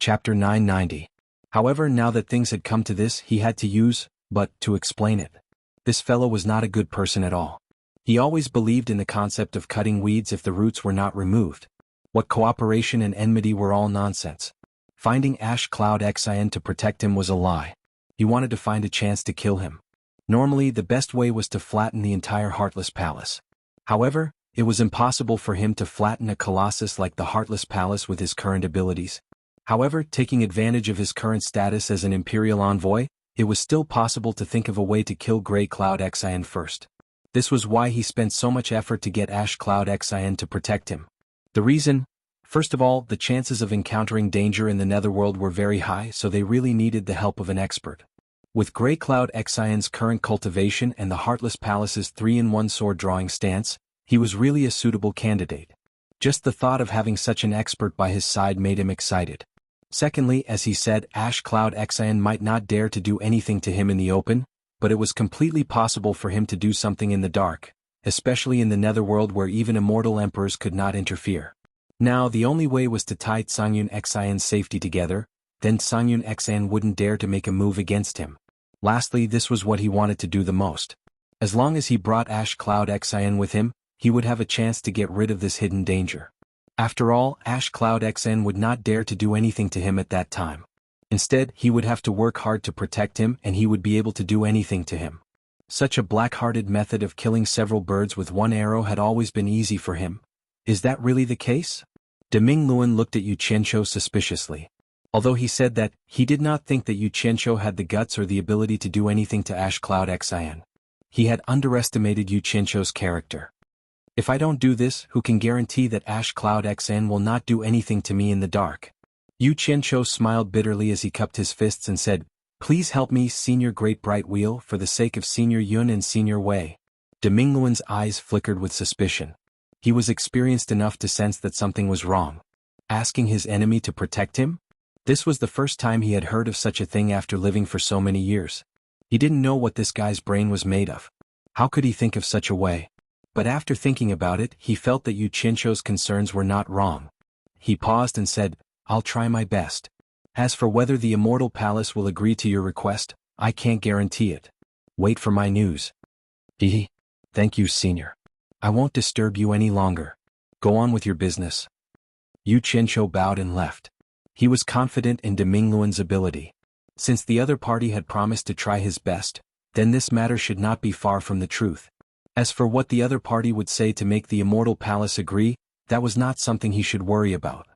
Chapter 990. However, now that things had come to this, he had to use, but, to explain it. This fellow was not a good person at all. He always believed in the concept of cutting weeds if the roots were not removed. What cooperation and enmity were all nonsense. Finding Ash Cloud Xian to protect him was a lie. He wanted to find a chance to kill him. Normally, the best way was to flatten the entire Heartless Palace. However, it was impossible for him to flatten a colossus like the Heartless Palace with his current abilities. However, taking advantage of his current status as an Imperial envoy, it was still possible to think of a way to kill Grey Cloud Xian first. This was why he spent so much effort to get Ash Cloud Xian to protect him. The reason? First of all, the chances of encountering danger in the Netherworld were very high, so they really needed the help of an expert. With Grey Cloud Xian's current cultivation and the Heartless Palace's 3-in-1 sword drawing stance, he was really a suitable candidate. Just the thought of having such an expert by his side made him excited. Secondly, as he said, Ash Cloud Xian might not dare to do anything to him in the open, but it was completely possible for him to do something in the dark, especially in the Netherworld where even immortal emperors could not interfere. Now, the only way was to tie Tsangyun Xian's safety together, then Tsangyun Xian wouldn't dare to make a move against him. Lastly, this was what he wanted to do the most. As long as he brought Ash Cloud Xian with him, he would have a chance to get rid of this hidden danger. After all, Ash Cloud Xian would not dare to do anything to him at that time. Instead, he would have to work hard to protect him and he would be able to do anything to him. Such a black-hearted method of killing several birds with one arrow had always been easy for him. Is that really the case? Deming Luan looked at Yu Qianqiu suspiciously. Although he said that, he did not think that Yu Qianqiu had the guts or the ability to do anything to Ash Cloud Xian. He had underestimated Yu Qianqiu's character. If I don't do this, who can guarantee that Ash Cloud Xian will not do anything to me in the dark? Yu Qianqiu smiled bitterly as he cupped his fists and said, "Please help me, Senior Great Bright Wheel, for the sake of Senior Yun and Senior Wei." Deming Luan's eyes flickered with suspicion. He was experienced enough to sense that something was wrong. Asking his enemy to protect him? This was the first time he had heard of such a thing after living for so many years. He didn't know what this guy's brain was made of. How could he think of such a way? But after thinking about it, he felt that Yu Qianqiu's concerns were not wrong. He paused and said, "I'll try my best. As for whether the Immortal Palace will agree to your request, I can't guarantee it. Wait for my news." Thank you, Senior. I won't disturb you any longer. Go on with your business." Yu Qianqiu bowed and left. He was confident in Deming Luan's ability. Since the other party had promised to try his best, then this matter should not be far from the truth. As for what the other party would say to make the Immortal Palace agree, that was not something he should worry about.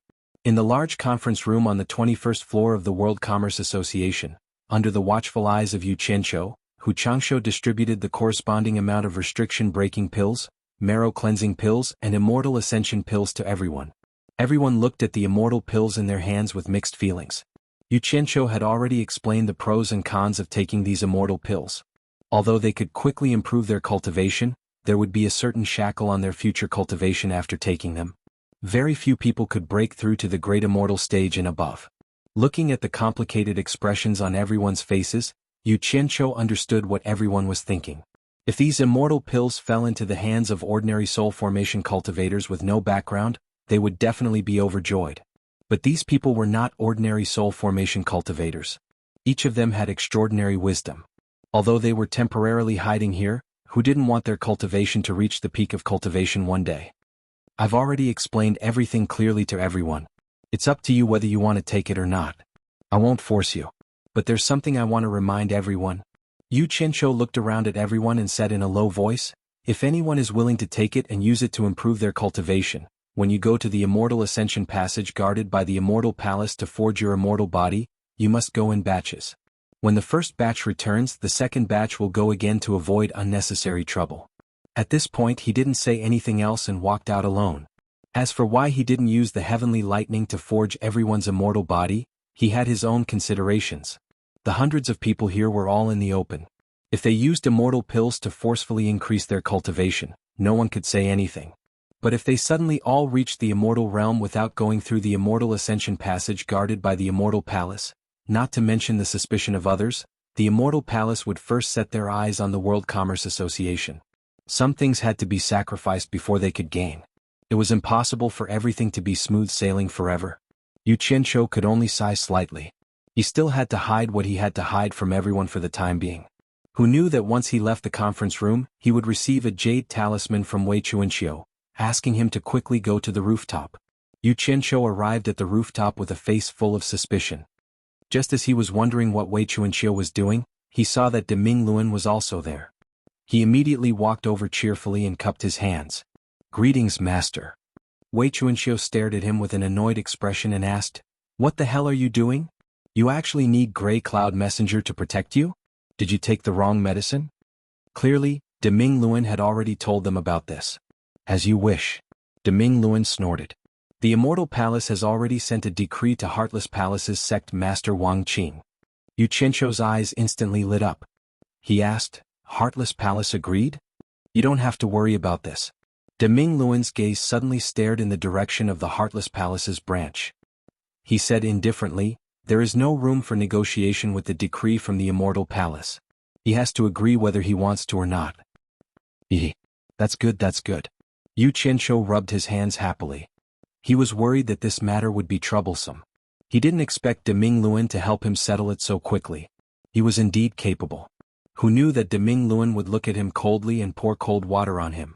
In the large conference room on the 21st floor of the World Commerce Association, under the watchful eyes of Yu Qianqiu, Hu Changshou distributed the corresponding amount of restriction-breaking pills, marrow-cleansing pills and immortal ascension pills to everyone. Everyone looked at the immortal pills in their hands with mixed feelings. Yu Qianqiu had already explained the pros and cons of taking these immortal pills. Although they could quickly improve their cultivation, there would be a certain shackle on their future cultivation after taking them. Very few people could break through to the great immortal stage and above. Looking at the complicated expressions on everyone's faces, Yu Qianqiu understood what everyone was thinking. If these immortal pills fell into the hands of ordinary soul formation cultivators with no background, they would definitely be overjoyed. But these people were not ordinary soul formation cultivators. Each of them had extraordinary wisdom. Although they were temporarily hiding here, who didn't want their cultivation to reach the peak of cultivation one day? I've already explained everything clearly to everyone. It's up to you whether you want to take it or not. I won't force you. But there's something I want to remind everyone. Yu Qianqiu looked around at everyone and said in a low voice, "If anyone is willing to take it and use it to improve their cultivation, when you go to the Immortal Ascension Passage guarded by the Immortal Palace to forge your immortal body, you must go in batches. When the first batch returns, the second batch will go again to avoid unnecessary trouble." At this point he didn't say anything else and walked out alone. As for why he didn't use the heavenly lightning to forge everyone's immortal body, he had his own considerations. The hundreds of people here were all in the open. If they used immortal pills to forcefully increase their cultivation, no one could say anything. But if they suddenly all reached the immortal realm without going through the Immortal Ascension Passage guarded by the Immortal Palace, not to mention the suspicion of others, the Immortal Palace would first set their eyes on the World Commerce Association. Some things had to be sacrificed before they could gain. It was impossible for everything to be smooth sailing forever. Yu Qianqiu could only sigh slightly. He still had to hide what he had to hide from everyone for the time being. Who knew that once he left the conference room, he would receive a jade talisman from Wei Chuanqiu, asking him to quickly go to the rooftop. Yu Qianqiu arrived at the rooftop with a face full of suspicion. Just as he was wondering what Wei Chuanqiu was doing, he saw that Deming Luan was also there. He immediately walked over cheerfully and cupped his hands. "Greetings, master." Wei Chuanqiu stared at him with an annoyed expression and asked, "What the hell are you doing? You actually need Grey Cloud Messenger to protect you? Did you take the wrong medicine?" Clearly, Deming Luan had already told them about this. "As you wish." Deming Luan snorted. "The Immortal Palace has already sent a decree to Heartless Palace's sect master Wang Qing." Yu Qianqiu's eyes instantly lit up. He asked, "Heartless Palace agreed? You don't have to worry about this." Deming Luan's gaze suddenly stared in the direction of the Heartless Palace's branch. He said indifferently, "There is no room for negotiation with the decree from the Immortal Palace. He has to agree whether he wants to or not." That's good, that's good." Yu Qianqiu rubbed his hands happily. He was worried that this matter would be troublesome. He didn't expect Deming Luan to help him settle it so quickly. He was indeed capable. Who knew that Deming Luan would look at him coldly and pour cold water on him?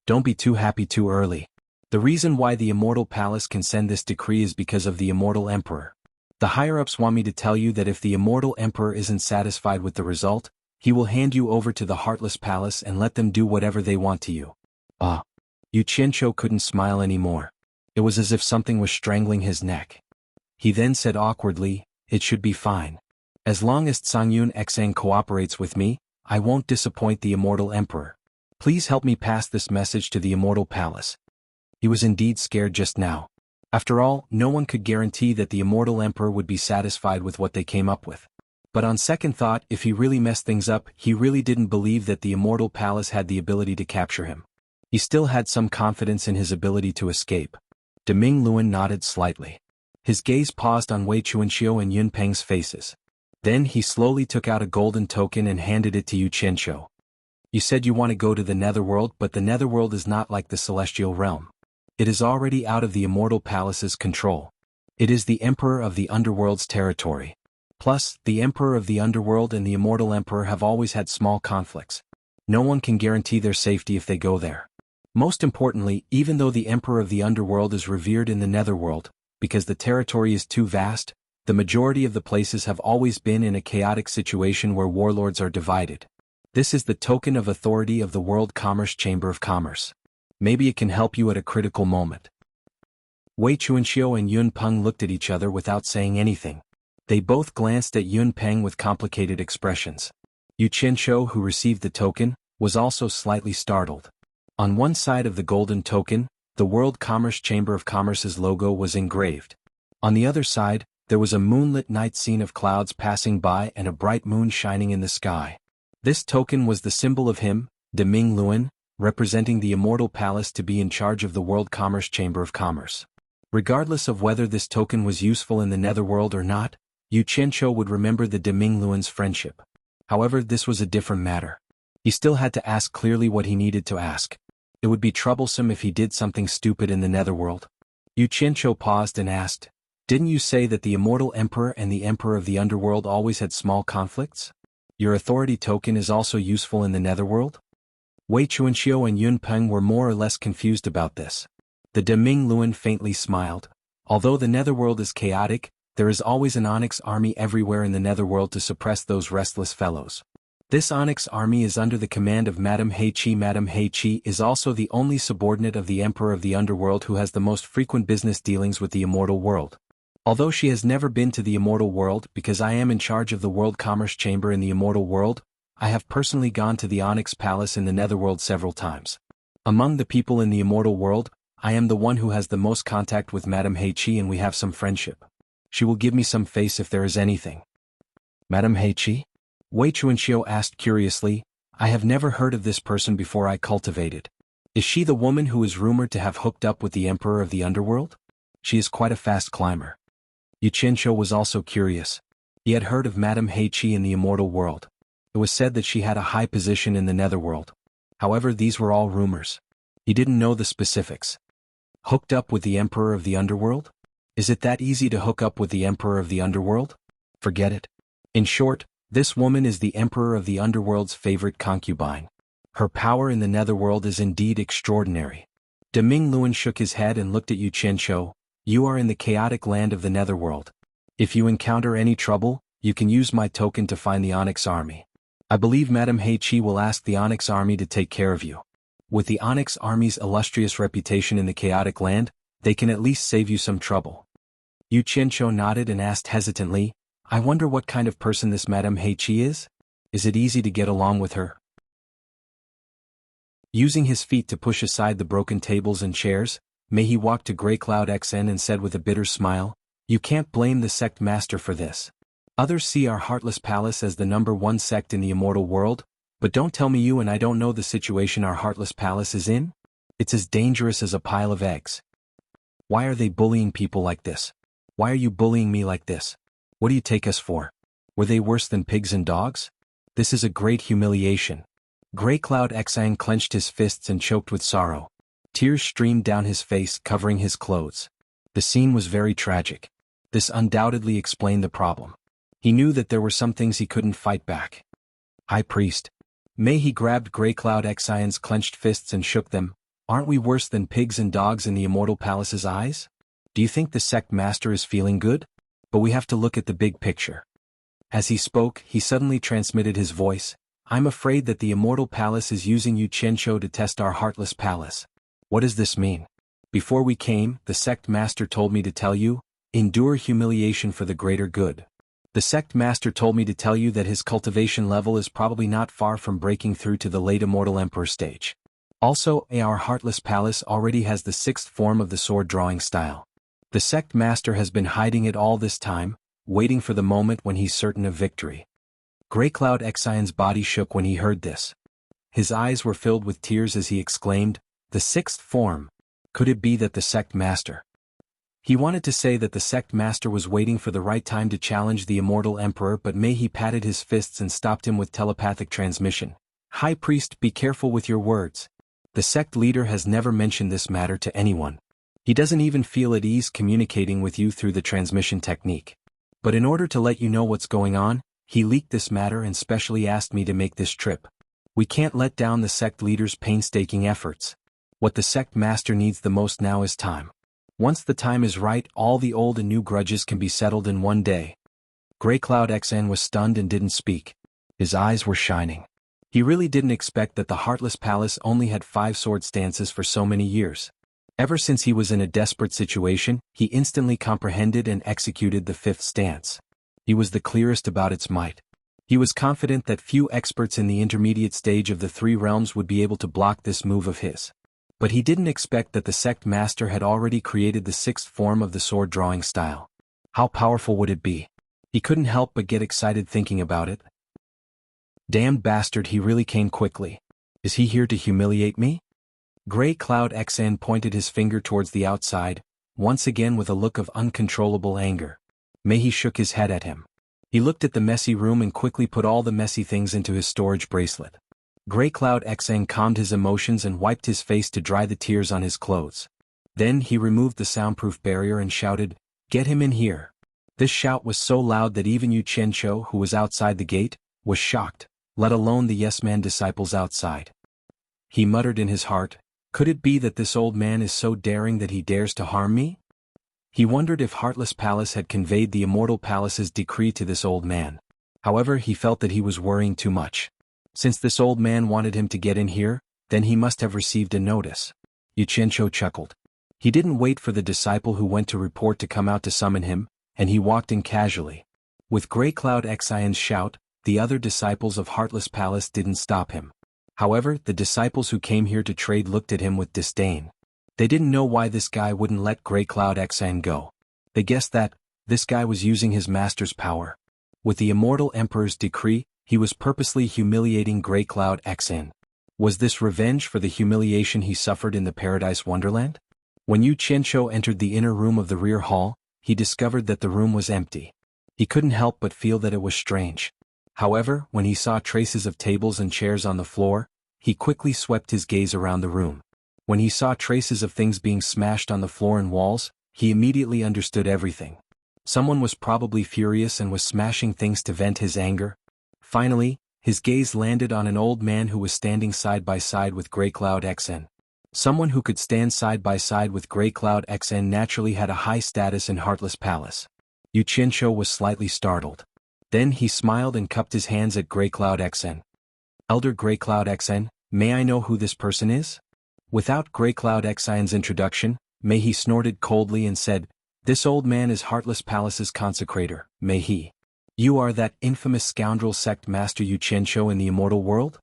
"Don't be too happy too early. The reason why the Immortal Palace can send this decree is because of the Immortal Emperor. The higher-ups want me to tell you that if the Immortal Emperor isn't satisfied with the result, he will hand you over to the Heartless Palace and let them do whatever they want to you." Yu Qianqiu couldn't smile anymore. It was as if something was strangling his neck. He then said awkwardly, "It should be fine. As long as Cangyun Xang cooperates with me, I won't disappoint the Immortal Emperor. Please help me pass this message to the Immortal Palace." He was indeed scared just now. After all, no one could guarantee that the Immortal Emperor would be satisfied with what they came up with. But on second thought, if he really messed things up, he really didn't believe that the Immortal Palace had the ability to capture him. He still had some confidence in his ability to escape. Deming Luan nodded slightly. His gaze paused on Wei Chuanqiu and Yun Peng's faces. Then he slowly took out a golden token and handed it to Yu Qianqiu. "You said you want to go to the Netherworld, but the Netherworld is not like the Celestial Realm. It is already out of the Immortal Palace's control. It is the Emperor of the Underworld's territory. Plus, the Emperor of the Underworld and the Immortal Emperor have always had small conflicts. No one can guarantee their safety if they go there. Most importantly, even though the Emperor of the Underworld is revered in the Netherworld, because the territory is too vast, the majority of the places have always been in a chaotic situation where warlords are divided. This is the token of authority of the World Commerce Chamber of Commerce. Maybe it can help you at a critical moment." Wei Chuanqiu and Yun Peng looked at each other without saying anything. They both glanced at Yun Peng with complicated expressions. Yu Qianqiu, who received the token, was also slightly startled. On one side of the golden token, the World Commerce Chamber of Commerce's logo was engraved. On the other side, there was a moonlit night scene of clouds passing by and a bright moon shining in the sky. This token was the symbol of him, Deming Luan, representing the Immortal Palace to be in charge of the World Commerce Chamber of Commerce. Regardless of whether this token was useful in the Netherworld or not, Yu Qianqiu would remember the Deming Luan's friendship. However, this was a different matter. He still had to ask clearly what he needed to ask. It would be troublesome if he did something stupid in the Netherworld. Yu Qianqiu paused and asked, "Didn't you say that the Immortal Emperor and the Emperor of the Underworld always had small conflicts? Your authority token is also useful in the Netherworld?" Wei Chuanqiu and Yun Peng were more or less confused about this. The Deming Luan faintly smiled. "Although the Netherworld is chaotic, there is always an Onyx army everywhere in the Netherworld to suppress those restless fellows. This Onyx army is under the command of Madame Heiqi. Madame Heiqi is also the only subordinate of the Emperor of the Underworld who has the most frequent business dealings with the Immortal World. Although she has never been to the Immortal World because I am in charge of the World Commerce Chamber in the Immortal World, I have personally gone to the Onyx Palace in the Netherworld several times. Among the people in the Immortal World, I am the one who has the most contact with Madame Heiqi and we have some friendship. She will give me some face if there is anything." "Madame Heiqi?" Wei Chuanqiu asked curiously. "I have never heard of this person before. I cultivated. Is she the woman who is rumored to have hooked up with the Emperor of the Underworld? She is quite a fast climber." Yu Qianqiu was also curious. He had heard of Madame Heiqi in the Immortal World. It was said that she had a high position in the Netherworld. However, these were all rumors. He didn't know the specifics. Hooked up with the Emperor of the Underworld? Is it that easy to hook up with the Emperor of the Underworld? Forget it. In short, this woman is the Emperor of the Underworld's favorite concubine. Her power in the Netherworld is indeed extraordinary. De Ming Luan shook his head and looked at Yu Qianqiu. You are in the chaotic land of the Netherworld. If you encounter any trouble, you can use my token to find the Onyx Army. I believe Madame He Qi will ask the Onyx Army to take care of you. With the Onyx Army's illustrious reputation in the chaotic land, they can at least save you some trouble. Yu Qianqiu nodded and asked hesitantly, I wonder what kind of person this Madame He Qi is? Is it easy to get along with her? Using his feet to push aside the broken tables and chairs, Mei walked to Grey Cloud XN and said with a bitter smile, You can't blame the sect master for this. Others see our Heartless Palace as the #1 sect in the immortal world, but don't tell me you and I don't know the situation our Heartless Palace is in? It's as dangerous as a pile of eggs. Why are they bullying people like this? Why are you bullying me like this? What do you take us for? Were they worse than pigs and dogs? This is a great humiliation. Grey Cloud Xang clenched his fists and choked with sorrow. Tears streamed down his face, covering his clothes. The scene was very tragic. This undoubtedly explained the problem. He knew that there were some things he couldn't fight back. High Priest. He grabbed Grey Cloud Xion's clenched fists and shook them. Aren't we worse than pigs and dogs in the Immortal Palace's eyes? Do you think the sect master is feeling good? But we have to look at the big picture. As he spoke, he suddenly transmitted his voice. I'm afraid that the Immortal Palace is using Yu Qianqiu to test our Heartless Palace. What does this mean? Before we came, the sect master told me to tell you, endure humiliation for the greater good. The sect master told me to tell you that his cultivation level is probably not far from breaking through to the late Immortal Emperor stage. Also, our Heartless Palace already has the 6th form of the sword drawing style. The sect master has been hiding it all this time, waiting for the moment when he's certain of victory. Grey Cloud Xion's body shook when he heard this. His eyes were filled with tears as he exclaimed, the 6th form. Could it be that the sect master? He wanted to say that the sect master was waiting for the right time to challenge the immortal emperor, but He patted his fists and stopped him with telepathic transmission. High Priest, be careful with your words. The sect leader has never mentioned this matter to anyone. He doesn't even feel at ease communicating with you through the transmission technique. But in order to let you know what's going on, he leaked this matter and specially asked me to make this trip. We can't let down the sect leader's painstaking efforts. What the sect master needs the most now is time. Once the time is right, all the old and new grudges can be settled in one day. Grey Cloud XN was stunned and didn't speak. His eyes were shining. He really didn't expect that the Heartless Palace only had 5 sword stances for so many years. Ever since he was in a desperate situation, he instantly comprehended and executed the 5th stance. He was the clearest about its might. He was confident that few experts in the intermediate stage of the 3 realms would be able to block this move of his. But he didn't expect that the sect master had already created the 6th form of the sword drawing style. How powerful would it be? He couldn't help but get excited thinking about it. Damned bastard, he really came quickly. Is he here to humiliate me? Grey Cloud XN pointed his finger towards the outside, once again with a look of uncontrollable anger. He shook his head at him. He looked at the messy room and quickly put all the messy things into his storage bracelet. Grey Cloud XN calmed his emotions and wiped his face to dry the tears on his clothes. Then he removed the soundproof barrier and shouted, "Get him in here." This shout was so loud that even Yu Qianqiu, who was outside the gate, was shocked, let alone the yes-man disciples outside. He muttered in his heart, could it be that this old man is so daring that he dares to harm me? He wondered if Heartless Palace had conveyed the Immortal Palace's decree to this old man. However, he felt that he was worrying too much. Since this old man wanted him to get in here, then he must have received a notice. Yu Qianqiu chuckled. He didn't wait for the disciple who went to report to come out to summon him, and he walked in casually. With Grey Cloud Xion's shout, the other disciples of Heartless Palace didn't stop him. However, the disciples who came here to trade looked at him with disdain. They didn't know why this guy wouldn't let Grey Cloud Xion go. They guessed that this guy was using his master's power. With the Immortal Emperor's decree, he was purposely humiliating Grey Cloud Xion. Was this revenge for the humiliation he suffered in the Paradise Wonderland? When Yu Qianqiu entered the inner room of the rear hall, he discovered that the room was empty. He couldn't help but feel that it was strange. However, when he saw traces of tables and chairs on the floor, he quickly swept his gaze around the room. When he saw traces of things being smashed on the floor and walls, he immediately understood everything. Someone was probably furious and was smashing things to vent his anger. Finally, his gaze landed on an old man who was standing side by side with Grey Cloud XN. Someone who could stand side by side with Grey Cloud XN naturally had a high status in Heartless Palace. Yu Qianqiu was slightly startled. Then he smiled and cupped his hands at Grey Cloud XN. Elder Grey Cloud XN, may I know who this person is? Without Grey Cloud XN's introduction, Mei He snorted coldly and said, this old man is Heartless Palace's consecrator, Mei He. You are that infamous scoundrel sect master Yu Qianqiu in the Immortal World?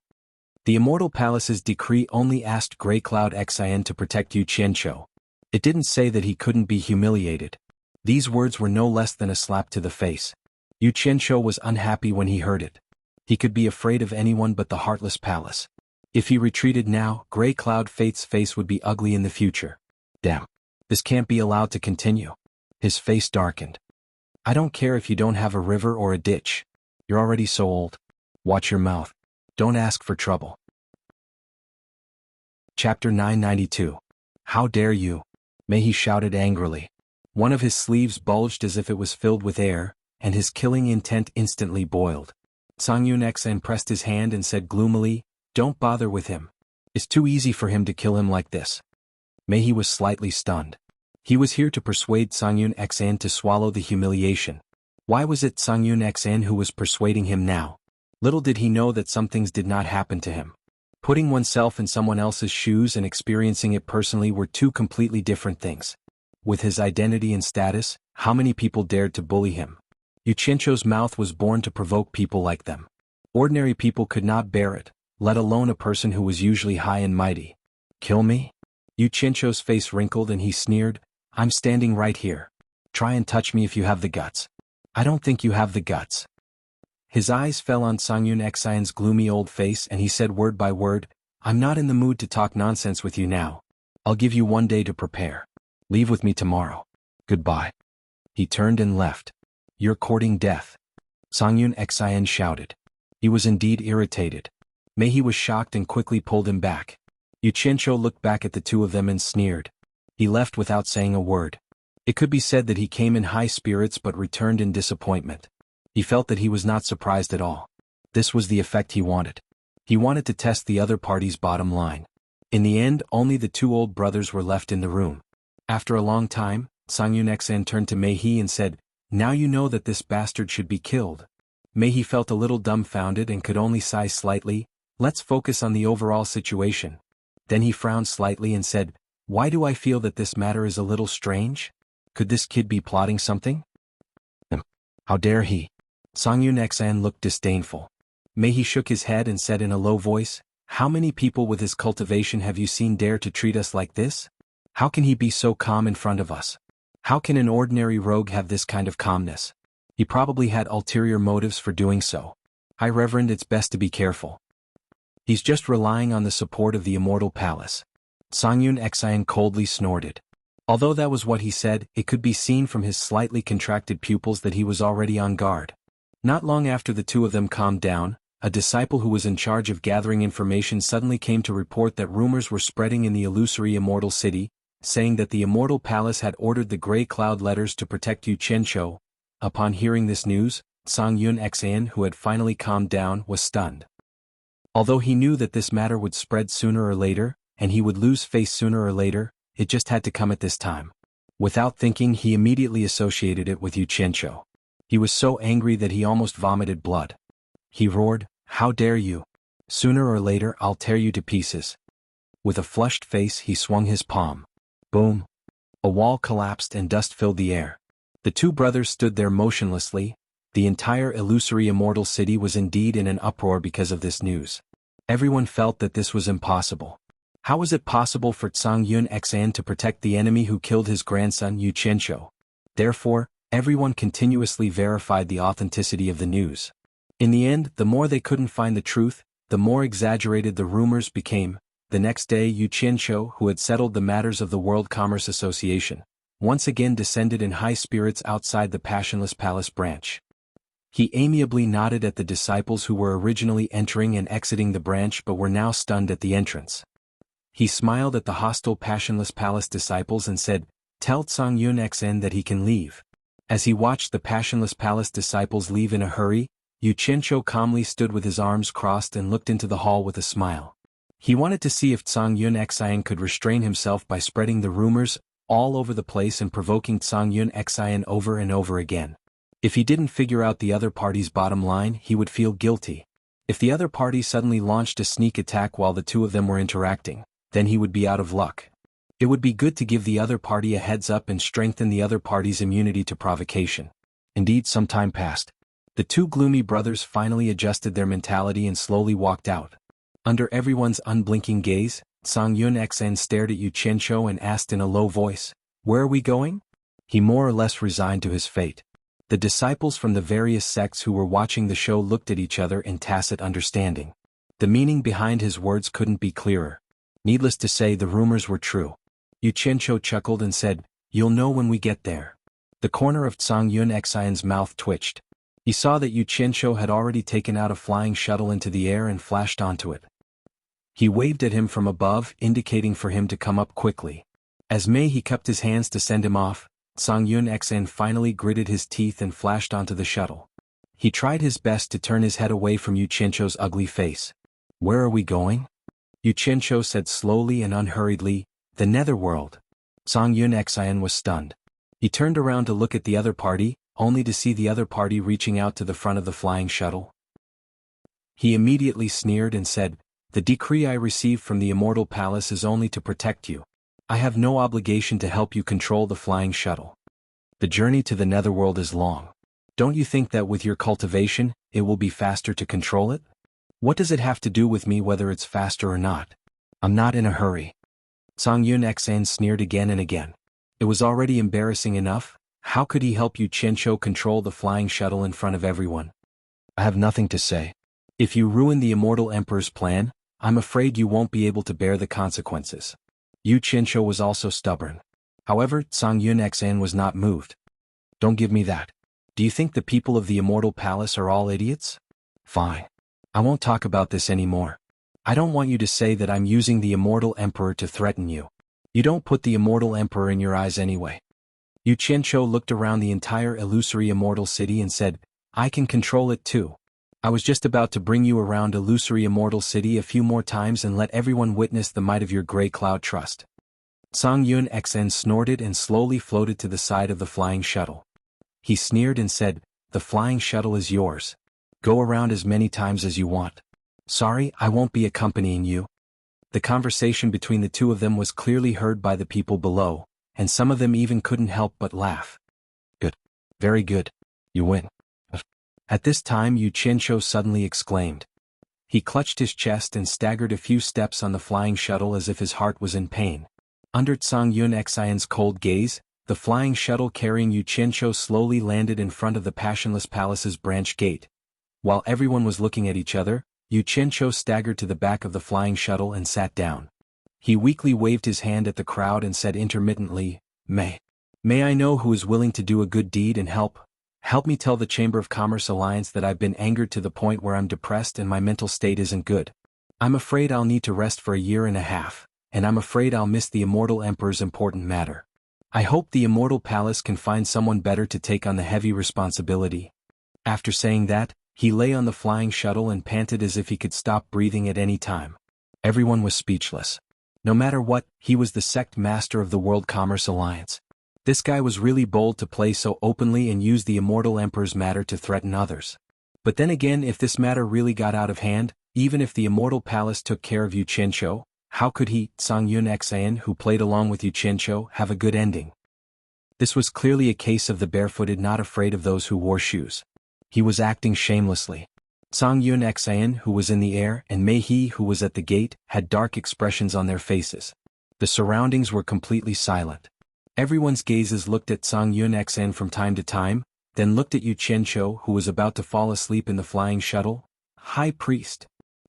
The Immortal Palace's decree only asked Grey Cloud XN to protect Yu Qianqiu. It didn't say that he couldn't be humiliated. These words were no less than a slap to the face. Yu Qianqiu was unhappy when he heard it. He could be afraid of anyone but the Heartless Palace. If he retreated now, Grey Cloud Fate's face would be ugly in the future. Damn. This can't be allowed to continue. His face darkened. I don't care if you don't have a river or a ditch. You're already so old. Watch your mouth. Don't ask for trouble. Chapter 992. How dare you? Mei He shouted angrily. One of his sleeves bulged as if it was filled with air, and his killing intent instantly boiled. Songyun XN pressed his hand and said gloomily, don't bother with him. It's too easy for him to kill him like this. Mei He was slightly stunned. He was here to persuade Songyun XN to swallow the humiliation. Why was it Songyun XN who was persuading him now? Little did he know that some things did not happen to him. Putting oneself in someone else's shoes and experiencing it personally were two completely different things. With his identity and status, how many people dared to bully him? Yu Qianqiu's mouth was born to provoke people like them. Ordinary people could not bear it, let alone a person who was usually high and mighty. Kill me? Yu Qianqiu's face wrinkled and he sneered, I'm standing right here. Try and touch me if you have the guts. I don't think you have the guts. His eyes fell on Songyun XN's gloomy old face and he said word by word, I'm not in the mood to talk nonsense with you now. I'll give you 1 day to prepare. Leave with me tomorrow. Goodbye. He turned and left. You're courting death. Songyun XN shouted. He was indeed irritated. Mei He was shocked and quickly pulled him back. Yu Qianqiu looked back at the two of them and sneered. He left without saying a word. It could be said that he came in high spirits but returned in disappointment. He felt that he was not surprised at all. This was the effect he wanted. He wanted to test the other party's bottom line. In the end, only the two old brothers were left in the room. After a long time, Songyun XN turned to Mei He and said, now you know that this bastard should be killed. Mei He felt a little dumbfounded and could only sigh slightly. Let's focus on the overall situation. Then he frowned slightly and said, why do I feel that this matter is a little strange? Could this kid be plotting something? How dare he? Songyun XN looked disdainful. Mei He shook his head and said in a low voice, how many people with his cultivation have you seen dare to treat us like this? How can he be so calm in front of us? How can an ordinary rogue have this kind of calmness? He probably had ulterior motives for doing so. High Reverend, it's best to be careful. He's just relying on the support of the Immortal Palace. Songyun XN coldly snorted. Although that was what he said, it could be seen from his slightly contracted pupils that he was already on guard. Not long after the two of them calmed down, a disciple who was in charge of gathering information suddenly came to report that rumors were spreading in the illusory Immortal City, saying that the Immortal Palace had ordered the Grey Cloud letters to protect Yu Qianqiu. Upon hearing this news, Songyun XN, who had finally calmed down, was stunned. Although he knew that this matter would spread sooner or later, and he would lose face sooner or later, it just had to come at this time. Without thinking, he immediately associated it with Yu Qianqiu. He was so angry that he almost vomited blood. He roared, how dare you? Sooner or later I'll tear you to pieces. With a flushed face he swung his palm. Boom! A wall collapsed and dust filled the air. The two brothers stood there motionlessly. The entire illusory Immortal City was indeed in an uproar because of this news. Everyone felt that this was impossible. How was it possible for Songyun XN to protect the enemy who killed his grandson Yu Qianqiu? Therefore, everyone continuously verified the authenticity of the news. In the end, the more they couldn't find the truth, the more exaggerated the rumors became. The next day, Yu Qianqiu, who had settled the matters of the World Commerce Association, once again descended in high spirits outside the Passionless Palace branch. He amiably nodded at the disciples who were originally entering and exiting the branch but were now stunned at the entrance. He smiled at the hostile Passionless Palace disciples and said, Tell Tsang Yun Xn that he can leave. As he watched the passionless palace disciples leave in a hurry, Yu Qianzhou calmly stood with his arms crossed and looked into the hall with a smile. He wanted to see if Tsang Yun Xian could restrain himself by spreading the rumors all over the place and provoking Tsang Yun Xian over and over again. If he didn't figure out the other party's bottom line, he would feel guilty. If the other party suddenly launched a sneak attack while the two of them were interacting, then he would be out of luck. It would be good to give the other party a heads up and strengthen the other party's immunity to provocation. Indeed, some time passed. The two gloomy brothers finally adjusted their mentality and slowly walked out. Under everyone's unblinking gaze, Tsang Yun Xn stared at Yu Qianzhou and asked in a low voice, "Where are we going?" He more or less resigned to his fate. The disciples from the various sects who were watching the show looked at each other in tacit understanding. The meaning behind his words couldn't be clearer. Needless to say, the rumors were true. Yu Qianzhou chuckled and said, "You'll know when we get there." The corner of Tsang Yun Xian's mouth twitched. He saw that Yu Qianzhou had already taken out a flying shuttle into the air and flashed onto it. He waved at him from above, indicating for him to come up quickly. As he cupped his hands to send him off, Tsang Yun Xn finally gritted his teeth and flashed onto the shuttle. He tried his best to turn his head away from Yu Qianzhou's ugly face. "Where are we going?" Yu Qianzhou said slowly and unhurriedly, "The Netherworld." Tsang Yun Xian was stunned. He turned around to look at the other party, only to see the other party reaching out to the front of the flying shuttle. He immediately sneered and said, "The decree I received from the Immortal Palace is only to protect you. I have no obligation to help you control the flying shuttle. The journey to the Netherworld is long. Don't you think that with your cultivation, it will be faster to control it? What does it have to do with me whether it's faster or not? I'm not in a hurry." Tsang Yun Xn sneered again and again. It was already embarrassing enough. How could he help Yu Qianzhou control the flying shuttle in front of everyone? "I have nothing to say. If you ruin the Immortal Emperor's plan, I'm afraid you won't be able to bear the consequences." Yu Qianzhou was also stubborn. However, Tsang Yun Xn was not moved. "Don't give me that. Do you think the people of the Immortal Palace are all idiots? Fine. I won't talk about this anymore. I don't want you to say that I'm using the Immortal Emperor to threaten you. You don't put the Immortal Emperor in your eyes anyway." Yu Qianzhou looked around the entire illusory immortal city and said, "I can control it too. I was just about to bring you around illusory immortal city a few more times and let everyone witness the might of your gray cloud trust." Tsang Yun Xn snorted and slowly floated to the side of the flying shuttle. He sneered and said, "The flying shuttle is yours. Go around as many times as you want. Sorry, I won't be accompanying you." The conversation between the two of them was clearly heard by the people below, and some of them even couldn't help but laugh. "Good. Very good. You win." At this time Yu Qianzhou suddenly exclaimed. He clutched his chest and staggered a few steps on the flying shuttle as if his heart was in pain. Under Tsang Yun Xian's cold gaze, the flying shuttle carrying Yu Qianzhou slowly landed in front of the Passionless Palace's branch gate. While everyone was looking at each other, Yu Qianzhou staggered to the back of the flying shuttle and sat down. He weakly waved his hand at the crowd and said intermittently, May I know who is willing to do a good deed and help me tell the Chamber of Commerce Alliance that I've been angered to the point where I'm depressed and my mental state isn't good. I'm afraid I'll need to rest for a year and a half, and I'm afraid I'll miss the Immortal Emperor's important matter. I hope the Immortal Palace can find someone better to take on the heavy responsibility." After saying that, he lay on the flying shuttle and panted as if he could stop breathing at any time. Everyone was speechless. No matter what, he was the sect master of the World Commerce Alliance. This guy was really bold to play so openly and use the Immortal Emperor's matter to threaten others. But then again, if this matter really got out of hand, even if the Immortal Palace took care of Yu Qianzhou, how could he, Tsang Yun Xian, who played along with Yu Qianzhou, have a good ending? This was clearly a case of the barefooted not afraid of those who wore shoes. He was acting shamelessly. Tsang Yun Xian, who was in the air, and Mei He, who was at the gate, had dark expressions on their faces. The surroundings were completely silent. Everyone's gazes looked at Tsang Yun Xn from time to time, then looked at Yu Qianzhou, who was about to fall asleep in the flying shuttle. "High Priest."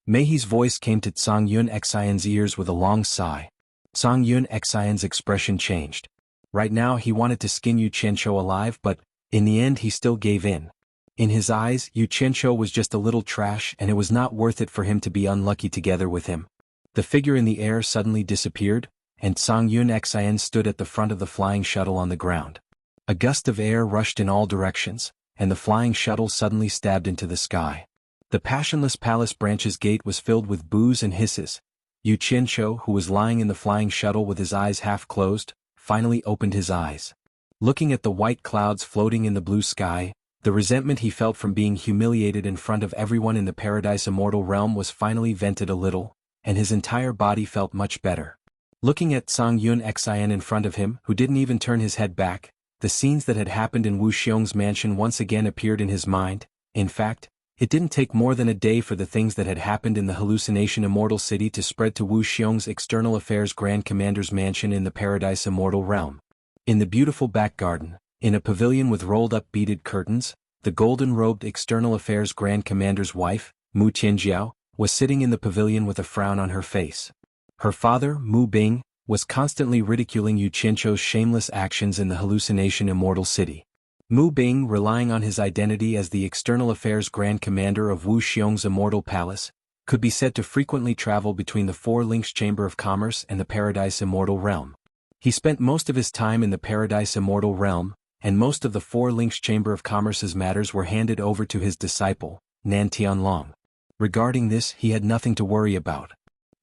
Mei He's voice came to Tsang Yun Xian's ears with a long sigh. Tsang Yun Xian's expression changed. Right now he wanted to skin Yu Qianzhou alive, but, in the end he still gave in. In his eyes, Yu Qianzhou was just a little trash and it was not worth it for him to be unlucky together with him. The figure in the air suddenly disappeared, and Songyun Xin stood at the front of the flying shuttle on the ground. A gust of air rushed in all directions, and the flying shuttle suddenly stabbed into the sky. The passionless palace branch's gate was filled with boos and hisses. Yu Qianqiu, who was lying in the flying shuttle with his eyes half closed, finally opened his eyes. Looking at the white clouds floating in the blue sky, the resentment he felt from being humiliated in front of everyone in the Paradise Immortal realm was finally vented a little, and his entire body felt much better. Looking at Songyun Xin in front of him, who didn't even turn his head back, the scenes that had happened in Wu Xiong's mansion once again appeared in his mind. In fact, it didn't take more than a day for the things that had happened in the Hallucination Immortal City to spread to Wu Xiong's External Affairs Grand Commander's mansion in the Paradise Immortal realm. In the beautiful back garden, in a pavilion with rolled-up beaded curtains, the golden-robed External Affairs Grand Commander's wife, Mu Tianjiao, was sitting in the pavilion with a frown on her face. Her father, Mu Bing, was constantly ridiculing Yu Qianqiu's shameless actions in the Hallucination Immortal City. Mu Bing, relying on his identity as the External Affairs Grand Commander of Wu Xiong's Immortal Palace, could be said to frequently travel between the Four Links Chamber of Commerce and the Paradise Immortal Realm. He spent most of his time in the Paradise Immortal Realm, and most of the Four Links Chamber of Commerce's matters were handed over to his disciple, Nan Tianlong. Regarding this, he had nothing to worry about.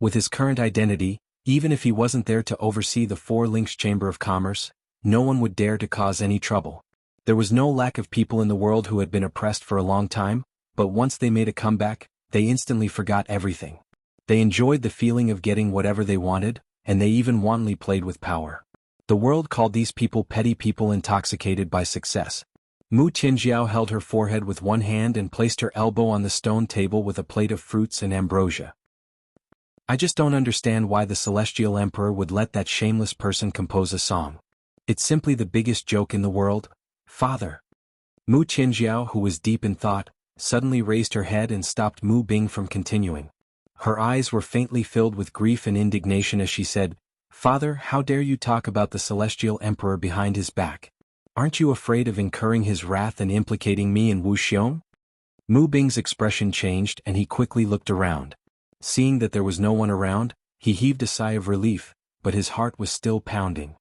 With his current identity, even if he wasn't there to oversee the Four Links Chamber of Commerce, no one would dare to cause any trouble. There was no lack of people in the world who had been oppressed for a long time, but once they made a comeback, they instantly forgot everything. They enjoyed the feeling of getting whatever they wanted, and they even wantonly played with power. The world called these people petty people intoxicated by success. Mu Tianjiao held her forehead with one hand and placed her elbow on the stone table with a plate of fruits and ambrosia. I just don't understand why the Celestial Emperor would let that shameless person compose a song. It's simply the biggest joke in the world, Father. Mu Tianjiao, who was deep in thought, suddenly raised her head and stopped Mu Bing from continuing. Her eyes were faintly filled with grief and indignation as she said, Father, how dare you talk about the Celestial Emperor behind his back? Aren't you afraid of incurring his wrath and implicating me in Wu Xiong? Mu Bing's expression changed and he quickly looked around. Seeing that there was no one around, he heaved a sigh of relief, but his heart was still pounding.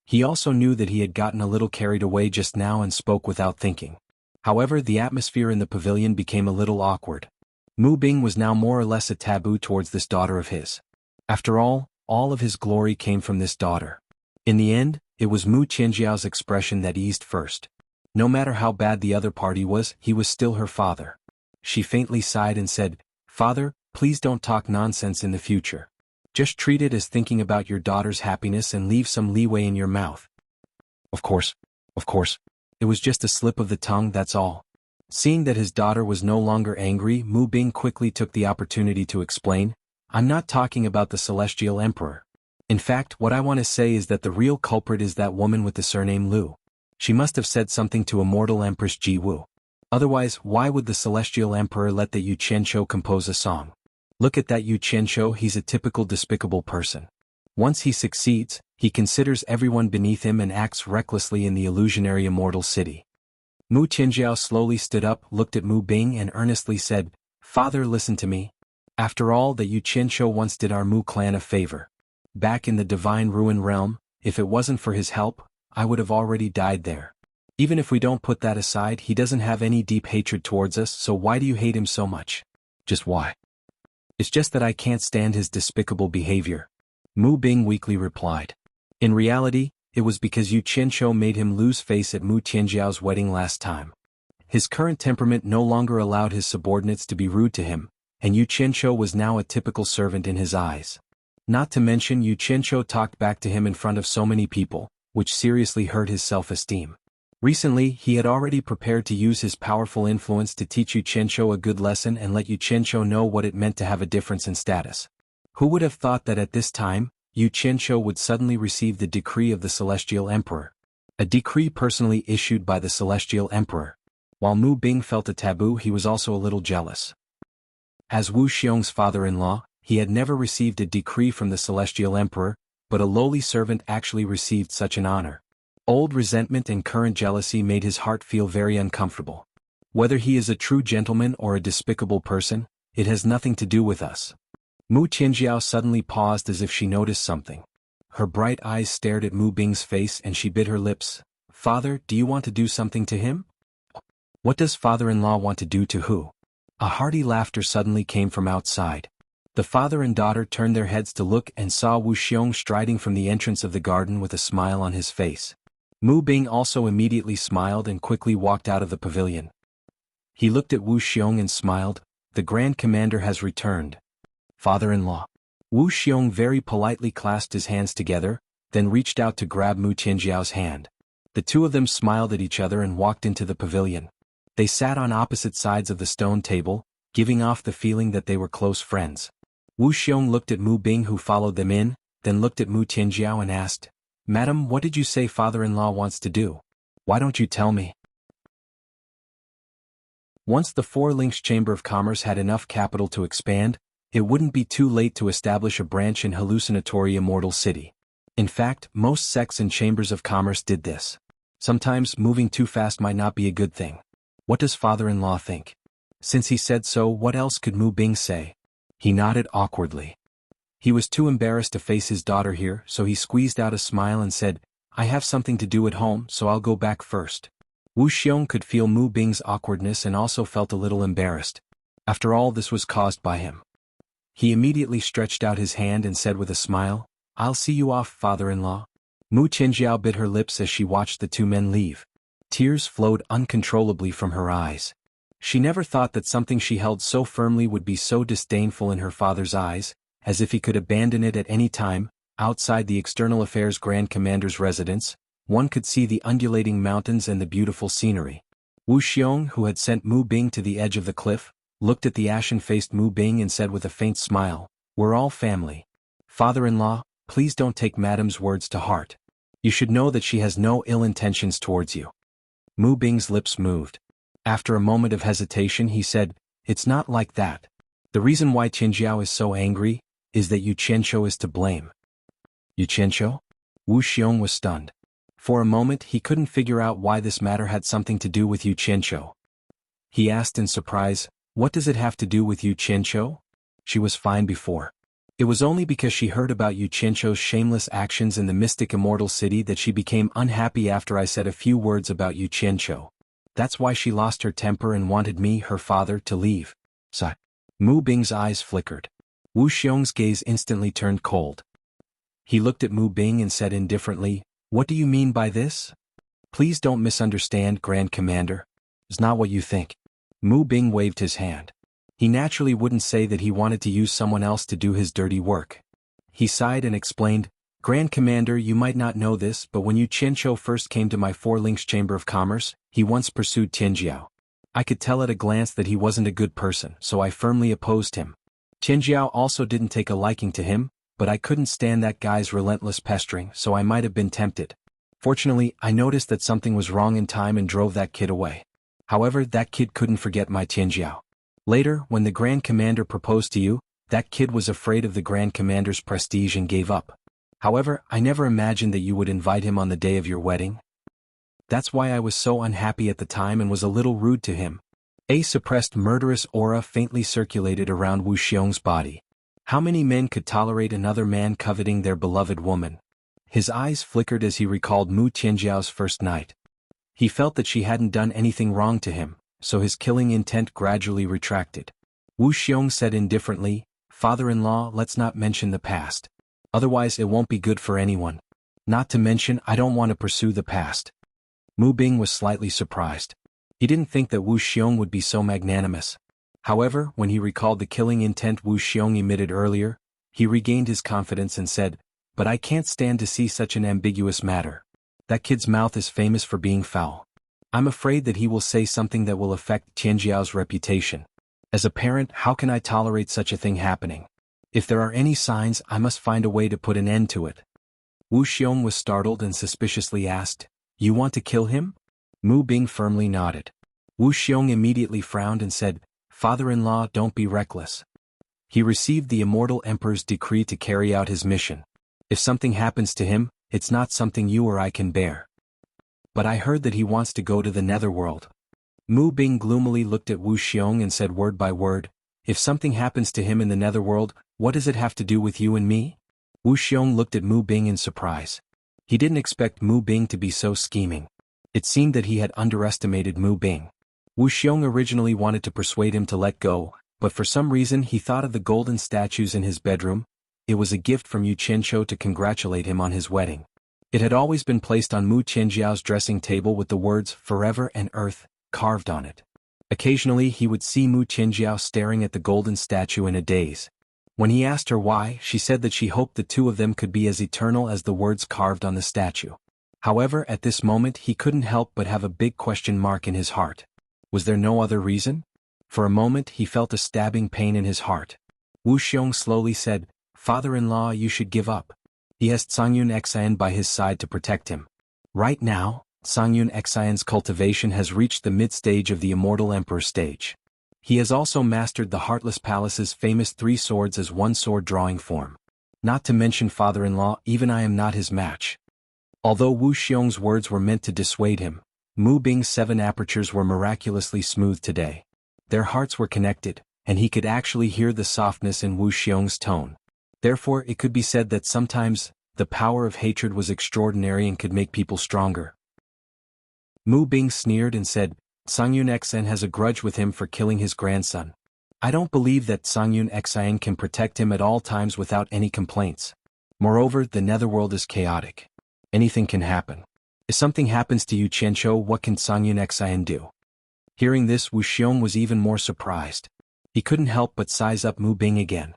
He also knew that he had gotten a little carried away just now and spoke without thinking. However, the atmosphere in the pavilion became a little awkward. Mu Bing was now more or less a taboo towards this daughter of his. After all of his glory came from this daughter. In the end, it was Mu Tianjiao's expression that eased first. No matter how bad the other party was, he was still her father. She faintly sighed and said, Father, please don't talk nonsense in the future. Just treat it as thinking about your daughter's happiness and leave some leeway in your mouth. Of course. It was just a slip of the tongue, that's all. Seeing that his daughter was no longer angry, Mu Bing quickly took the opportunity to explain, I'm not talking about the Celestial Emperor. In fact, what I want to say is that the real culprit is that woman with the surname Lu. She must have said something to Immortal Empress Ji Wu. Otherwise, why would the Celestial Emperor let the Yu Qianqiu compose a song? Look at that Yu Qianqiu, he's a typical despicable person. Once he succeeds, he considers everyone beneath him and acts recklessly in the illusionary immortal city. Mu Tianjiao slowly stood up, looked at Mu Bing and earnestly said, Father, listen to me. After all, the Yu Qianqiu once did our Mu clan a favor. Back in the Divine Ruin realm, if it wasn't for his help, I would have already died there. Even if we don't put that aside, he doesn't have any deep hatred towards us, so why do you hate him so much? Just why? It's just that I can't stand his despicable behavior. Mu Bing weakly replied. In reality, it was because Yu Qianqiu made him lose face at Mu Tianjiao's wedding last time. His current temperament no longer allowed his subordinates to be rude to him, and Yu Qianqiu was now a typical servant in his eyes. Not to mention Yu Qianqiu talked back to him in front of so many people, which seriously hurt his self-esteem. Recently, he had already prepared to use his powerful influence to teach Yu Qianqiu a good lesson and let Yu Qianqiu know what it meant to have a difference in status. Who would have thought that at this time, Yu Qianqiu would suddenly receive the decree of the Celestial Emperor? A decree personally issued by the Celestial Emperor. While Mu Bing felt a taboo, he was also a little jealous. As Wu Xiong's father-in-law, he had never received a decree from the Celestial Emperor, but a lowly servant actually received such an honor. Old resentment and current jealousy made his heart feel very uncomfortable. Whether he is a true gentleman or a despicable person, it has nothing to do with us. Mu Tianjiao suddenly paused as if she noticed something. Her bright eyes stared at Mu Bing's face and she bit her lips. Father, do you want to do something to him? What does father-in-law want to do to who? A hearty laughter suddenly came from outside. The father and daughter turned their heads to look and saw Wu Xiong striding from the entrance of the garden with a smile on his face. Mu Bing also immediately smiled and quickly walked out of the pavilion. He looked at Wu Xiong and smiled. The Grand Commander has returned. Father-in-law. Wu Xiong very politely clasped his hands together, then reached out to grab Mu Qianjiao's hand. The two of them smiled at each other and walked into the pavilion. They sat on opposite sides of the stone table, giving off the feeling that they were close friends. Wu Xiong looked at Mu Bing, who followed them in, then looked at Mu Qianjiao and asked, Madam, what did you say father-in-law wants to do? Why don't you tell me? Once the Four Links Chamber of Commerce had enough capital to expand, it wouldn't be too late to establish a branch in hallucinatory Immortal City. In fact, most sects and chambers of commerce did this. Sometimes moving too fast might not be a good thing. What does father-in-law think? Since he said so, what else could Mu Bing say? He nodded awkwardly. He was too embarrassed to face his daughter here, so he squeezed out a smile and said, I have something to do at home, so I'll go back first. Wu Xiong could feel Mu Bing's awkwardness and also felt a little embarrassed. After all, this was caused by him. He immediately stretched out his hand and said with a smile, I'll see you off, father-in-law. Mu Qianjiao bit her lips as she watched the two men leave. Tears flowed uncontrollably from her eyes. She never thought that something she held so firmly would be so disdainful in her father's eyes, as if he could abandon it at any time. Outside the External Affairs Grand Commander's residence, one could see the undulating mountains and the beautiful scenery. Wu Xiong, who had sent Mu Bing to the edge of the cliff, looked at the ashen-faced Mu Bing and said with a faint smile, We're all family. Father-in-law, please don't take Madam's words to heart. You should know that she has no ill intentions towards you. Mu Bing's lips moved. After a moment of hesitation he said, It's not like that. The reason why Qianjiao is so angry is that Yu Qianqiu is to blame. Yu Qianqiu? Wu Xiong was stunned. For a moment he couldn't figure out why this matter had something to do with Yu Qianqiu. He asked in surprise, What does it have to do with Yu Qianqiu? She was fine before. It was only because she heard about Yu Qianqiu's shameless actions in the mystic Immortal City that she became unhappy after I said a few words about Yu Qianqiu. That's why she lost her temper and wanted me, her father, to leave. Sigh. Mu Bing's eyes flickered. Wu Xiong's gaze instantly turned cold. He looked at Mu Bing and said indifferently, What do you mean by this? Please don't misunderstand, Grand Commander. It's not what you think. Mu Bing waved his hand. He naturally wouldn't say that he wanted to use someone else to do his dirty work. He sighed and explained, Grand Commander, you might not know this, but when Yu Qianqiu first came to my Four Links Chamber of Commerce, he once pursued Tianjiao. I could tell at a glance that he wasn't a good person, so I firmly opposed him. Tianjiao also didn't take a liking to him, but I couldn't stand that guy's relentless pestering, so I might have been tempted. Fortunately, I noticed that something was wrong in time and drove that kid away. However, that kid couldn't forget my Tianjiao. Later, when the Grand Commander proposed to you, that kid was afraid of the Grand Commander's prestige and gave up. However, I never imagined that you would invite him on the day of your wedding. That's why I was so unhappy at the time and was a little rude to him. A suppressed murderous aura faintly circulated around Wu Xiong's body. How many men could tolerate another man coveting their beloved woman? His eyes flickered as he recalled Mu Qianjiao's first night. He felt that she hadn't done anything wrong to him, so his killing intent gradually retracted. Wu Xiong said indifferently, Father-in-law, let's not mention the past. Otherwise it won't be good for anyone. Not to mention, I don't want to pursue the past. Mu Bing was slightly surprised. He didn't think that Wu Xiong would be so magnanimous. However, when he recalled the killing intent Wu Xiong emitted earlier, he regained his confidence and said, But I can't stand to see such an ambiguous matter. That kid's mouth is famous for being foul. I'm afraid that he will say something that will affect Tianjiao's reputation. As a parent, how can I tolerate such a thing happening? If there are any signs, I must find a way to put an end to it. Wu Xiong was startled and suspiciously asked, You want to kill him? Mu Bing firmly nodded. Wu Xiong immediately frowned and said, Father-in-law, don't be reckless. He received the Immortal Emperor's decree to carry out his mission. If something happens to him, it's not something you or I can bear. But I heard that he wants to go to the netherworld. Mu Bing gloomily looked at Wu Xiong and said word by word, If something happens to him in the netherworld, what does it have to do with you and me? Wu Xiong looked at Mu Bing in surprise. He didn't expect Mu Bing to be so scheming. It seemed that he had underestimated Mu Bing. Wu Xiong originally wanted to persuade him to let go, but for some reason he thought of the golden statues in his bedroom. It was a gift from Yu Qianqiu to congratulate him on his wedding. It had always been placed on Mu Qianjiao's dressing table with the words "Forever" and "Earth" carved on it. Occasionally he would see Mu Qianjiao staring at the golden statue in a daze. When he asked her why, she said that she hoped the two of them could be as eternal as the words carved on the statue. However, at this moment he couldn't help but have a big question mark in his heart. Was there no other reason? For a moment he felt a stabbing pain in his heart. Wu Xiong slowly said, "Father-in-law, you should give up. He has Cangyun Xian by his side to protect him. Right now, Cangyun Xian's cultivation has reached the mid-stage of the Immortal Emperor stage. He has also mastered the Heartless Palace's famous 3 swords as one sword drawing form. Not to mention father-in-law, even I am not his match." Although Wu Xiong's words were meant to dissuade him, Mu Bing's 7 apertures were miraculously smooth today. Their hearts were connected, and he could actually hear the softness in Wu Xiong's tone. Therefore it could be said that sometimes, the power of hatred was extraordinary and could make people stronger. Mu Bing sneered and said, "Cangyun Xian has a grudge with him for killing his grandson. I don't believe that Cangyun Xian can protect him at all times without any complaints. Moreover, the netherworld is chaotic. Anything can happen. If something happens to Yu Qianqiu, what can Cangyun Xian do?" Hearing this, Wu Xiong was even more surprised. He couldn't help but size up Mu Bing again.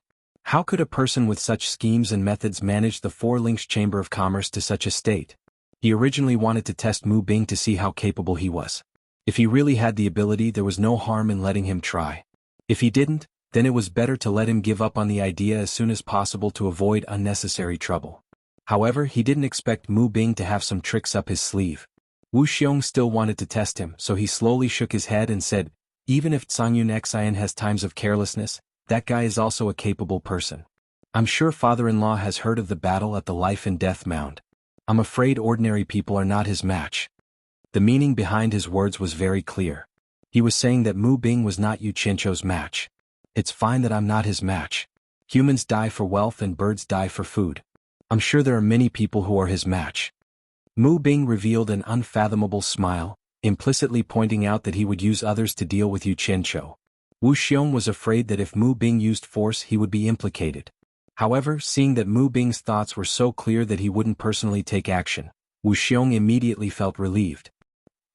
How could a person with such schemes and methods manage the 4 links Chamber of Commerce to such a state? He originally wanted to test Mu Bing to see how capable he was. If he really had the ability, there was no harm in letting him try. If he didn't, then it was better to let him give up on the idea as soon as possible to avoid unnecessary trouble. However, he didn't expect Mu Bing to have some tricks up his sleeve. Wu Xiong still wanted to test him, so he slowly shook his head and said, "Even if Cangyun Xian has times of carelessness, that guy is also a capable person. I'm sure father-in-law has heard of the battle at the Life and Death Mound. I'm afraid ordinary people are not his match." The meaning behind his words was very clear. He was saying that Mu Bing was not Yu Qianqiu's match. It's fine that I'm not his match. Humans die for wealth and birds die for food. I'm sure there are many people who are his match. Mu Bing revealed an unfathomable smile, implicitly pointing out that he would use others to deal with Yu Qianqiu. Wu Xiong was afraid that if Mu Bing used force he would be implicated. However, seeing that Mu Bing's thoughts were so clear that he wouldn't personally take action, Wu Xiong immediately felt relieved.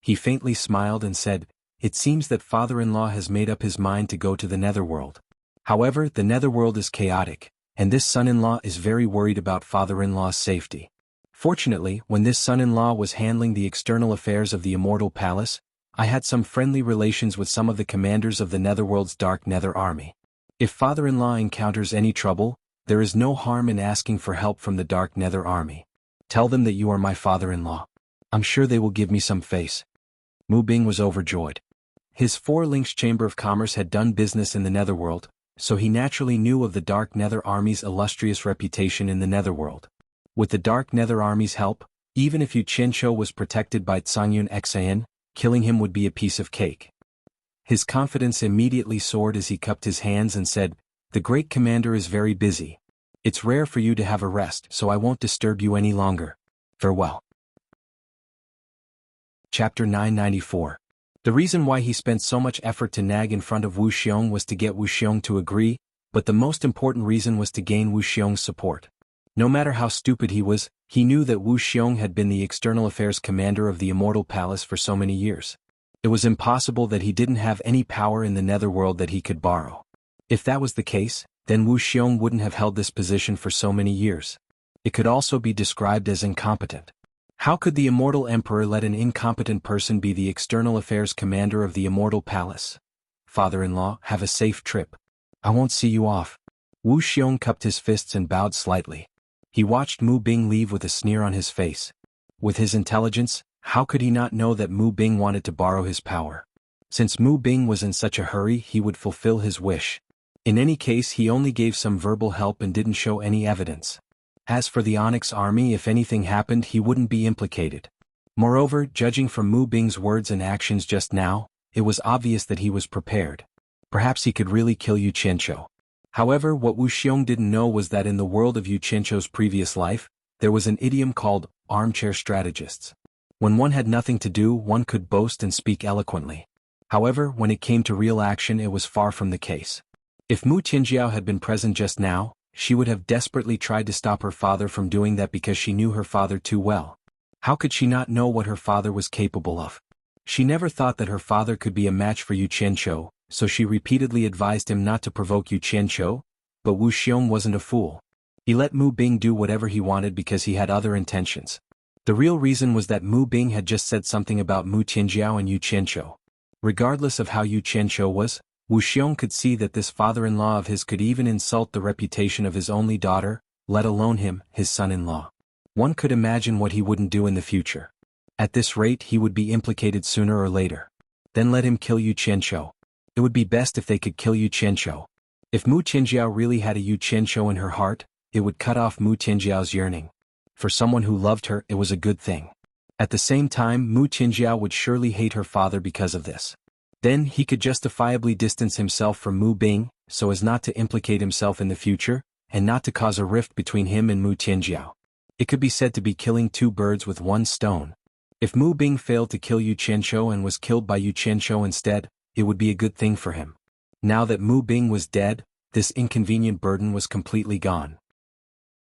He faintly smiled and said, "It seems that father-in-law has made up his mind to go to the netherworld. However, the netherworld is chaotic, and this son-in-law is very worried about father-in-law's safety. Fortunately, when this son-in-law was handling the external affairs of the Immortal Palace, I had some friendly relations with some of the commanders of the netherworld's Dark Nether Army. If father-in-law encounters any trouble, there is no harm in asking for help from the Dark Nether Army. Tell them that you are my father-in-law. I'm sure they will give me some face." Mu Bing was overjoyed. His 4 links Chamber of Commerce had done business in the netherworld, so he naturally knew of the Dark Nether Army's illustrious reputation in the netherworld. With the Dark Nether Army's help, even if Yu Qianqiu was protected by Cangyun Xian, killing him would be a piece of cake. His confidence immediately soared as he cupped his hands and said, "The great commander is very busy. It's rare for you to have a rest, so I won't disturb you any longer. Farewell." Chapter 994. The reason why he spent so much effort to nag in front of Wu Xiong was to get Wu Xiong to agree, but the most important reason was to gain Wu Xiong's support. No matter how stupid he was, he knew that Wu Xiong had been the external affairs commander of the Immortal Palace for so many years. It was impossible that he didn't have any power in the netherworld that he could borrow. If that was the case, then Wu Xiong wouldn't have held this position for so many years. It could also be described as incompetent. How could the Immortal Emperor let an incompetent person be the external affairs commander of the Immortal Palace? "Father-in-law, have a safe trip. I won't see you off." Wu Xiong cupped his fists and bowed slightly. He watched Mu Bing leave with a sneer on his face. With his intelligence, how could he not know that Mu Bing wanted to borrow his power? Since Mu Bing was in such a hurry, he would fulfill his wish. In any case, he only gave some verbal help and didn't show any evidence. As for the Onyx Army, if anything happened, he wouldn't be implicated. Moreover, judging from Mu Bing's words and actions just now, it was obvious that he was prepared. Perhaps he could really kill Yu Qianqiu. However, what Wu Xiong didn't know was that in the world of Yu Qianqiu's previous life, there was an idiom called armchair strategists. When one had nothing to do, one could boast and speak eloquently. However, when it came to real action, it was far from the case. If Mu Tianjiao had been present just now, she would have desperately tried to stop her father from doing that because she knew her father too well. How could she not know what her father was capable of? She never thought that her father could be a match for Yu Qianqiu, so she repeatedly advised him not to provoke Yu Qianqiu, but Wu Xiong wasn't a fool. He let Mu Bing do whatever he wanted because he had other intentions. The real reason was that Mu Bing had just said something about Mu Tianjiao and Yu Qianqiu. Regardless of how Yu Qianqiu was, Wu Xiong could see that this father-in-law of his could even insult the reputation of his only daughter, let alone him, his son-in-law. One could imagine what he wouldn't do in the future. At this rate he would be implicated sooner or later. Then let him kill Yu Qianqiu. It would be best if they could kill Yu Qianqiu. If Mu Tianjiao really had a Yu Qianqiu in her heart, it would cut off Mu Tianjiao's yearning. For someone who loved her, it was a good thing. At the same time, Mu Tianjiao would surely hate her father because of this. Then he could justifiably distance himself from Mu Bing, so as not to implicate himself in the future, and not to cause a rift between him and Mu Tianjiao. It could be said to be killing two birds with one stone. If Mu Bing failed to kill Yu Qianqiu and was killed by Yu Qianqiu instead, it would be a good thing for him. Now that Mu Bing was dead, this inconvenient burden was completely gone.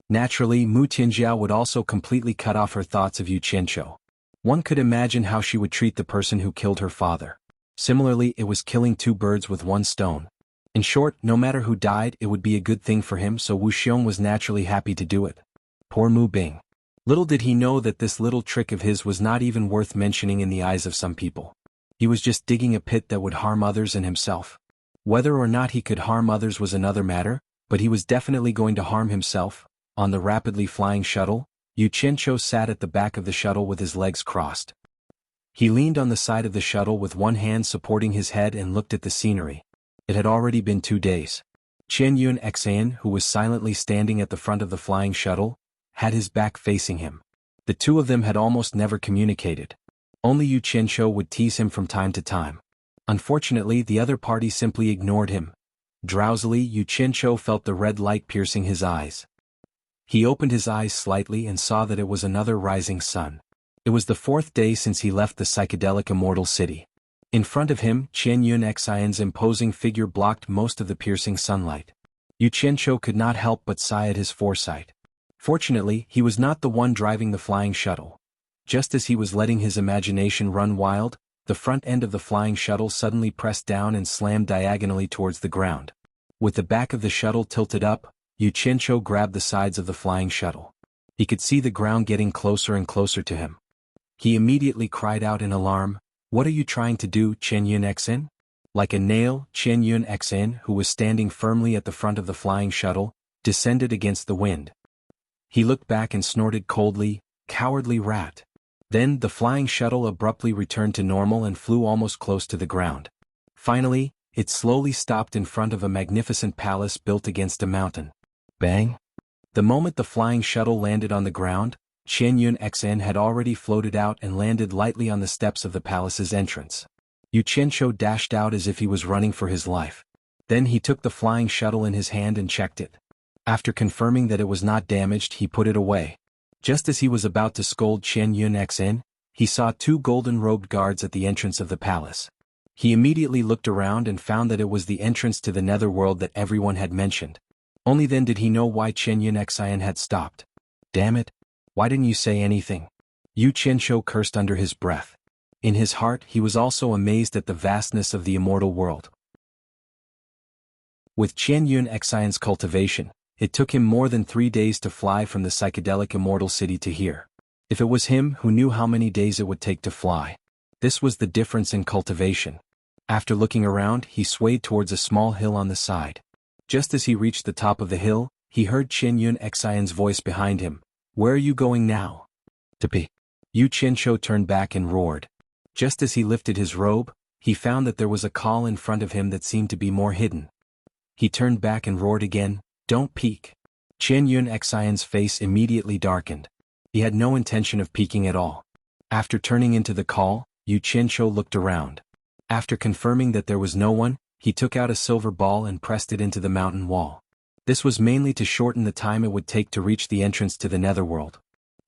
Naturally, Mu Tianjiao would also completely cut off her thoughts of Yu Qianqiu. One could imagine how she would treat the person who killed her father. Similarly, it was killing two birds with one stone. In short, no matter who died, it would be a good thing for him, so Wu Xiong was naturally happy to do it. Poor Mu Bing. Little did he know that this little trick of his was not even worth mentioning in the eyes of some people. He was just digging a pit that would harm others and himself. Whether or not he could harm others was another matter, but he was definitely going to harm himself. On the rapidly flying shuttle, Yu Qianqiu sat at the back of the shuttle with his legs crossed. He leaned on the side of the shuttle with one hand supporting his head and looked at the scenery. It had already been 2 days. Chen Yun Xan, who was silently standing at the front of the flying shuttle, had his back facing him. The two of them had almost never communicated. Only Yu Qianqiu would tease him from time to time. Unfortunately, the other party simply ignored him. Drowsily, Yu Qianqiu felt the red light piercing his eyes. He opened his eyes slightly and saw that it was another rising sun. It was the 4th day since he left the psychedelic immortal city. In front of him, Chen Yun Xian's imposing figure blocked most of the piercing sunlight. Yu Qianqiu could not help but sigh at his foresight. Fortunately, he was not the one driving the flying shuttle. Just as he was letting his imagination run wild, the front end of the flying shuttle suddenly pressed down and slammed diagonally towards the ground. With the back of the shuttle tilted up, Yu Qianqiu grabbed the sides of the flying shuttle. He could see the ground getting closer and closer to him. He immediately cried out in alarm, "What are you trying to do, Chen Yun Xan?" Like a nail, Chen Yun Xan, who was standing firmly at the front of the flying shuttle, descended against the wind. He looked back and snorted coldly, "Cowardly rat." Then the flying shuttle abruptly returned to normal and flew almost close to the ground. Finally, it slowly stopped in front of a magnificent palace built against a mountain. Bang! The moment the flying shuttle landed on the ground, Chen Yun Xan had already floated out and landed lightly on the steps of the palace's entrance. Yu Qianqiu dashed out as if he was running for his life. Then he took the flying shuttle in his hand and checked it. After confirming that it was not damaged, he put it away. Just as he was about to scold Chen Yun Xan, he saw 2 golden-robed guards at the entrance of the palace. He immediately looked around and found that it was the entrance to the netherworld that everyone had mentioned. Only then did he know why Chen Yun Xian had stopped. "Damn it! Why didn't you say anything?" Yu Qianqiu cursed under his breath. In his heart he was also amazed at the vastness of the immortal world. With Chen Yun Xian's cultivation, it took him more than 3 days to fly from the psychedelic immortal city to here. If it was him who knew how many days it would take to fly. This was the difference in cultivation. After looking around, he swayed towards a small hill on the side. Just as he reached the top of the hill, he heard Chen Yun Xian's voice behind him. "Where are you going now?" "To pee." Yu Qianqiu turned back and roared. Just as he lifted his robe, he found that there was a call in front of him that seemed to be more hidden. He turned back and roared again, "Don't peek." Chen Yun Xian's face immediately darkened. He had no intention of peeking at all. After turning into the call, Yu Qianqiu looked around. After confirming that there was no one, he took out a silver ball and pressed it into the mountain wall. This was mainly to shorten the time it would take to reach the entrance to the netherworld.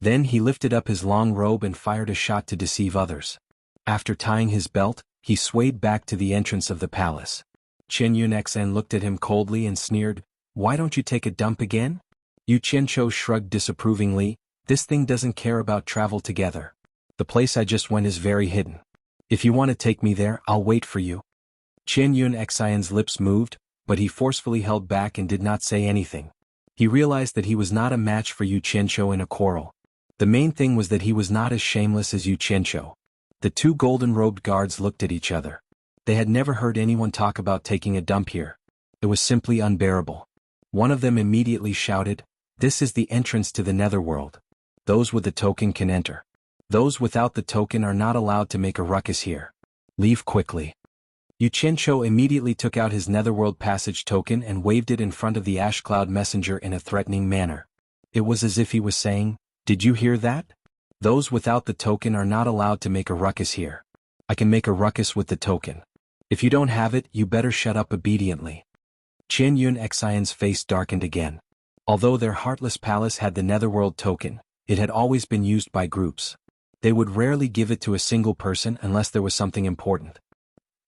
Then he lifted up his long robe and fired a shot to deceive others. After tying his belt, he swayed back to the entrance of the palace. Chen Yunxin looked at him coldly and sneered, "Why don't you take a dump again?" Yu Qianzhou shrugged disapprovingly, "This thing doesn't care about travel together. The place I just went is very hidden. If you want to take me there, I'll wait for you." Chen Yunxin's lips moved, but he forcefully held back and did not say anything. He realized that he was not a match for Yu Qianzhou in a quarrel. The main thing was that he was not as shameless as Yu Qianzhou. The two golden-robed guards looked at each other. They had never heard anyone talk about taking a dump here. It was simply unbearable. One of them immediately shouted, "This is the entrance to the netherworld. Those with the token can enter. Those without the token are not allowed to make a ruckus here. Leave quickly." Yu Qianzhou immediately took out his netherworld passage token and waved it in front of the ash cloud messenger in a threatening manner. It was as if he was saying, "Did you hear that? Those without the token are not allowed to make a ruckus here. I can make a ruckus with the token. If you don't have it, you better shut up obediently." Chen Yunxin's face darkened again. Although their heartless palace had the netherworld token, it had always been used by groups. They would rarely give it to a single person unless there was something important.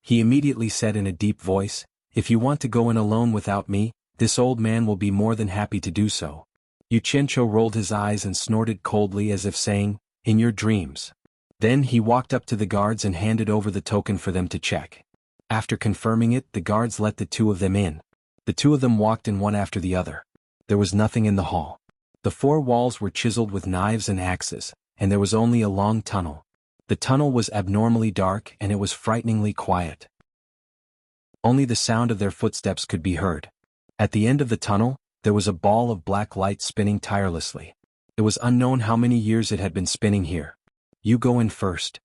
He immediately said in a deep voice, "If you want to go in alone without me, this old man will be more than happy to do so." Yu Qianzhou rolled his eyes and snorted coldly as if saying, "In your dreams." Then he walked up to the guards and handed over the token for them to check. After confirming it, the guards let the two of them in. The two of them walked in one after the other. There was nothing in the hall. The four walls were chiseled with knives and axes, and there was only a long tunnel. The tunnel was abnormally dark and it was frighteningly quiet. Only the sound of their footsteps could be heard. At the end of the tunnel, there was a ball of black light spinning tirelessly. It was unknown how many years it had been spinning here. "You go in first."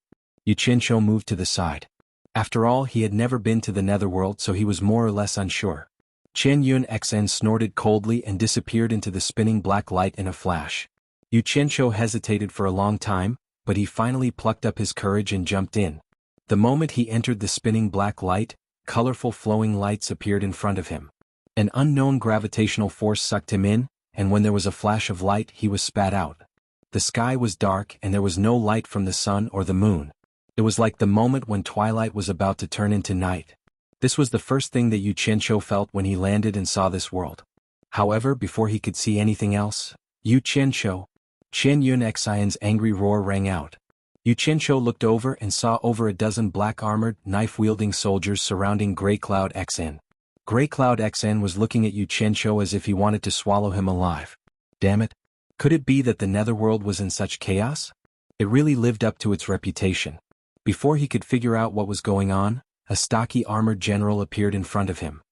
Yu Qianzhou moved to the side. After all, he had never been to the netherworld, so he was more or less unsure. Chen Yunxin snorted coldly and disappeared into the spinning black light in a flash. Yu Qianzhou hesitated for a long time, but he finally plucked up his courage and jumped in. The moment he entered the spinning black light, colorful flowing lights appeared in front of him. An unknown gravitational force sucked him in, and when there was a flash of light, he was spat out. The sky was dark and there was no light from the sun or the moon. It was like the moment when twilight was about to turn into night. This was the first thing that Yu Qianzhou felt when he landed and saw this world. However, before he could see anything else, "Yu Qianzhou!" Chen Yunxin's angry roar rang out. Yu Qianzhou looked over and saw over a dozen black-armored, knife-wielding soldiers surrounding Grey Cloud Xn. Grey Cloud Xn was looking at Yu Qianzhou as if he wanted to swallow him alive. Damn it! Could it be that the netherworld was in such chaos? It really lived up to its reputation. Before he could figure out what was going on, a stocky armored general appeared in front of him.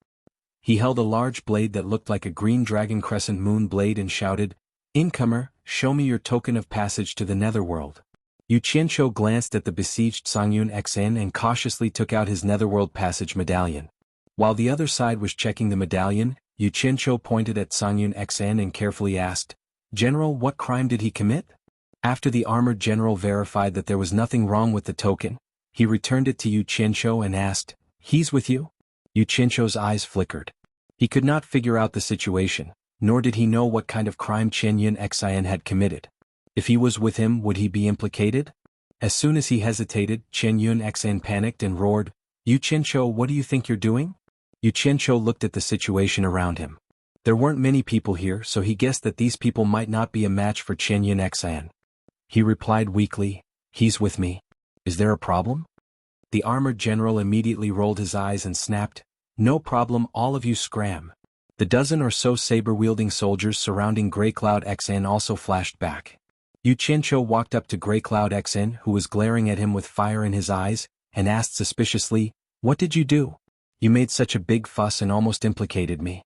He held a large blade that looked like a green dragon crescent moon blade and shouted, "Incomer, show me your token of passage to the netherworld." Yu Qianzhou glanced at the besieged Songyun Xn and cautiously took out his netherworld passage medallion. While the other side was checking the medallion, Yu Qianzhou pointed at Songyun Xn and carefully asked, "General, what crime did he commit?" After the armored general verified that there was nothing wrong with the token, he returned it to Yu Qianzhou and asked, "He's with you?" Yu Qianzhou's eyes flickered. He could not figure out the situation, nor did he know what kind of crime Chen Yunxin had committed. If he was with him, would he be implicated? As soon as he hesitated, Chen Yunxin panicked and roared, "Yu Qianzhou, what do you think you're doing?" Yu Qianzhou looked at the situation around him. There weren't many people here, so he guessed that these people might not be a match for Chen Yunxin. He replied weakly, "He's with me. Is there a problem?" The armored general immediately rolled his eyes and snapped, "No problem, all of you scram." The dozen or so saber-wielding soldiers surrounding Grey Cloud Xn also flashed back. Yu Qianzhou walked up to Grey Cloud Xn, who was glaring at him with fire in his eyes, and asked suspiciously, "What did you do? You made such a big fuss and almost implicated me.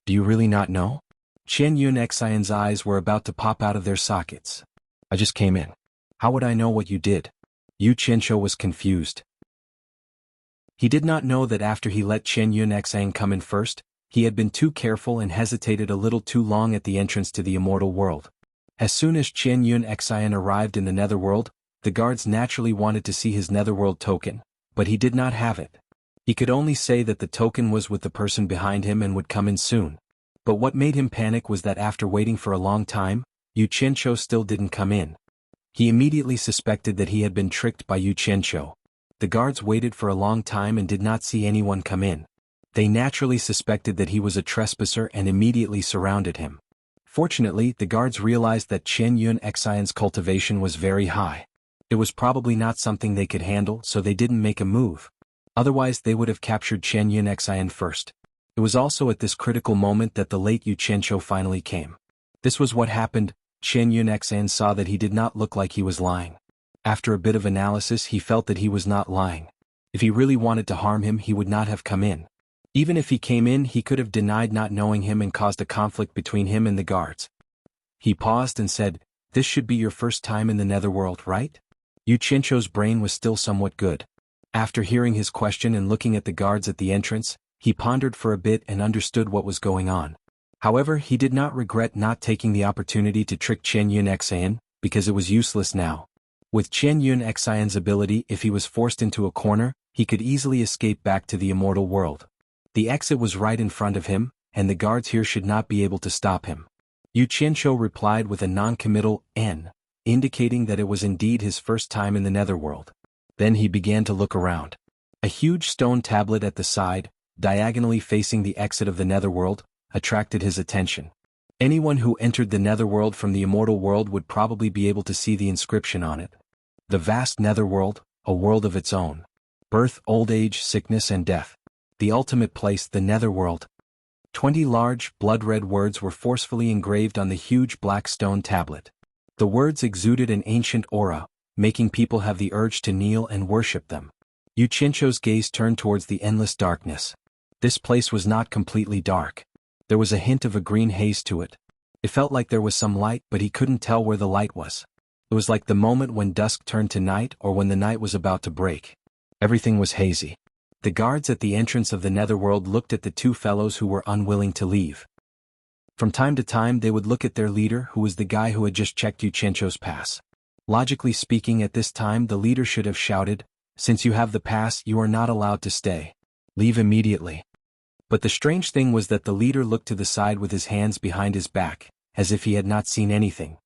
Do you really not know?" Chen Yunxin's eyes were about to pop out of their sockets. "I just came in. How would I know what you did?" Yu Qianzhou was confused. He did not know that after he let Chen Yunxin come in first, he had been too careful and hesitated a little too long at the entrance to the immortal world. As soon as Chen Yunxin arrived in the netherworld, the guards naturally wanted to see his netherworld token, but he did not have it. He could only say that the token was with the person behind him and would come in soon. But what made him panic was that after waiting for a long time, Yu Qianqiu still didn't come in. He immediately suspected that he had been tricked by Yu Qianqiu. The guards waited for a long time and did not see anyone come in. They naturally suspected that he was a trespasser and immediately surrounded him. Fortunately, the guards realized that Chen Yun Xian's cultivation was very high. It was probably not something they could handle, so they didn't make a move. Otherwise they would have captured Chen Yun Xian first. It was also at this critical moment that the late Yu Qianqiu finally came. This was what happened. Chen Yun Xian saw that he did not look like he was lying. After a bit of analysis he felt that he was not lying. If he really wanted to harm him he would not have come in. Even if he came in he could have denied not knowing him and caused a conflict between him and the guards. He paused and said, "This should be your first time in the netherworld, right?" Yu Qianqiu's brain was still somewhat good. After hearing his question and looking at the guards at the entrance, he pondered for a bit and understood what was going on. However, he did not regret not taking the opportunity to trick Chen Yun Xian, because it was useless now. With Chen Yun Xian's ability, if he was forced into a corner, he could easily escape back to the immortal world. The exit was right in front of him, and the guards here should not be able to stop him. Yu Qianqiu replied with a non-committal N, indicating that it was indeed his first time in the netherworld. Then he began to look around. A huge stone tablet at the side, diagonally facing the exit of the netherworld, attracted his attention. Anyone who entered the netherworld from the immortal world would probably be able to see the inscription on it. The vast netherworld, a world of its own. Birth, old age, sickness and death. The ultimate place, the netherworld. 20 large, blood-red words were forcefully engraved on the huge black stone tablet. The words exuded an ancient aura, making people have the urge to kneel and worship them. Yu Qianqiu's gaze turned towards the endless darkness. This place was not completely dark. There was a hint of a green haze to it. It felt like there was some light, but he couldn't tell where the light was. It was like the moment when dusk turned to night or when the night was about to break. Everything was hazy. The guards at the entrance of the netherworld looked at the two fellows who were unwilling to leave. From time to time they would look at their leader, who was the guy who had just checked Yu Qianqiu's pass. Logically speaking, at this time the leader should have shouted, "Since you have the pass, you are not allowed to stay. Leave immediately." But the strange thing was that the leader looked to the side with his hands behind his back, as if he had not seen anything.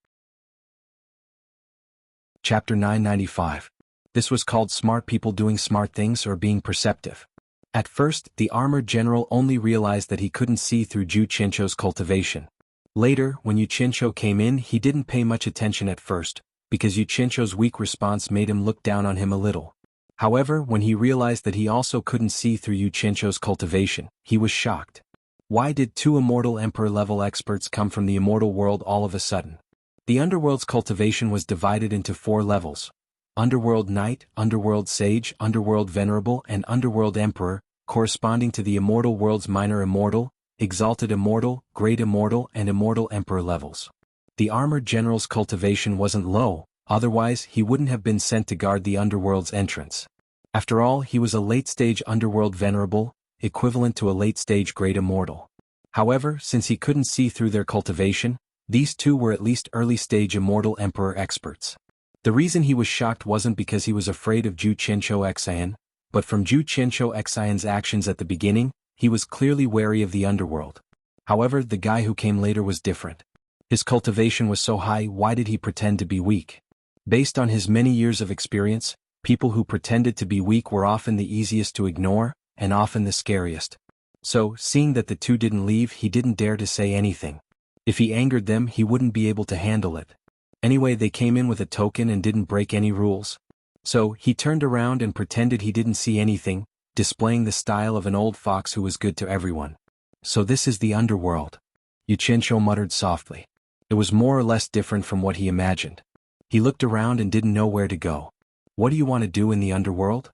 Chapter 995. This was called smart people doing smart things or being perceptive. At first, the armored general only realized that he couldn't see through Yu Qianqiu's cultivation. Later, when Yu Qianqiu came in, he didn't pay much attention at first, because Yu Qianqiu's weak response made him look down on him a little. However, when he realized that he also couldn't see through Yu Qianqiu's cultivation, he was shocked. Why did two immortal emperor-level experts come from the immortal world all of a sudden? The underworld's cultivation was divided into 4 levels: Underworld Knight, Underworld Sage, Underworld Venerable and Underworld Emperor, corresponding to the immortal world's minor immortal, exalted immortal, great immortal and immortal emperor levels. The armored general's cultivation wasn't low, otherwise he wouldn't have been sent to guard the underworld's entrance. After all, he was a late-stage underworld venerable, equivalent to a late-stage great immortal. However, since he couldn't see through their cultivation, these two were at least early-stage immortal emperor experts. The reason he was shocked wasn't because he was afraid of Yu Qianqiu Xian, but from Yu Qianqiu Xian's actions at the beginning, he was clearly wary of the underworld. However, the guy who came later was different. His cultivation was so high, why did he pretend to be weak? Based on his many years of experience, people who pretended to be weak were often the easiest to ignore, and often the scariest. So, seeing that the two didn't leave, he didn't dare to say anything. If he angered them, he wouldn't be able to handle it. Anyway, they came in with a token and didn't break any rules. So, he turned around and pretended he didn't see anything, displaying the style of an old fox who was good to everyone. So this is the underworld. Yu Qianqiu muttered softly. It was more or less different from what he imagined. He looked around and didn't know where to go. What do you want to do in the underworld?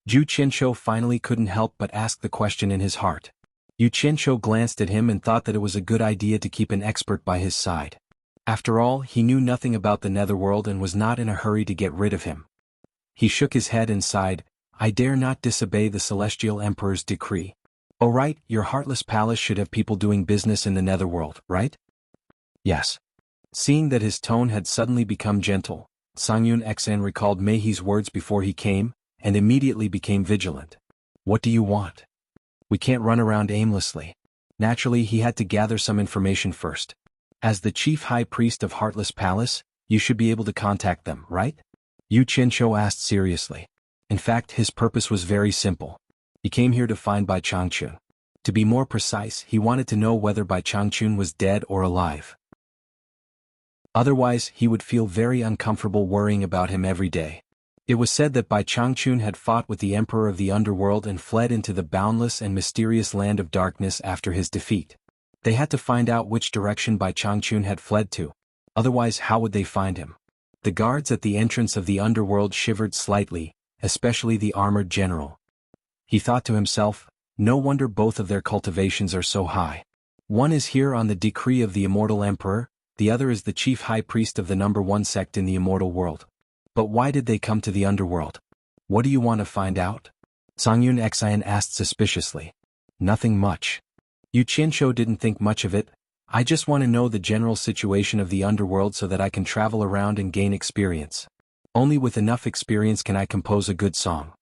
Yu Qianqiu finally couldn't help but ask the question in his heart. Yu Qianqiu glanced at him and thought that it was a good idea to keep an expert by his side. After all, he knew nothing about the netherworld and was not in a hurry to get rid of him. He shook his head and sighed, "I dare not disobey the Celestial Emperor's decree." "Oh right, your heartless palace should have people doing business in the netherworld, right?" "Yes." Seeing that his tone had suddenly become gentle, Sangyun Xan recalled Meihe's words before he came, and immediately became vigilant. "What do you want? We can't run around aimlessly. Naturally, he had to gather some information first. As the chief high priest of Heartless Palace, you should be able to contact them, right? Yu Qianqiu asked seriously. In fact, his purpose was very simple. He came here to find Bai Changchun. To be more precise, he wanted to know whether Bai Changchun was dead or alive. Otherwise, he would feel very uncomfortable worrying about him every day. It was said that Bai Changchun had fought with the Emperor of the Underworld and fled into the boundless and mysterious land of darkness after his defeat. They had to find out which direction Bai Changchun had fled to. Otherwise, how would they find him? The guards at the entrance of the underworld shivered slightly, especially the armored general. He thought to himself, no wonder both of their cultivations are so high. One is here on the decree of the immortal emperor, the other is the chief high priest of the number 1 sect in the immortal world. But why did they come to the underworld? What do you want to find out? Songyun Xian asked suspiciously. Nothing much. Yu Qianqiu didn't think much of it. I just want to know the general situation of the underworld so that I can travel around and gain experience. Only with enough experience can I compose a good song.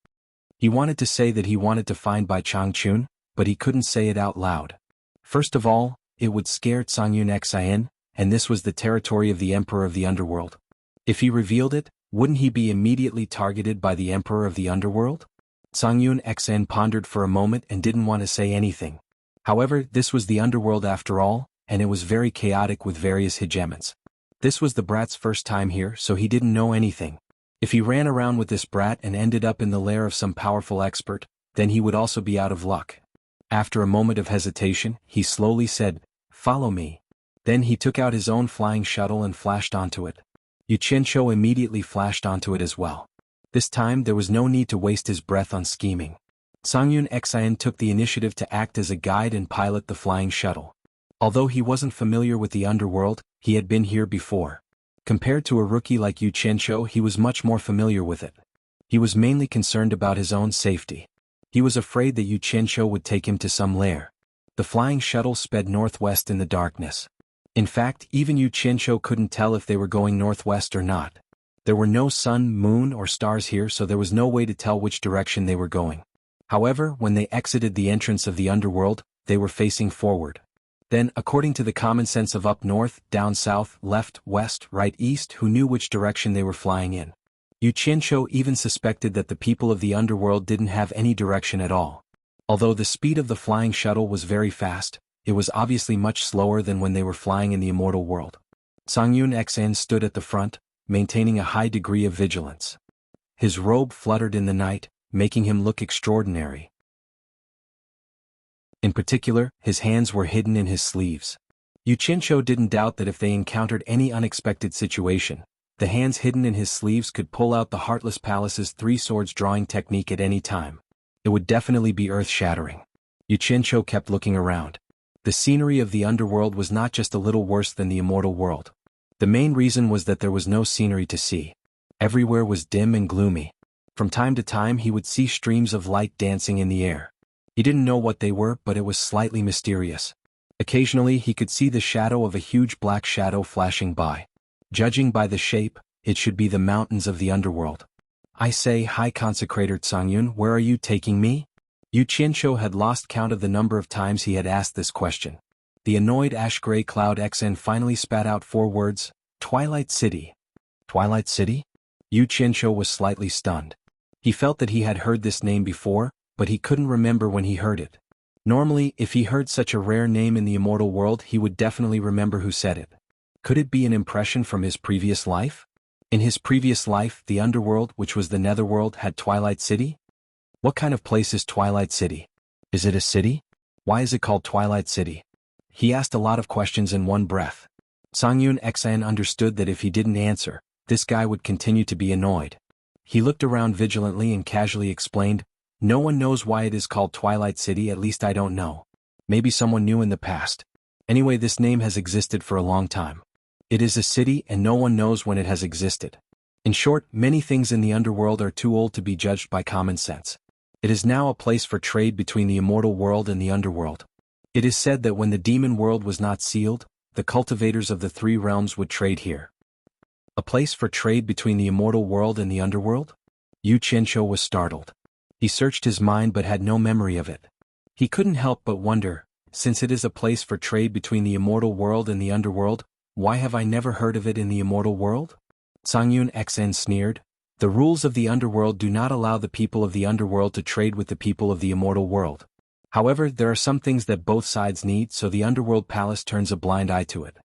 He wanted to say that he wanted to find Bai Changchun, but he couldn't say it out loud. First of all, it would scare Songyun Xian, and this was the territory of the Emperor of the Underworld. If he revealed it, wouldn't he be immediately targeted by the Emperor of the Underworld? Songyun Xian pondered for a moment and didn't want to say anything. However, this was the underworld after all, and it was very chaotic with various hegemons. This was the brat's first time here, so he didn't know anything. If he ran around with this brat and ended up in the lair of some powerful expert, then he would also be out of luck. After a moment of hesitation, he slowly said, "Follow me." Then he took out his own flying shuttle and flashed onto it. Yu Qianqiu immediately flashed onto it as well. This time there was no need to waste his breath on scheming. Songyun Xian took the initiative to act as a guide and pilot the flying shuttle. Although he wasn't familiar with the underworld, he had been here before. Compared to a rookie like Yu Qianqiu, he was much more familiar with it. He was mainly concerned about his own safety. He was afraid that Yu Qianqiu would take him to some lair. The flying shuttle sped northwest in the darkness. In fact, even Yu Qianqiu couldn't tell if they were going northwest or not. There were no sun, moon, or stars here, so there was no way to tell which direction they were going. However, when they exited the entrance of the underworld, they were facing forward. Then, according to the common sense of up north, down south, left, west, right, east, who knew which direction they were flying in? Yu Qianqiu even suspected that the people of the underworld didn't have any direction at all. Although the speed of the flying shuttle was very fast, it was obviously much slower than when they were flying in the immortal world. Songyun Xian stood at the front, maintaining a high degree of vigilance. His robe fluttered in the night, making him look extraordinary. In particular, his hands were hidden in his sleeves. Yu Qianqiu didn't doubt that if they encountered any unexpected situation, the hands hidden in his sleeves could pull out the Heartless Palace's 3 swords drawing technique at any time. It would definitely be earth-shattering. Yu Qianqiu kept looking around. The scenery of the underworld was not just a little worse than the immortal world. The main reason was that there was no scenery to see. Everywhere was dim and gloomy. From time to time he would see streams of light dancing in the air. He didn't know what they were, but it was slightly mysterious. Occasionally he could see the shadow of a huge black shadow flashing by. Judging by the shape, it should be the mountains of the underworld. I say, High Consecrator Songyun, where are you taking me? Yu Qianqiu had lost count of the number of times he had asked this question. The annoyed ash-gray cloud Xen finally spat out 4 words, Twilight City. Twilight City? Yu Qianqiu was slightly stunned. He felt that he had heard this name before, but he couldn't remember when he heard it. Normally, if he heard such a rare name in the immortal world, he would definitely remember who said it. Could it be an impression from his previous life? In his previous life, the underworld, which was the netherworld, had Twilight City? What kind of place is Twilight City? Is it a city? Why is it called Twilight City? He asked a lot of questions in one breath. Songyun Xian understood that if he didn't answer, this guy would continue to be annoyed. He looked around vigilantly and casually explained, No one knows why it is called Twilight City, at least I don't know. Maybe someone knew in the past. Anyway, this name has existed for a long time. It is a city and no one knows when it has existed. In short, many things in the underworld are too old to be judged by common sense. It is now a place for trade between the immortal world and the underworld. It is said that when the demon world was not sealed, the cultivators of the 3 realms would trade here. A place for trade between the immortal world and the underworld? Yu Qianqiu was startled. He searched his mind but had no memory of it. He couldn't help but wonder, Since it is a place for trade between the immortal world and the underworld, why have I never heard of it in the immortal world? Sangyun Xn sneered. The rules of the underworld do not allow the people of the underworld to trade with the people of the immortal world. However, there are some things that both sides need, so the underworld palace turns a blind eye to it.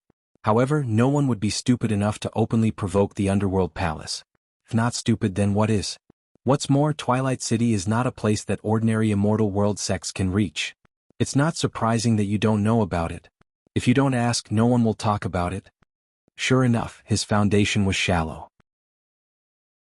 However, no one would be stupid enough to openly provoke the underworld palace. If not stupid, then what is? What's more, Twilight City is not a place that ordinary immortal world sects can reach. It's not surprising that you don't know about it. If you don't ask, no one will talk about it. Sure enough, his foundation was shallow.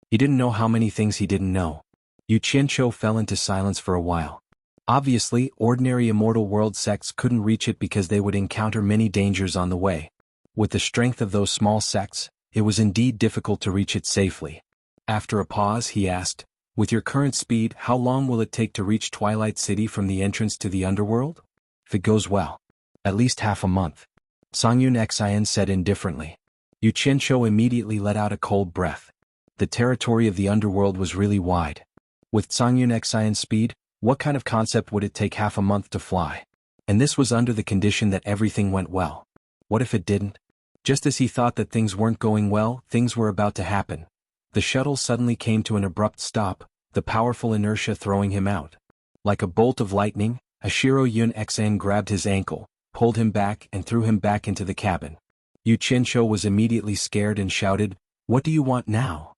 He didn't know how many things he didn't know. Yu Qianqiu fell into silence for a while. Obviously, ordinary immortal world sects couldn't reach it because they would encounter many dangers on the way. With the strength of those small sects, it was indeed difficult to reach it safely. After a pause, he asked, with your current speed, how long will it take to reach Twilight City from the entrance to the underworld? If it goes well. At least half a month. Sangyun Xian said indifferently. Yu Qianqiu immediately let out a cold breath. The territory of the underworld was really wide. With Sangyun Xian's speed, what kind of concept would it take half a month to fly? And this was under the condition that everything went well. What if it didn't? Just as he thought that things weren't going well, things were about to happen. The shuttle suddenly came to an abrupt stop, the powerful inertia throwing him out. Like a bolt of lightning, Ashiro Yun Xn grabbed his ankle, pulled him back and threw him back into the cabin. Yu Qianqiu was immediately scared and shouted, "What do you want now?"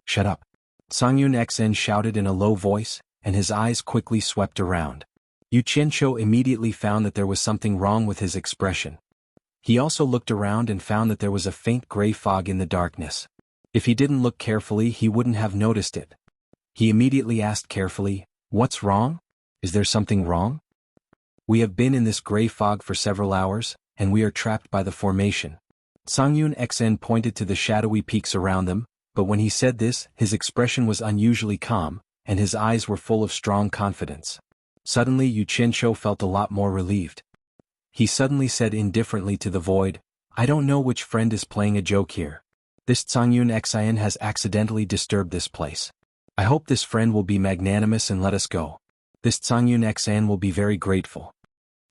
"Shut up." Sangyun Xn shouted in a low voice, and his eyes quickly swept around. Yu Qianqiu immediately found that there was something wrong with his expression. He also looked around and found that there was a faint gray fog in the darkness. If he didn't look carefully, he wouldn't have noticed it. He immediately asked carefully, "What's wrong? Is there something wrong?" "We have been in this gray fog for several hours, and we are trapped by the formation." Sangyun Xn pointed to the shadowy peaks around them, but when he said this, his expression was unusually calm, and his eyes were full of strong confidence. Suddenly Yu Qianqiu felt a lot more relieved. He suddenly said indifferently to the void, "I don't know which friend is playing a joke here. This Sangyun Xian has accidentally disturbed this place. I hope this friend will be magnanimous and let us go. This Sangyun Xian will be very grateful."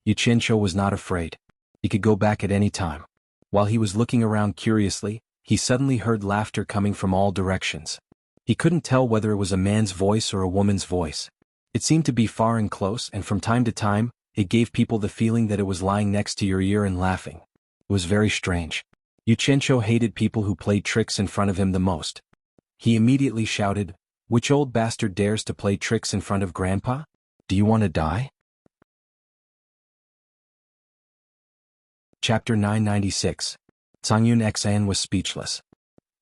Yu Qianqiu was not afraid. He could go back at any time. While he was looking around curiously, he suddenly heard laughter coming from all directions. He couldn't tell whether it was a man's voice or a woman's voice. It seemed to be far and close, and from time to time, it gave people the feeling that it was lying next to your ear and laughing. It was very strange. Yu Qianqiu hated people who played tricks in front of him the most. He immediately shouted, "Which old bastard dares to play tricks in front of Grandpa? Do you want to die?" Chapter 996. Sangyun Xian was speechless.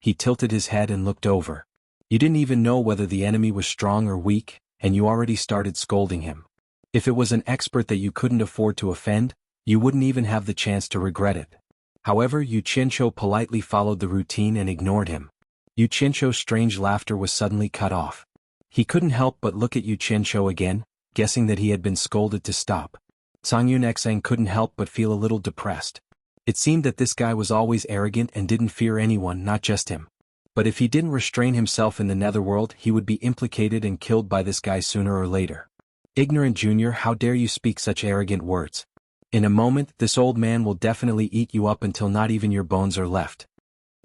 He tilted his head and looked over. You didn't even know whether the enemy was strong or weak, and you already started scolding him. If it was an expert that you couldn't afford to offend, you wouldn't even have the chance to regret it. However, Yu Qianqiu politely followed the routine and ignored him. Yu Qianqiu's strange laughter was suddenly cut off. He couldn't help but look at Yu Qianqiu again, guessing that he had been scolded to stop. Sangyun Xn couldn't help but feel a little depressed. It seemed that this guy was always arrogant and didn't fear anyone, not just him. But if he didn't restrain himself in the netherworld, he would be implicated and killed by this guy sooner or later. "Ignorant junior, how dare you speak such arrogant words? In a moment, this old man will definitely eat you up until not even your bones are left."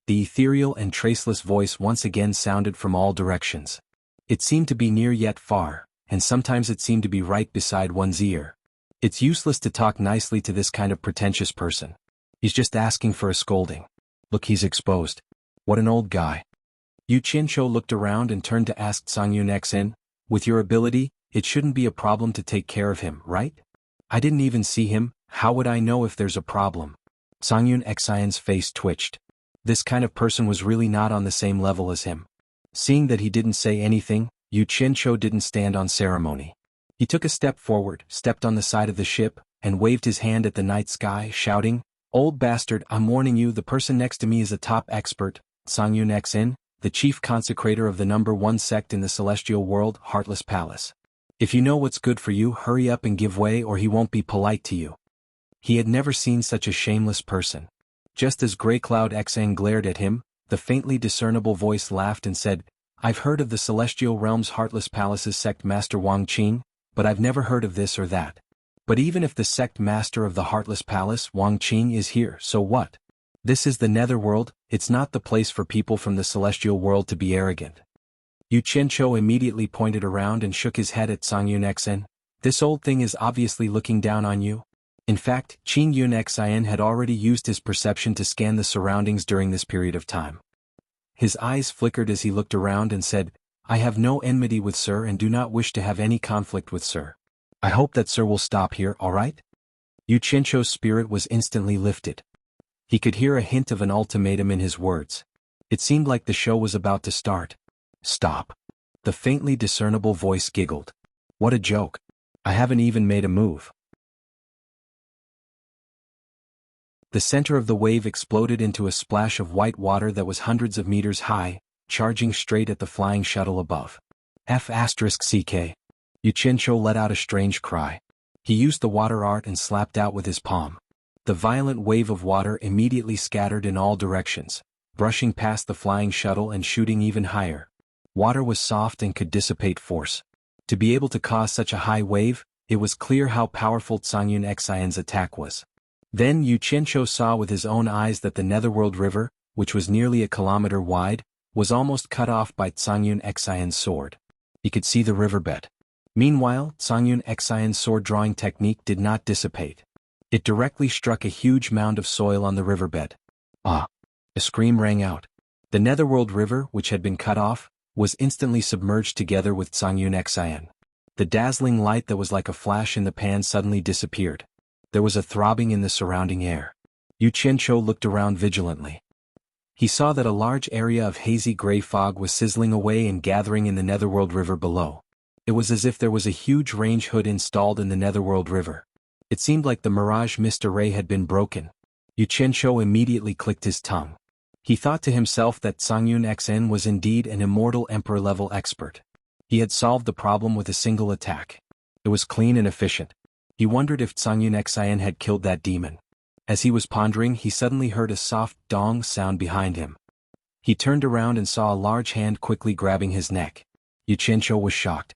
The ethereal and traceless voice once again sounded from all directions. It seemed to be near yet far, and sometimes it seemed to be right beside one's ear. It's useless to talk nicely to this kind of pretentious person. He's just asking for a scolding. Look, he's exposed. What an old guy. Yu Qianqiu looked around and turned to ask Sangyun Xn, "With your ability, it shouldn't be a problem to take care of him, right? I didn't even see him, how would I know if there's a problem?" Sangyun Xian's face twitched. This kind of person was really not on the same level as him. Seeing that he didn't say anything, Yu Qianqiu didn't stand on ceremony. He took a step forward, stepped on the side of the ship, and waved his hand at the night sky, shouting, "Old bastard, I'm warning you, the person next to me is a top expert, Sangyun Xn, the chief consecrator of the #1 sect in the celestial world, Heartless Palace. If you know what's good for you, hurry up and give way or he won't be polite to you." He had never seen such a shameless person. Just as Grey Cloud Xn glared at him, the faintly discernible voice laughed and said, "I've heard of the Celestial Realm's Heartless Palace's sect Master Wang Qing, but I've never heard of this or that. But even if the sect master of the Heartless Palace, Wang Qing, is here, so what? This is the netherworld, it's not the place for people from the celestial world to be arrogant. Yu Qianqiu immediately pointed around and shook his head at Sang Yun Xen. This old thing is obviously looking down on you. In fact, Qing Yun Xian had already used his perception to scan the surroundings during this period of time. His eyes flickered as he looked around and said, I have no enmity with Sir and do not wish to have any conflict with Sir. I hope that Sir will stop here, alright? Yu Qianqiu's spirit was instantly lifted. He could hear a hint of an ultimatum in his words. It seemed like the show was about to start. Stop. The faintly discernible voice giggled. What a joke. I haven't even made a move. The center of the wave exploded into a splash of white water that was hundreds of meters high, charging straight at the flying shuttle above. F***CK. Yu Qianqiu let out a strange cry. He used the water art and slapped out with his palm. The violent wave of water immediately scattered in all directions, brushing past the flying shuttle and shooting even higher. Water was soft and could dissipate force. To be able to cause such a high wave, it was clear how powerful Sang Yun Xian's attack was. Then Yu Qianqiu saw with his own eyes that the Netherworld River, which was nearly a kilometer wide, was almost cut off by Sang Yun Xian's sword. He could see the riverbed. Meanwhile, Sang Yun Xian's sword-drawing technique did not dissipate. It directly struck a huge mound of soil on the riverbed. Ah! A scream rang out. The Netherworld River, which had been cut off, was instantly submerged together with Sang Yun Xian. The dazzling light that was like a flash in the pan suddenly disappeared. There was a throbbing in the surrounding air. Yu Qianqiu looked around vigilantly. He saw that a large area of hazy gray fog was sizzling away and gathering in the Netherworld River below. It was as if there was a huge range hood installed in the Netherworld River. It seemed like the mirage mist array had been broken. Yu Qianqiu immediately clicked his tongue. He thought to himself that Sang Yun Xen was indeed an immortal emperor-level expert. He had solved the problem with a single attack. It was clean and efficient. He wondered if Sang Yun Xen had killed that demon. As he was pondering, he suddenly heard a soft dong sound behind him. He turned around and saw a large hand quickly grabbing his neck. Yu Qianqiu was shocked.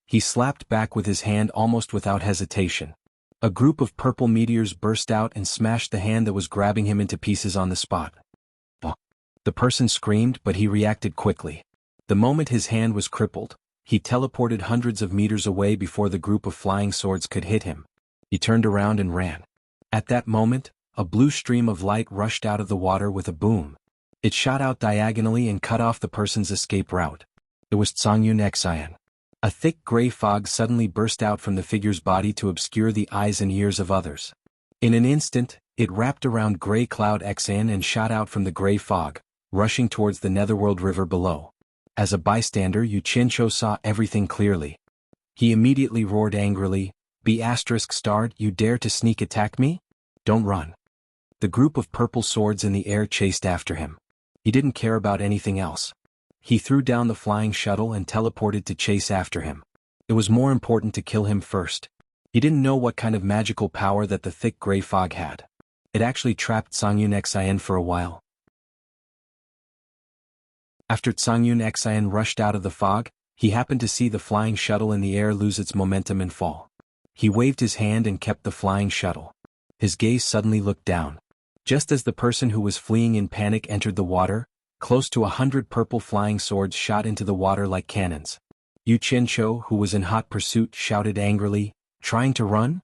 He slapped back with his hand almost without hesitation. A group of purple meteors burst out and smashed the hand that was grabbing him into pieces on the spot. The person screamed, but he reacted quickly. The moment his hand was crippled, he teleported hundreds of meters away before the group of flying swords could hit him. He turned around and ran. At that moment, a blue stream of light rushed out of the water with a boom. It shot out diagonally and cut off the person's escape route. It was Sang Yun Xian. A thick gray fog suddenly burst out from the figure's body to obscure the eyes and ears of others. In an instant, it wrapped around Gray Cloud Xian and shot out from the gray fog, rushing towards the Netherworld River below. As a bystander, Yu Qianqiu saw everything clearly. He immediately roared angrily, B****, you dare to sneak attack me? Don't run. The group of purple swords in the air chased after him. He didn't care about anything else. He threw down the flying shuttle and teleported to chase after him. It was more important to kill him first. He didn't know what kind of magical power that the thick gray fog had. It actually trapped Sang Yun Xian for a while. After Sang Yun Xian rushed out of the fog, he happened to see the flying shuttle in the air lose its momentum and fall. He waved his hand and kept the flying shuttle. His gaze suddenly looked down. Just as the person who was fleeing in panic entered the water, close to 100 purple flying swords shot into the water like cannons. Yu Qianqiu, who was in hot pursuit, shouted angrily, "Trying to run?"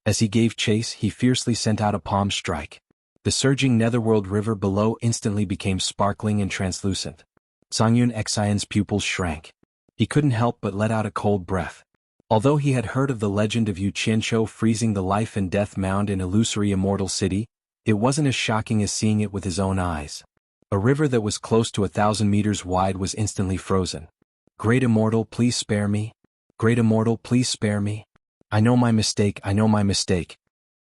As he gave chase, he fiercely sent out a palm strike. The surging Netherworld River below instantly became sparkling and translucent. Sang Yun Xian's pupils shrank. He couldn't help but let out a cold breath. Although he had heard of the legend of Yu Qianqiu freezing the life and death mound in illusory Immortal City, it wasn't as shocking as seeing it with his own eyes. A river that was close to 1,000 meters wide was instantly frozen. "Great Immortal, please spare me. Great Immortal, please spare me. I know my mistake, I know my mistake."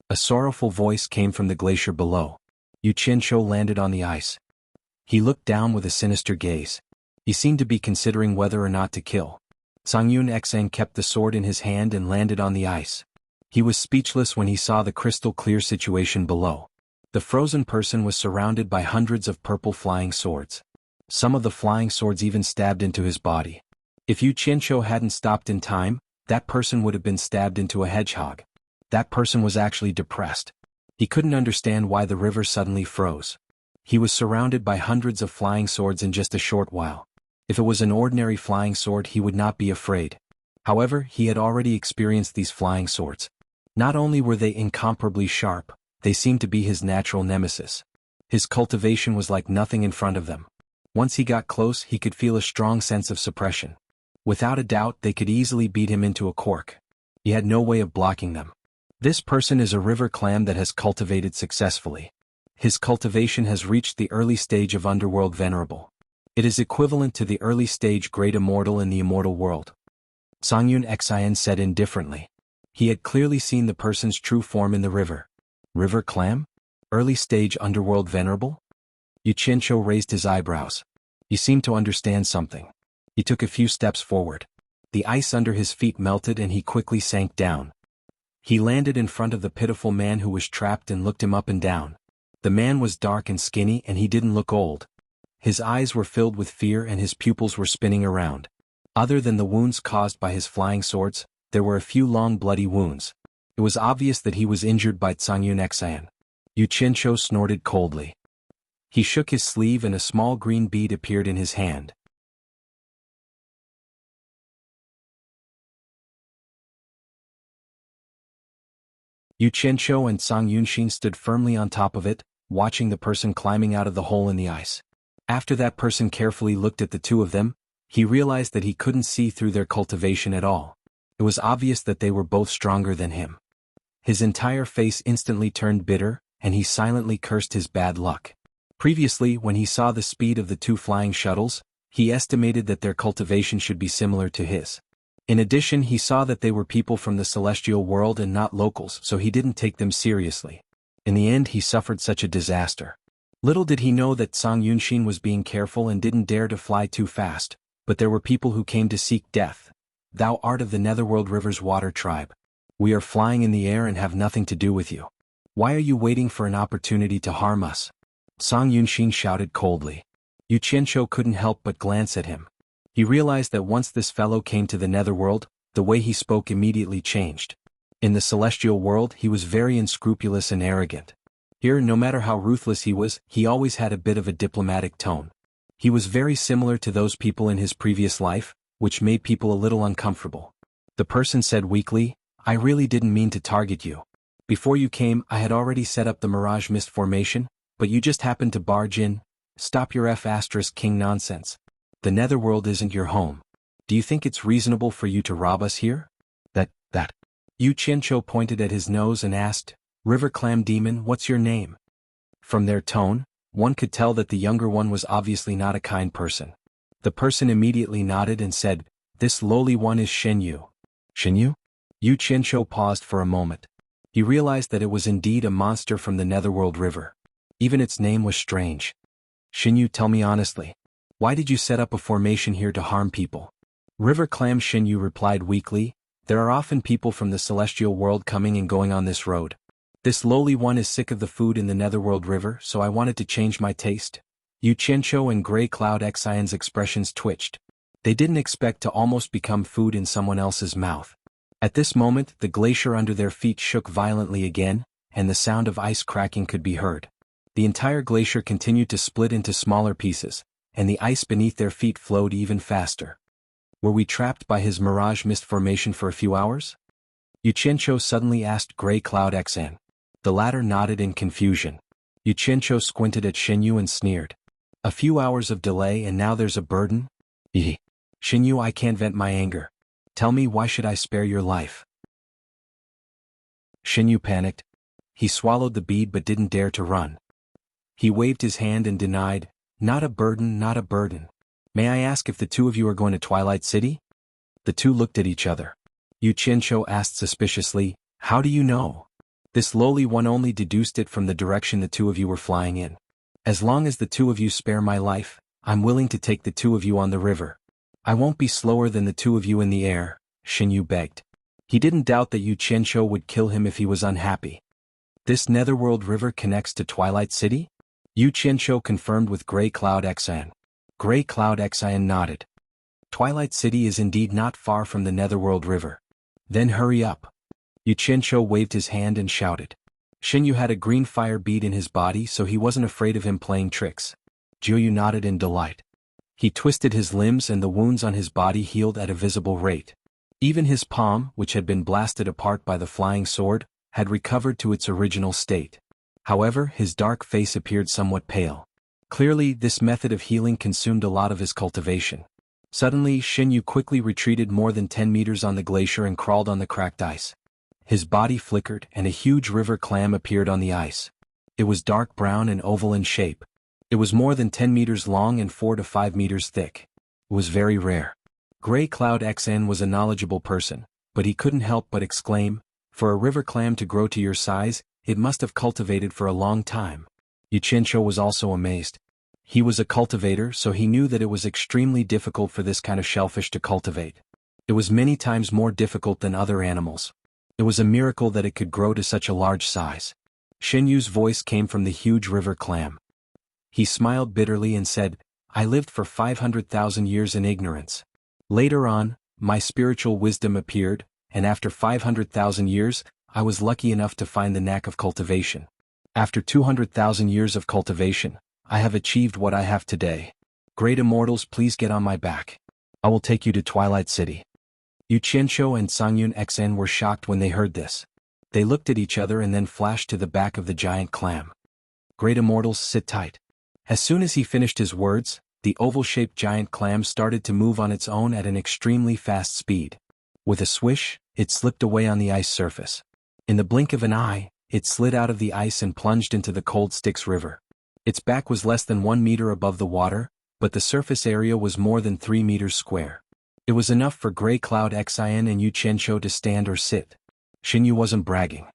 A sorrowful voice came from the glacier below. Yu Qianqiu landed on the ice. He looked down with a sinister gaze. He seemed to be considering whether or not to kill. Sang Yun Xian kept the sword in his hand and landed on the ice. He was speechless when he saw the crystal-clear situation below. The frozen person was surrounded by hundreds of purple flying swords. Some of the flying swords even stabbed into his body. If Yu Qianqiu hadn't stopped in time, that person would have been stabbed into a hedgehog. That person was actually depressed. He couldn't understand why the river suddenly froze. He was surrounded by hundreds of flying swords in just a short while. If it was an ordinary flying sword, he would not be afraid. However, he had already experienced these flying swords. Not only were they incomparably sharp, they seemed to be his natural nemesis. His cultivation was like nothing in front of them. Once he got close, he could feel a strong sense of suppression. Without a doubt, they could easily beat him into a cork. He had no way of blocking them. This person is a river clam that has cultivated successfully. His cultivation has reached the early stage of Underworld Venerable. It is equivalent to the early stage Great Immortal in the Immortal World. Songyun Xian said indifferently. He had clearly seen the person's true form in the river. River clam? Early stage Underworld Venerable? Yu Qianqiu raised his eyebrows. He seemed to understand something. He took a few steps forward. The ice under his feet melted and he quickly sank down. He landed in front of the pitiful man who was trapped and looked him up and down. The man was dark and skinny and he didn't look old. His eyes were filled with fear and his pupils were spinning around. Other than the wounds caused by his flying swords, there were a few long bloody wounds. It was obvious that he was injured by Songyun Xian. Yu Qianqiu snorted coldly. He shook his sleeve and a small green bead appeared in his hand. Yu Qianqiu and Song Yunxin stood firmly on top of it, watching the person climbing out of the hole in the ice. After that person carefully looked at the two of them, he realized that he couldn't see through their cultivation at all. It was obvious that they were both stronger than him. His entire face instantly turned bitter, and he silently cursed his bad luck. Previously, when he saw the speed of the two flying shuttles, he estimated that their cultivation should be similar to his. In addition, he saw that they were people from the celestial world and not locals, so he didn't take them seriously. In the end, he suffered such a disaster. Little did he know that Song Yunxin was being careful and didn't dare to fly too fast, but there were people who came to seek death. Thou art of the Netherworld River's water tribe. We are flying in the air and have nothing to do with you. Why are you waiting for an opportunity to harm us? Song Yunxin shouted coldly. Yu Qianqiu couldn't help but glance at him. He realized that once this fellow came to the Netherworld, the way he spoke immediately changed. In the celestial world, he was very unscrupulous and arrogant. Here, no matter how ruthless he was, he always had a bit of a diplomatic tone. He was very similar to those people in his previous life, which made people a little uncomfortable. The person said weakly, I really didn't mean to target you. Before you came, I had already set up the Mirage Mist formation, but you just happened to barge in. Stop your King nonsense. The Netherworld isn't your home. Do you think it's reasonable for you to rob us here? That. Yu Qianqiu pointed at his nose and asked, River Clam Demon, what's your name? From their tone, one could tell that the younger one was obviously not a kind person. The person immediately nodded and said, This lowly one is Shenyu. Shenyu? Yu Qianqiu paused for a moment. He realized that it was indeed a monster from the Netherworld River. Even its name was strange. Shenyu, tell me honestly. Why did you set up a formation here to harm people? River Clam Shenyu replied weakly, There are often people from the celestial world coming and going on this road. This lowly one is sick of the food in the Netherworld River, so I wanted to change my taste. Yu Qianqiu and Grey Cloud Xian's expressions twitched. They didn't expect to almost become food in someone else's mouth. At this moment, the glacier under their feet shook violently again, and the sound of ice cracking could be heard. The entire glacier continued to split into smaller pieces, and the ice beneath their feet flowed even faster. Were we trapped by his Mirage Mist formation for a few hours? Yu Qianqiu suddenly asked Grey Cloud Xian. The latter nodded in confusion. Yu Qianqiu squinted at Shenyu and sneered. A few hours of delay and now there's a burden? Shenyu, I can't vent my anger. Tell me, why should I spare your life? Shenyu panicked. He swallowed the bead but didn't dare to run. He waved his hand and denied, Not a burden, not a burden. May I ask if the two of you are going to Twilight City? The two looked at each other. Yu Qianqiu asked suspiciously, How do you know? This lowly one only deduced it from the direction the two of you were flying in. As long as the two of you spare my life, I'm willing to take the two of you on the river. I won't be slower than the two of you in the air, Shenyu begged. He didn't doubt that Yu Qianqiu would kill him if he was unhappy. This Netherworld River connects to Twilight City? Yu Qianqiu confirmed with Grey Cloud Xian. Grey Cloud Xian nodded. Twilight City is indeed not far from the Netherworld River. Then hurry up. Yu Qianqiu waved his hand and shouted. Xinyu had a green fire bead in his body, so he wasn't afraid of him playing tricks. Jiuyu nodded in delight. He twisted his limbs and the wounds on his body healed at a visible rate. Even his palm, which had been blasted apart by the flying sword, had recovered to its original state. However, his dark face appeared somewhat pale. Clearly, this method of healing consumed a lot of his cultivation. Suddenly, Xinyu quickly retreated more than 10 meters on the glacier and crawled on the cracked ice. His body flickered and a huge river clam appeared on the ice. It was dark brown and oval in shape. It was more than 10 meters long and 4 to 5 meters thick. It was very rare. Gray Cloud XN was a knowledgeable person, but he couldn't help but exclaim, "For a river clam to grow to your size, it must have cultivated for a long time." Yu Qianqiu was also amazed. He was a cultivator, so he knew that it was extremely difficult for this kind of shellfish to cultivate. It was many times more difficult than other animals. It was a miracle that it could grow to such a large size. Xinyu's voice came from the huge river clam. He smiled bitterly and said, "I lived for 500,000 years in ignorance. Later on, my spiritual wisdom appeared, and after 500,000 years, I was lucky enough to find the knack of cultivation. After 200,000 years of cultivation, I have achieved what I have today. Great immortals, please get on my back. I will take you to Twilight City." Yu Qianqiu and Sangyun XN were shocked when they heard this. They looked at each other and then flashed to the back of the giant clam. "Great immortals, sit tight." As soon as he finished his words, the oval-shaped giant clam started to move on its own at an extremely fast speed. With a swish, it slipped away on the ice surface. In the blink of an eye, it slid out of the ice and plunged into the cold Styx River. Its back was less than 1 meter above the water, but the surface area was more than 3 meters square. It was enough for Gray Cloud XIN and Yu Qianqiu to stand or sit. Xinyu wasn't bragging.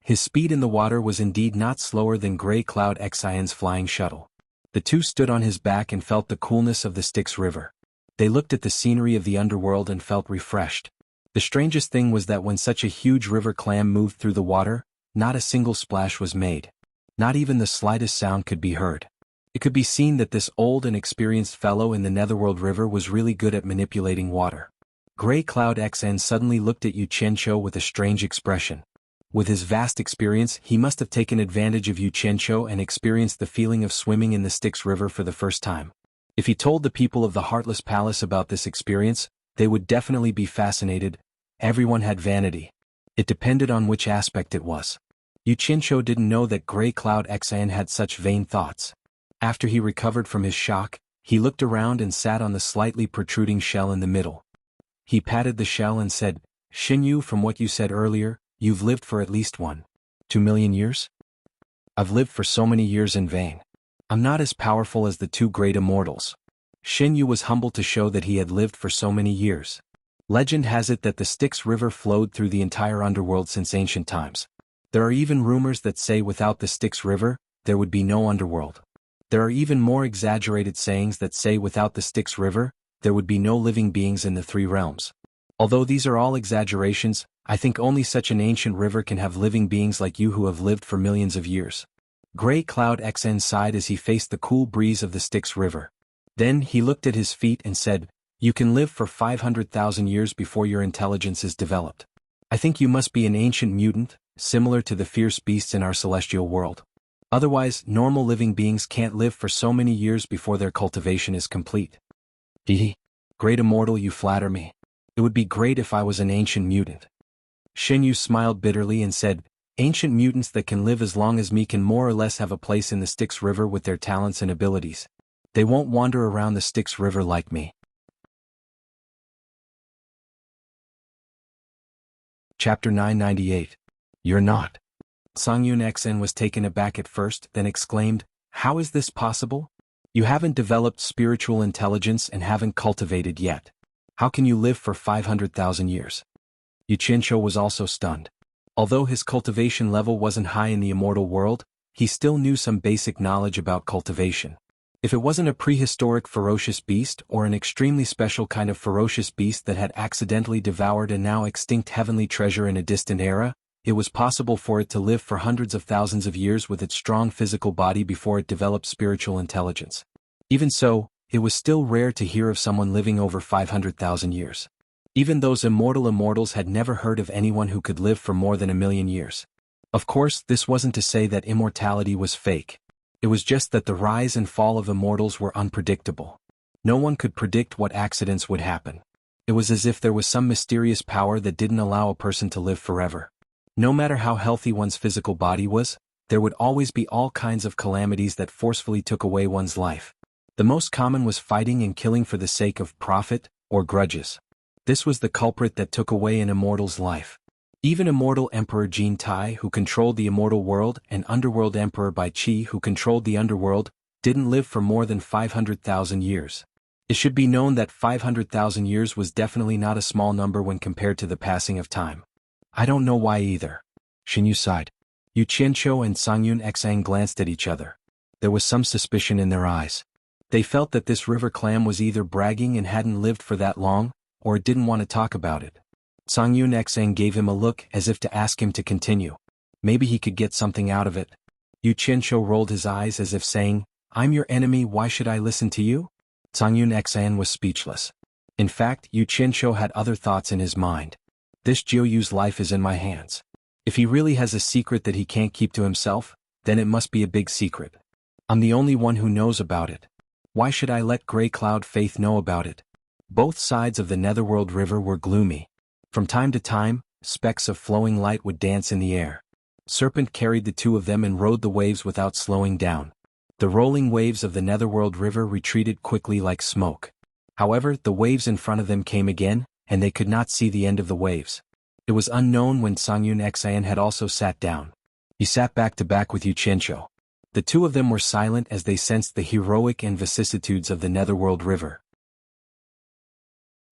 His speed in the water was indeed not slower than Gray Cloud XIN's flying shuttle. The two stood on his back and felt the coolness of the Styx River. They looked at the scenery of the underworld and felt refreshed. The strangest thing was that when such a huge river clam moved through the water, not a single splash was made. Not even the slightest sound could be heard. It could be seen that this old and experienced fellow in the Netherworld River was really good at manipulating water. Gray Cloud XN suddenly looked at Yu Qianqiu with a strange expression. With his vast experience, he must have taken advantage of Yu Qianqiu and experienced the feeling of swimming in the Styx River for the first time. If he told the people of the Heartless Palace about this experience, they would definitely be fascinated. Everyone had vanity. It depended on which aspect it was. Yu Qianqiu didn't know that Gray Cloud XN had such vain thoughts. After he recovered from his shock, he looked around and sat on the slightly protruding shell in the middle. He patted the shell and said, "Xinyu, from what you said earlier, you've lived for at least 1.2 million years? I've lived for so many years in vain. I'm not as powerful as the two great immortals." Xinyu was humbled to show that he had lived for so many years. Legend has it that the Styx River flowed through the entire underworld since ancient times. There are even rumors that say without the Styx River, there would be no underworld. There are even more exaggerated sayings that say without the Styx River, there would be no living beings in the three realms. Although these are all exaggerations, I think only such an ancient river can have living beings like you who have lived for millions of years. Gray Cloud XN sighed as he faced the cool breeze of the Styx River. Then he looked at his feet and said, "You can live for 500,000 years before your intelligence is developed. I think you must be an ancient mutant, similar to the fierce beasts in our celestial world. Otherwise, normal living beings can't live for so many years before their cultivation is complete." "Hehe. Great immortal, you flatter me. It would be great if I was an ancient mutant." Xinyu smiled bitterly and said, "Ancient mutants that can live as long as me can more or less have a place in the Styx River with their talents and abilities. They won't wander around the Styx River like me." Chapter 998. You're not. Sangyun XN was taken aback at first, then exclaimed, "How is this possible? You haven't developed spiritual intelligence and haven't cultivated yet. How can you live for 500,000 years? Yu Qianqiu was also stunned. Although his cultivation level wasn't high in the immortal world, he still knew some basic knowledge about cultivation. If it wasn't a prehistoric ferocious beast or an extremely special kind of ferocious beast that had accidentally devoured a now extinct heavenly treasure in a distant era, it was possible for it to live for hundreds of thousands of years with its strong physical body before it developed spiritual intelligence. Even so, it was still rare to hear of someone living over 500,000 years. Even those immortal immortals had never heard of anyone who could live for more than 1,000,000 years. Of course, this wasn't to say that immortality was fake. It was just that the rise and fall of immortals were unpredictable. No one could predict what accidents would happen. It was as if there was some mysterious power that didn't allow a person to live forever. No matter how healthy one's physical body was, there would always be all kinds of calamities that forcefully took away one's life. The most common was fighting and killing for the sake of profit or grudges. This was the culprit that took away an immortal's life. Even immortal Emperor Jin Tai, who controlled the immortal world, and Underworld Emperor Bai Qi, who controlled the underworld, didn't live for more than 500,000 years. It should be known that 500,000 years was definitely not a small number when compared to the passing of time. I don't know why either. Xinyu sighed. Yu Qianqiu and Sangyun Xang glanced at each other. There was some suspicion in their eyes. They felt that this river clam was either bragging and hadn't lived for that long, or it didn't want to talk about it. Sangyun Xang gave him a look as if to ask him to continue. Maybe he could get something out of it. Yu Qianqiu rolled his eyes as if saying, "I'm your enemy, why should I listen to you?" Sangyun Xang was speechless. In fact, Yu Qianqiu had other thoughts in his mind. This Jiuyu's life is in my hands. If he really has a secret that he can't keep to himself, then it must be a big secret. I'm the only one who knows about it. Why should I let Grey Cloud Faith know about it? Both sides of the Netherworld River were gloomy. From time to time, specks of flowing light would dance in the air. Serpent carried the two of them and rode the waves without slowing down. The rolling waves of the Netherworld River retreated quickly like smoke. However, the waves in front of them came again, and they could not see the end of the waves. It was unknown when Sangyun Xan had also sat down. He sat back to back with Yu Qianqiu. The two of them were silent as they sensed the heroic and vicissitudes of the Netherworld River.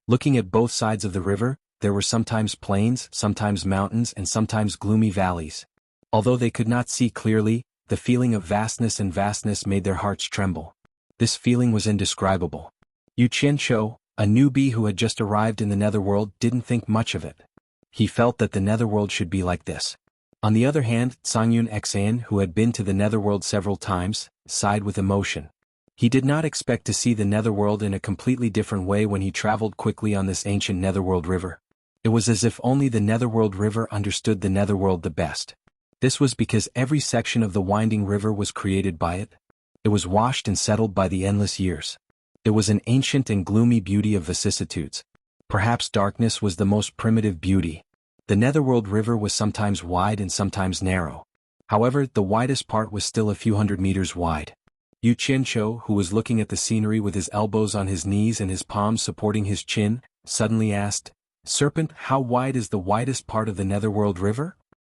Looking at both sides of the river, there were sometimes plains, sometimes mountains, and sometimes gloomy valleys. Although they could not see clearly, the feeling of vastness made their hearts tremble. This feeling was indescribable. Yu Qianqiu, a newbie who had just arrived in the Netherworld, didn't think much of it. He felt that the Netherworld should be like this. On the other hand, Sangyun Xan, who had been to the Netherworld several times, sighed with emotion. He did not expect to see the Netherworld in a completely different way when he traveled quickly on this ancient Netherworld River. It was as if only the Netherworld River understood the Netherworld the best. This was because every section of the winding river was created by it. It was washed and settled by the endless years. It was an ancient and gloomy beauty of vicissitudes. Perhaps darkness was the most primitive beauty. The Netherworld River was sometimes wide and sometimes narrow. However, the widest part was still a few hundred meters wide. Yu Qianqiu, who was looking at the scenery with his elbows on his knees and his palms supporting his chin, suddenly asked, "Serpent, how wide is the widest part of the Netherworld River?"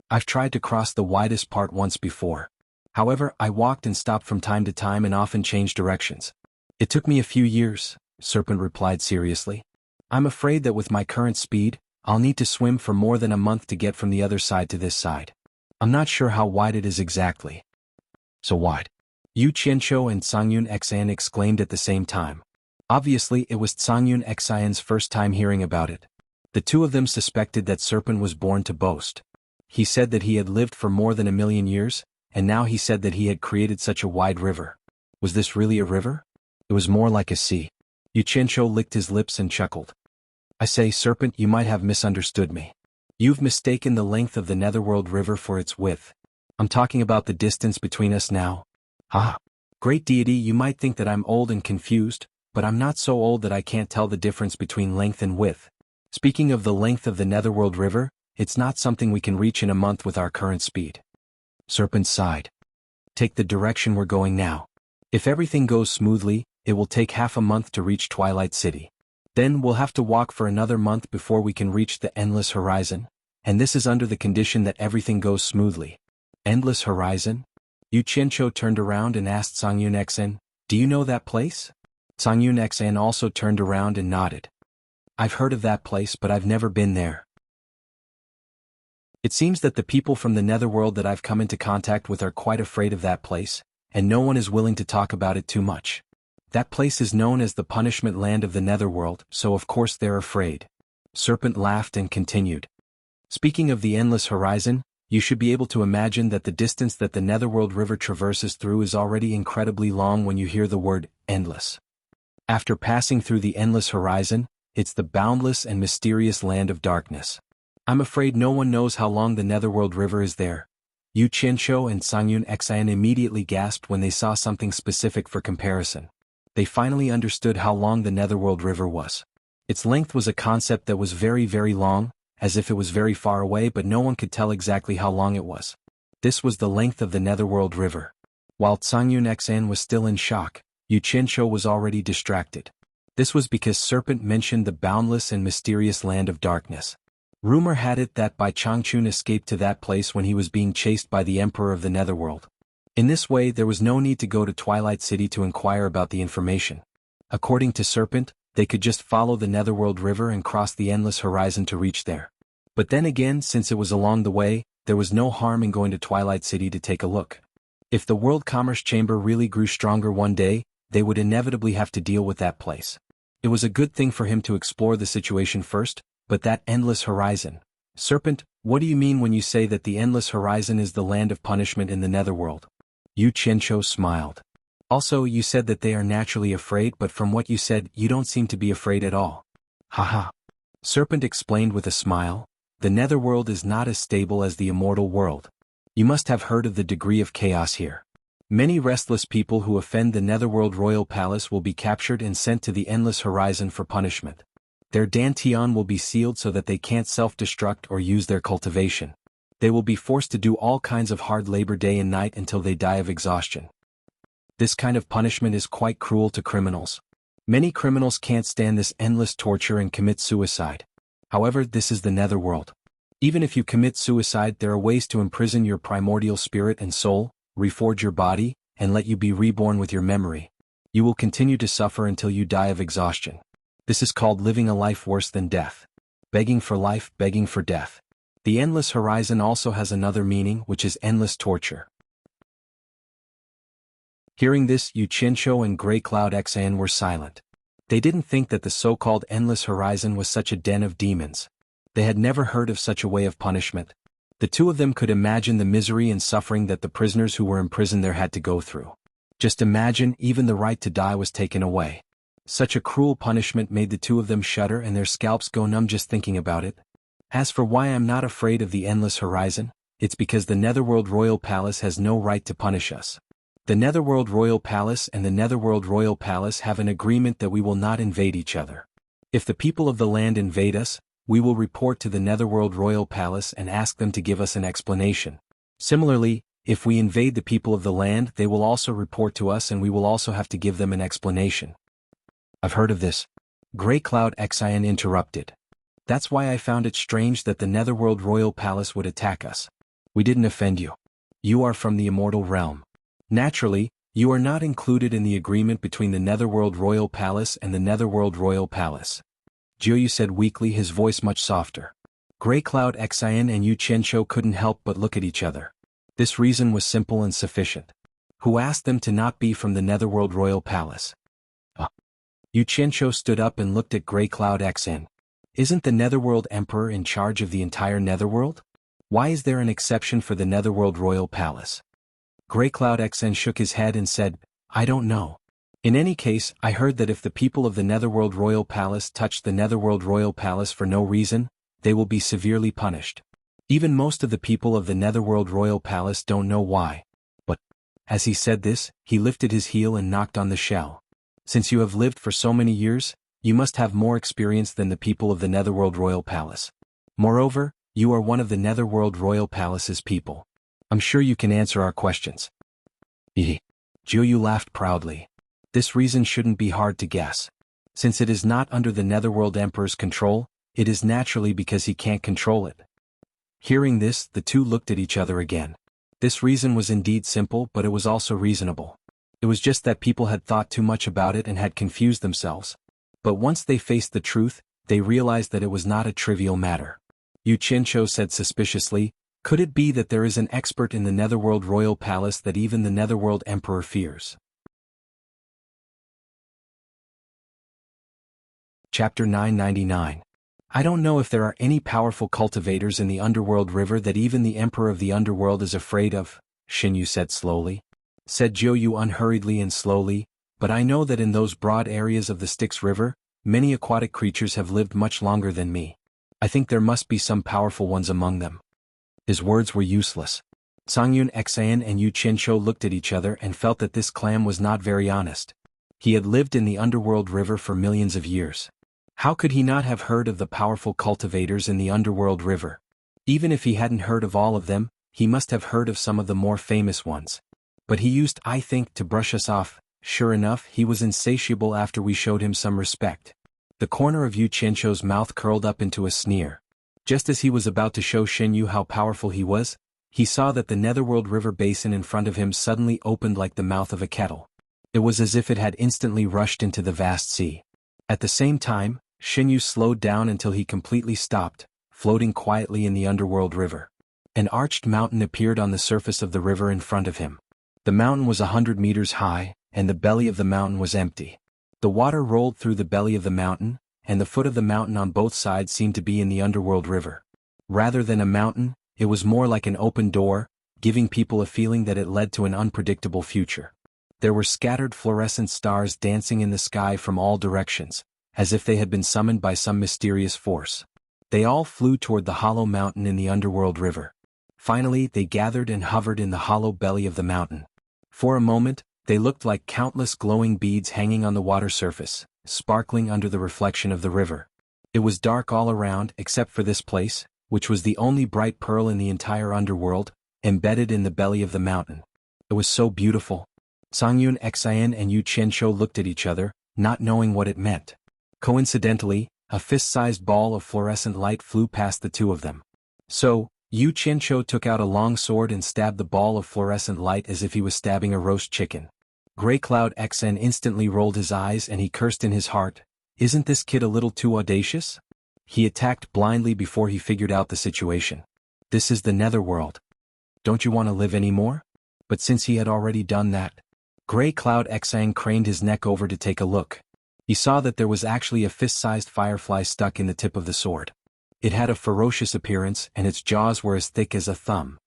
"I've tried to cross the widest part once before. However, I walked and stopped from time to time and often changed directions. It took me a few years," Serpent replied seriously. "I'm afraid that with my current speed, I'll need to swim for more than a month to get from the other side to this side. I'm not sure how wide it is exactly." "So wide?" Yu Qianqiu and Sangyun Xan exclaimed at the same time. Obviously, it was Sangyun Xan's first time hearing about it. The two of them suspected that Serpent was born to boast. He said that he had lived for more than 1,000,000 years, and now he said that he had created such a wide river. Was this really a river? It was more like a sea. Yu Qianqiu licked his lips and chuckled. "I say, Serpent, you might have misunderstood me. You've mistaken the length of the Netherworld River for its width. I'm talking about the distance between us now." "Ah, great deity, you might think that I'm old and confused, but I'm not so old that I can't tell the difference between length and width. Speaking of the length of the Netherworld River, it's not something we can reach in a month with our current speed." Serpent sighed. "Take the direction we're going now. If everything goes smoothly, it will take half a month to reach Twilight City. Then we'll have to walk for another month before we can reach the Endless Horizon, and this is under the condition that everything goes smoothly." Endless Horizon? Yu Qianqiu turned around and asked Sangyun Xan, "Do you know that place?" Sangyun Xan also turned around and nodded. "I've heard of that place, but I've never been there. It seems that the people from the Netherworld that I've come into contact with are quite afraid of that place, and no one is willing to talk about it too much. That place is known as the punishment land of the Netherworld, so of course they're afraid." Serpent laughed and continued. "Speaking of the Endless Horizon, you should be able to imagine that the distance that the Netherworld River traverses through is already incredibly long when you hear the word endless. After passing through the Endless Horizon, it's the boundless and mysterious land of darkness. I'm afraid no one knows how long the Netherworld River is there. Yu Qianshou and Sangyun Xian immediately gasped when they saw something specific for comparison. They finally understood how long the Netherworld River was. Its length was a concept that was very, very long, as if it was very far away, but no one could tell exactly how long it was. This was the length of the Netherworld River. While Sangyun Xian was still in shock, Yu Qianshou was already distracted. This was because Serpent mentioned the boundless and mysterious land of darkness. Rumor had it that Bai Changchun escaped to that place when he was being chased by the Emperor of the Netherworld. In this way there was no need to go to Twilight City to inquire about the information. According to Serpent, they could just follow the Netherworld River and cross the endless horizon to reach there. But then again, since it was along the way, there was no harm in going to Twilight City to take a look. If the World Commerce Chamber really grew stronger one day, they would inevitably have to deal with that place. It was a good thing for him to explore the situation first, but that endless horizon. Serpent, what do you mean when you say that the endless horizon is the land of punishment in the Netherworld? Yu Qianshou smiled. Also, you said that they are naturally afraid, but from what you said, you don't seem to be afraid at all. Haha. Serpent explained with a smile, the Netherworld is not as stable as the immortal world. You must have heard of the degree of chaos here. Many restless people who offend the Netherworld Royal Palace will be captured and sent to the endless horizon for punishment. Their dantian will be sealed so that they can't self-destruct or use their cultivation. They will be forced to do all kinds of hard labor day and night until they die of exhaustion. This kind of punishment is quite cruel to criminals. Many criminals can't stand this endless torture and commit suicide. However, this is the Netherworld. Even if you commit suicide, there are ways to imprison your primordial spirit and soul, reforge your body, and let you be reborn with your memory. You will continue to suffer until you die of exhaustion. This is called living a life worse than death. Begging for life, begging for death. The endless horizon also has another meaning, which is endless torture. Hearing this, Yu Qianshou and Grey Cloud Xian were silent. They didn't think that the so-called endless horizon was such a den of demons. They had never heard of such a way of punishment. The two of them could imagine the misery and suffering that the prisoners who were imprisoned there had to go through. Just imagine, even the right to die was taken away. Such a cruel punishment made the two of them shudder and their scalps go numb just thinking about it. As for why I'm not afraid of the endless horizon, it's because the Netherworld Royal Palace has no right to punish us. The Netherworld Royal Palace and the Netherworld Royal Palace have an agreement that we will not invade each other. If the people of the land invade us, we will report to the Netherworld Royal Palace and ask them to give us an explanation. Similarly, if we invade the people of the land, they will also report to us and we will also have to give them an explanation. I've heard of this. Grey Cloud Xian interrupted. That's why I found it strange that the Netherworld Royal Palace would attack us. We didn't offend you. You are from the immortal realm. Naturally, you are not included in the agreement between the Netherworld Royal Palace and the Netherworld Royal Palace. Jiuyu said weakly, his voice much softer. Grey Cloud Xian and Yu Qianshou couldn't help but look at each other. This reason was simple and sufficient. Who asked them to not be from the Netherworld Royal Palace? Yu Qianshou stood up and looked at Grey Cloud Xian. Isn't the Netherworld Emperor in charge of the entire Netherworld? Why is there an exception for the Netherworld Royal Palace? Grey Cloud Xian shook his head and said, I don't know. In any case, I heard that if the people of the Netherworld Royal Palace touch the Netherworld Royal Palace for no reason, they will be severely punished. Even most of the people of the Netherworld Royal Palace don't know why. But, as he said this, he lifted his heel and knocked on the shell. Since you have lived for so many years, you must have more experience than the people of the Netherworld Royal Palace. Moreover, you are one of the Netherworld Royal Palace's people. I'm sure you can answer our questions. Jiuyu laughed proudly. This reason shouldn't be hard to guess. Since it is not under the Netherworld Emperor's control, it is naturally because he can't control it. Hearing this, the two looked at each other again. This reason was indeed simple, but it was also reasonable. It was just that people had thought too much about it and had confused themselves. But once they faced the truth, they realized that it was not a trivial matter. Yu Qianshou said suspiciously, could it be that there is an expert in the Netherworld Royal Palace that even the Netherworld Emperor fears? Chapter 999. I don't know if there are any powerful cultivators in the Underworld River that even the Emperor of the Underworld is afraid of, Xinyu said slowly. Said Jiuyu unhurriedly and slowly, but I know that in those broad areas of the Styx River, Many aquatic creatures have lived much longer than me. I think there must be some powerful ones among them. His words were useless. Songyun Xan and Yu Qianqiu looked at each other and felt that this clam was not very honest. He had lived in the underworld river for millions of years. How could he not have heard of the powerful cultivators in the underworld river? Even if he hadn't heard of all of them, he must have heard of some of the more famous ones. But he used, I think, to brush us off. Sure enough, he was insatiable after we showed him some respect. The corner of Yu Qianqiu's mouth curled up into a sneer. Just as he was about to show Shenyu how powerful he was, he saw that the netherworld river basin in front of him suddenly opened like the mouth of a kettle. It was as if it had instantly rushed into the vast sea. At the same time, Shenyu slowed down until he completely stopped, floating quietly in the underworld river. An arched mountain appeared on the surface of the river in front of him. The mountain was 100 meters high, and the belly of the mountain was empty. The water rolled through the belly of the mountain, and the foot of the mountain on both sides seemed to be in the underworld river. Rather than a mountain, it was more like an open door, giving people a feeling that it led to an unpredictable future. There were scattered fluorescent stars dancing in the sky from all directions, as if they had been summoned by some mysterious force. They all flew toward the hollow mountain in the underworld river. Finally, they gathered and hovered in the hollow belly of the mountain. For a moment, they looked like countless glowing beads hanging on the water surface, sparkling under the reflection of the river. It was dark all around except for this place, which was the only bright pearl in the entire underworld, embedded in the belly of the mountain. It was so beautiful. Songyun Xian and Yu Qianqiu looked at each other, not knowing what it meant. Coincidentally, a fist-sized ball of fluorescent light flew past the two of them. So, Yu Qianqiu took out a long sword and stabbed the ball of fluorescent light as if he was stabbing a roast chicken. Grey Cloud Xn instantly rolled his eyes and he cursed in his heart, "Isn't this kid a little too audacious?" He attacked blindly before he figured out the situation. This is the netherworld. Don't you want to live anymore? But since he had already done that, Grey Cloud Xang craned his neck over to take a look. He saw that there was actually a fist-sized firefly stuck in the tip of the sword. It had a ferocious appearance and its jaws were as thick as a thumb.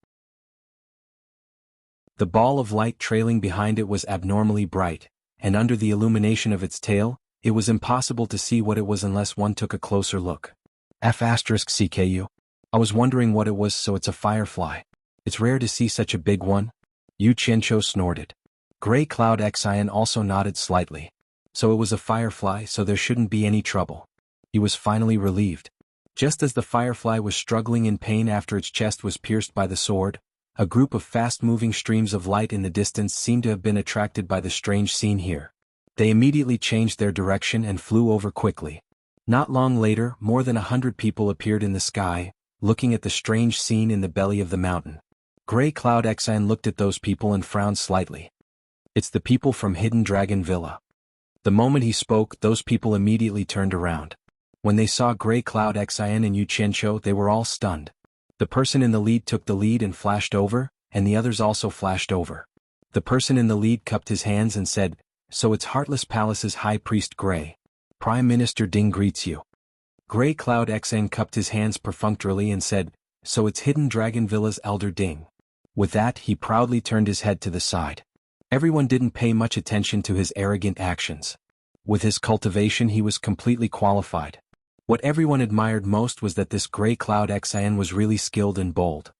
The ball of light trailing behind it was abnormally bright, and under the illumination of its tail, it was impossible to see what it was unless one took a closer look. *CKU. I was wondering what it was, so it's a firefly. It's rare to see such a big one. Yu Qianqiu snorted. Grey Cloud Xian also nodded slightly. So it was a firefly, so there shouldn't be any trouble. He was finally relieved. Just as the firefly was struggling in pain after its chest was pierced by the sword, a group of fast-moving streams of light in the distance seemed to have been attracted by the strange scene here. They immediately changed their direction and flew over quickly. Not long later, more than 100 people appeared in the sky, looking at the strange scene in the belly of the mountain. Grey Cloud Xan looked at those people and frowned slightly. It's the people from Hidden Dragon Villa. The moment he spoke, those people immediately turned around. When they saw Grey Cloud Xian and Yu Qianqiu, they were all stunned. The person in the lead took the lead and flashed over, and the others also flashed over. The person in the lead cupped his hands and said, "So it's Heartless Palace's High Priest Grey. Prime Minister Ding greets you." Grey Cloud Xn cupped his hands perfunctorily and said, "So it's Hidden Dragon Villa's Elder Ding." With that, he proudly turned his head to the side. Everyone didn't pay much attention to his arrogant actions. With his cultivation, he was completely qualified. What everyone admired most was that this Grey Cloud Xan was really skilled and bold.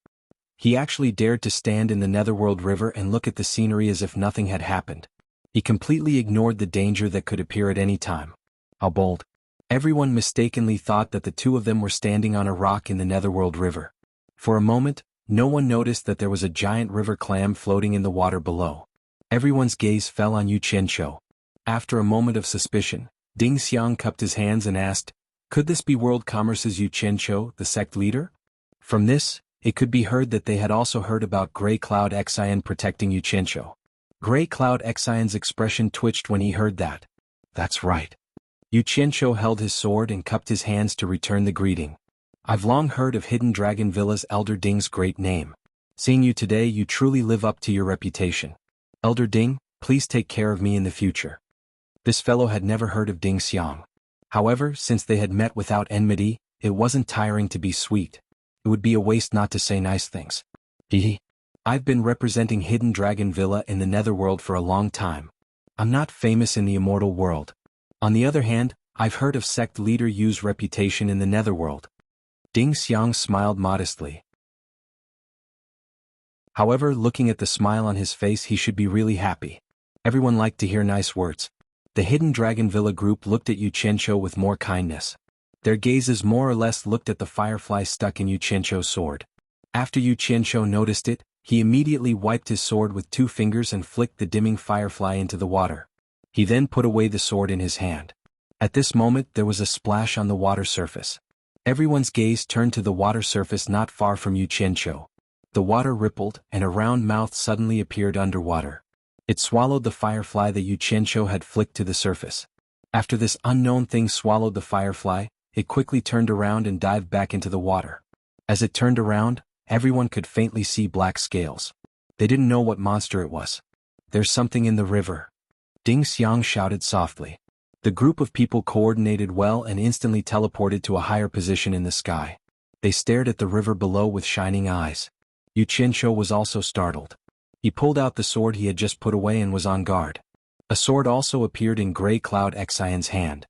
He actually dared to stand in the Netherworld River and look at the scenery as if nothing had happened. He completely ignored the danger that could appear at any time. How bold. Everyone mistakenly thought that the two of them were standing on a rock in the Netherworld River. For a moment, no one noticed that there was a giant river clam floating in the water below. Everyone's gaze fell on Yu Qianqiu. After a moment of suspicion, Ding Xiang cupped his hands and asked, "Could this be World Commerce's Yu Qianqiu, the sect leader?" From this, it could be heard that they had also heard about Grey Cloud Xian protecting Yu Qianqiu. Grey Cloud Xian's expression twitched when he heard that. That's right. Yu Qianqiu held his sword and cupped his hands to return the greeting. I've long heard of Hidden Dragon Villa's Elder Ding's great name. Seeing you today, you truly live up to your reputation. Elder Ding, please take care of me in the future. This fellow had never heard of Ding Xiang. However, since they had met without enmity, it wasn't tiring to be sweet. It would be a waste not to say nice things. I've been representing Hidden Dragon Villa in the Netherworld for a long time. I'm not famous in the immortal world. On the other hand, I've heard of sect leader Yu's reputation in the netherworld. Ding Xiang smiled modestly. However, looking at the smile on his face, he should be really happy. Everyone liked to hear nice words. The Hidden Dragon Villa group looked at Yu Qianqiu with more kindness. Their gazes more or less looked at the firefly stuck in Yu Qianqiu's sword. After Yu Qianqiu noticed it, he immediately wiped his sword with 2 fingers and flicked the dimming firefly into the water. He then put away the sword in his hand. At this moment there was a splash on the water surface. Everyone's gaze turned to the water surface not far from Yu Qianqiu. The water rippled, and a round mouth suddenly appeared underwater. It swallowed the firefly that Yu Qianqiu had flicked to the surface. After this unknown thing swallowed the firefly, it quickly turned around and dived back into the water. As it turned around, everyone could faintly see black scales. They didn't know what monster it was. "There's something in the river," Ding Xiang shouted softly. The group of people coordinated well and instantly teleported to a higher position in the sky. They stared at the river below with shining eyes. Yu Qianqiu was also startled. He pulled out the sword he had just put away and was on guard. A sword also appeared in Grey Cloud Xian's hand.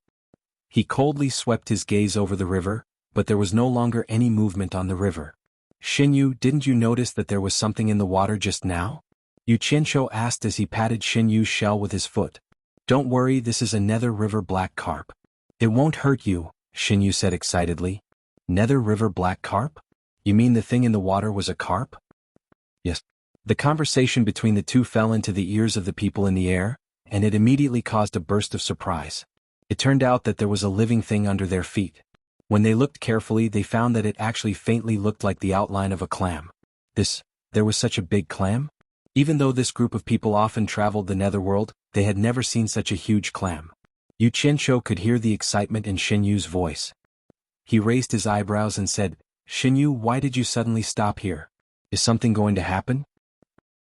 He coldly swept his gaze over the river, but there was no longer any movement on the river. "Xinyu, didn't you notice that there was something in the water just now?" Yu Qianqiu asked as he patted Xinyu's shell with his foot. "Don't worry, this is a Nether River black carp. It won't hurt you," Xinyu said excitedly. "Nether River black carp? You mean the thing in the water was a carp?" "Yes." The conversation between the two fell into the ears of the people in the air, and it immediately caused a burst of surprise. It turned out that there was a living thing under their feet. When they looked carefully, they found that it actually faintly looked like the outline of a clam. There was such a big clam? Even though this group of people often traveled the netherworld, they had never seen such a huge clam. Yu Qianqiu could hear the excitement in Xinyu's voice. He raised his eyebrows and said, "Xinyu, why did you suddenly stop here? Is something going to happen?"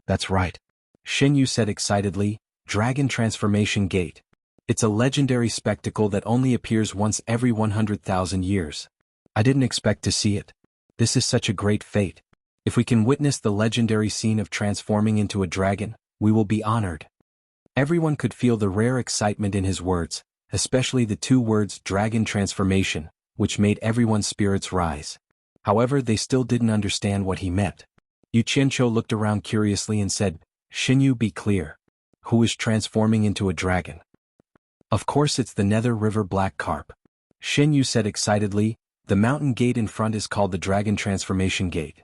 "That's right," Xinyu said excitedly, "Dragon Transformation Gate. It's a legendary spectacle that only appears once every 100,000 years. I didn't expect to see it. This is such a great fate. If we can witness the legendary scene of transforming into a dragon, we will be honored." Everyone could feel the rare excitement in his words, especially the 2 words dragon transformation, which made everyone's spirits rise. However, they still didn't understand what he meant. Yu Qianqiu looked around curiously and said, "Xinyu, be clear. Who is transforming into a dragon?" "Of course it's the Nether River black carp," Xinyu said excitedly. "The mountain gate in front is called the Dragon Transformation Gate.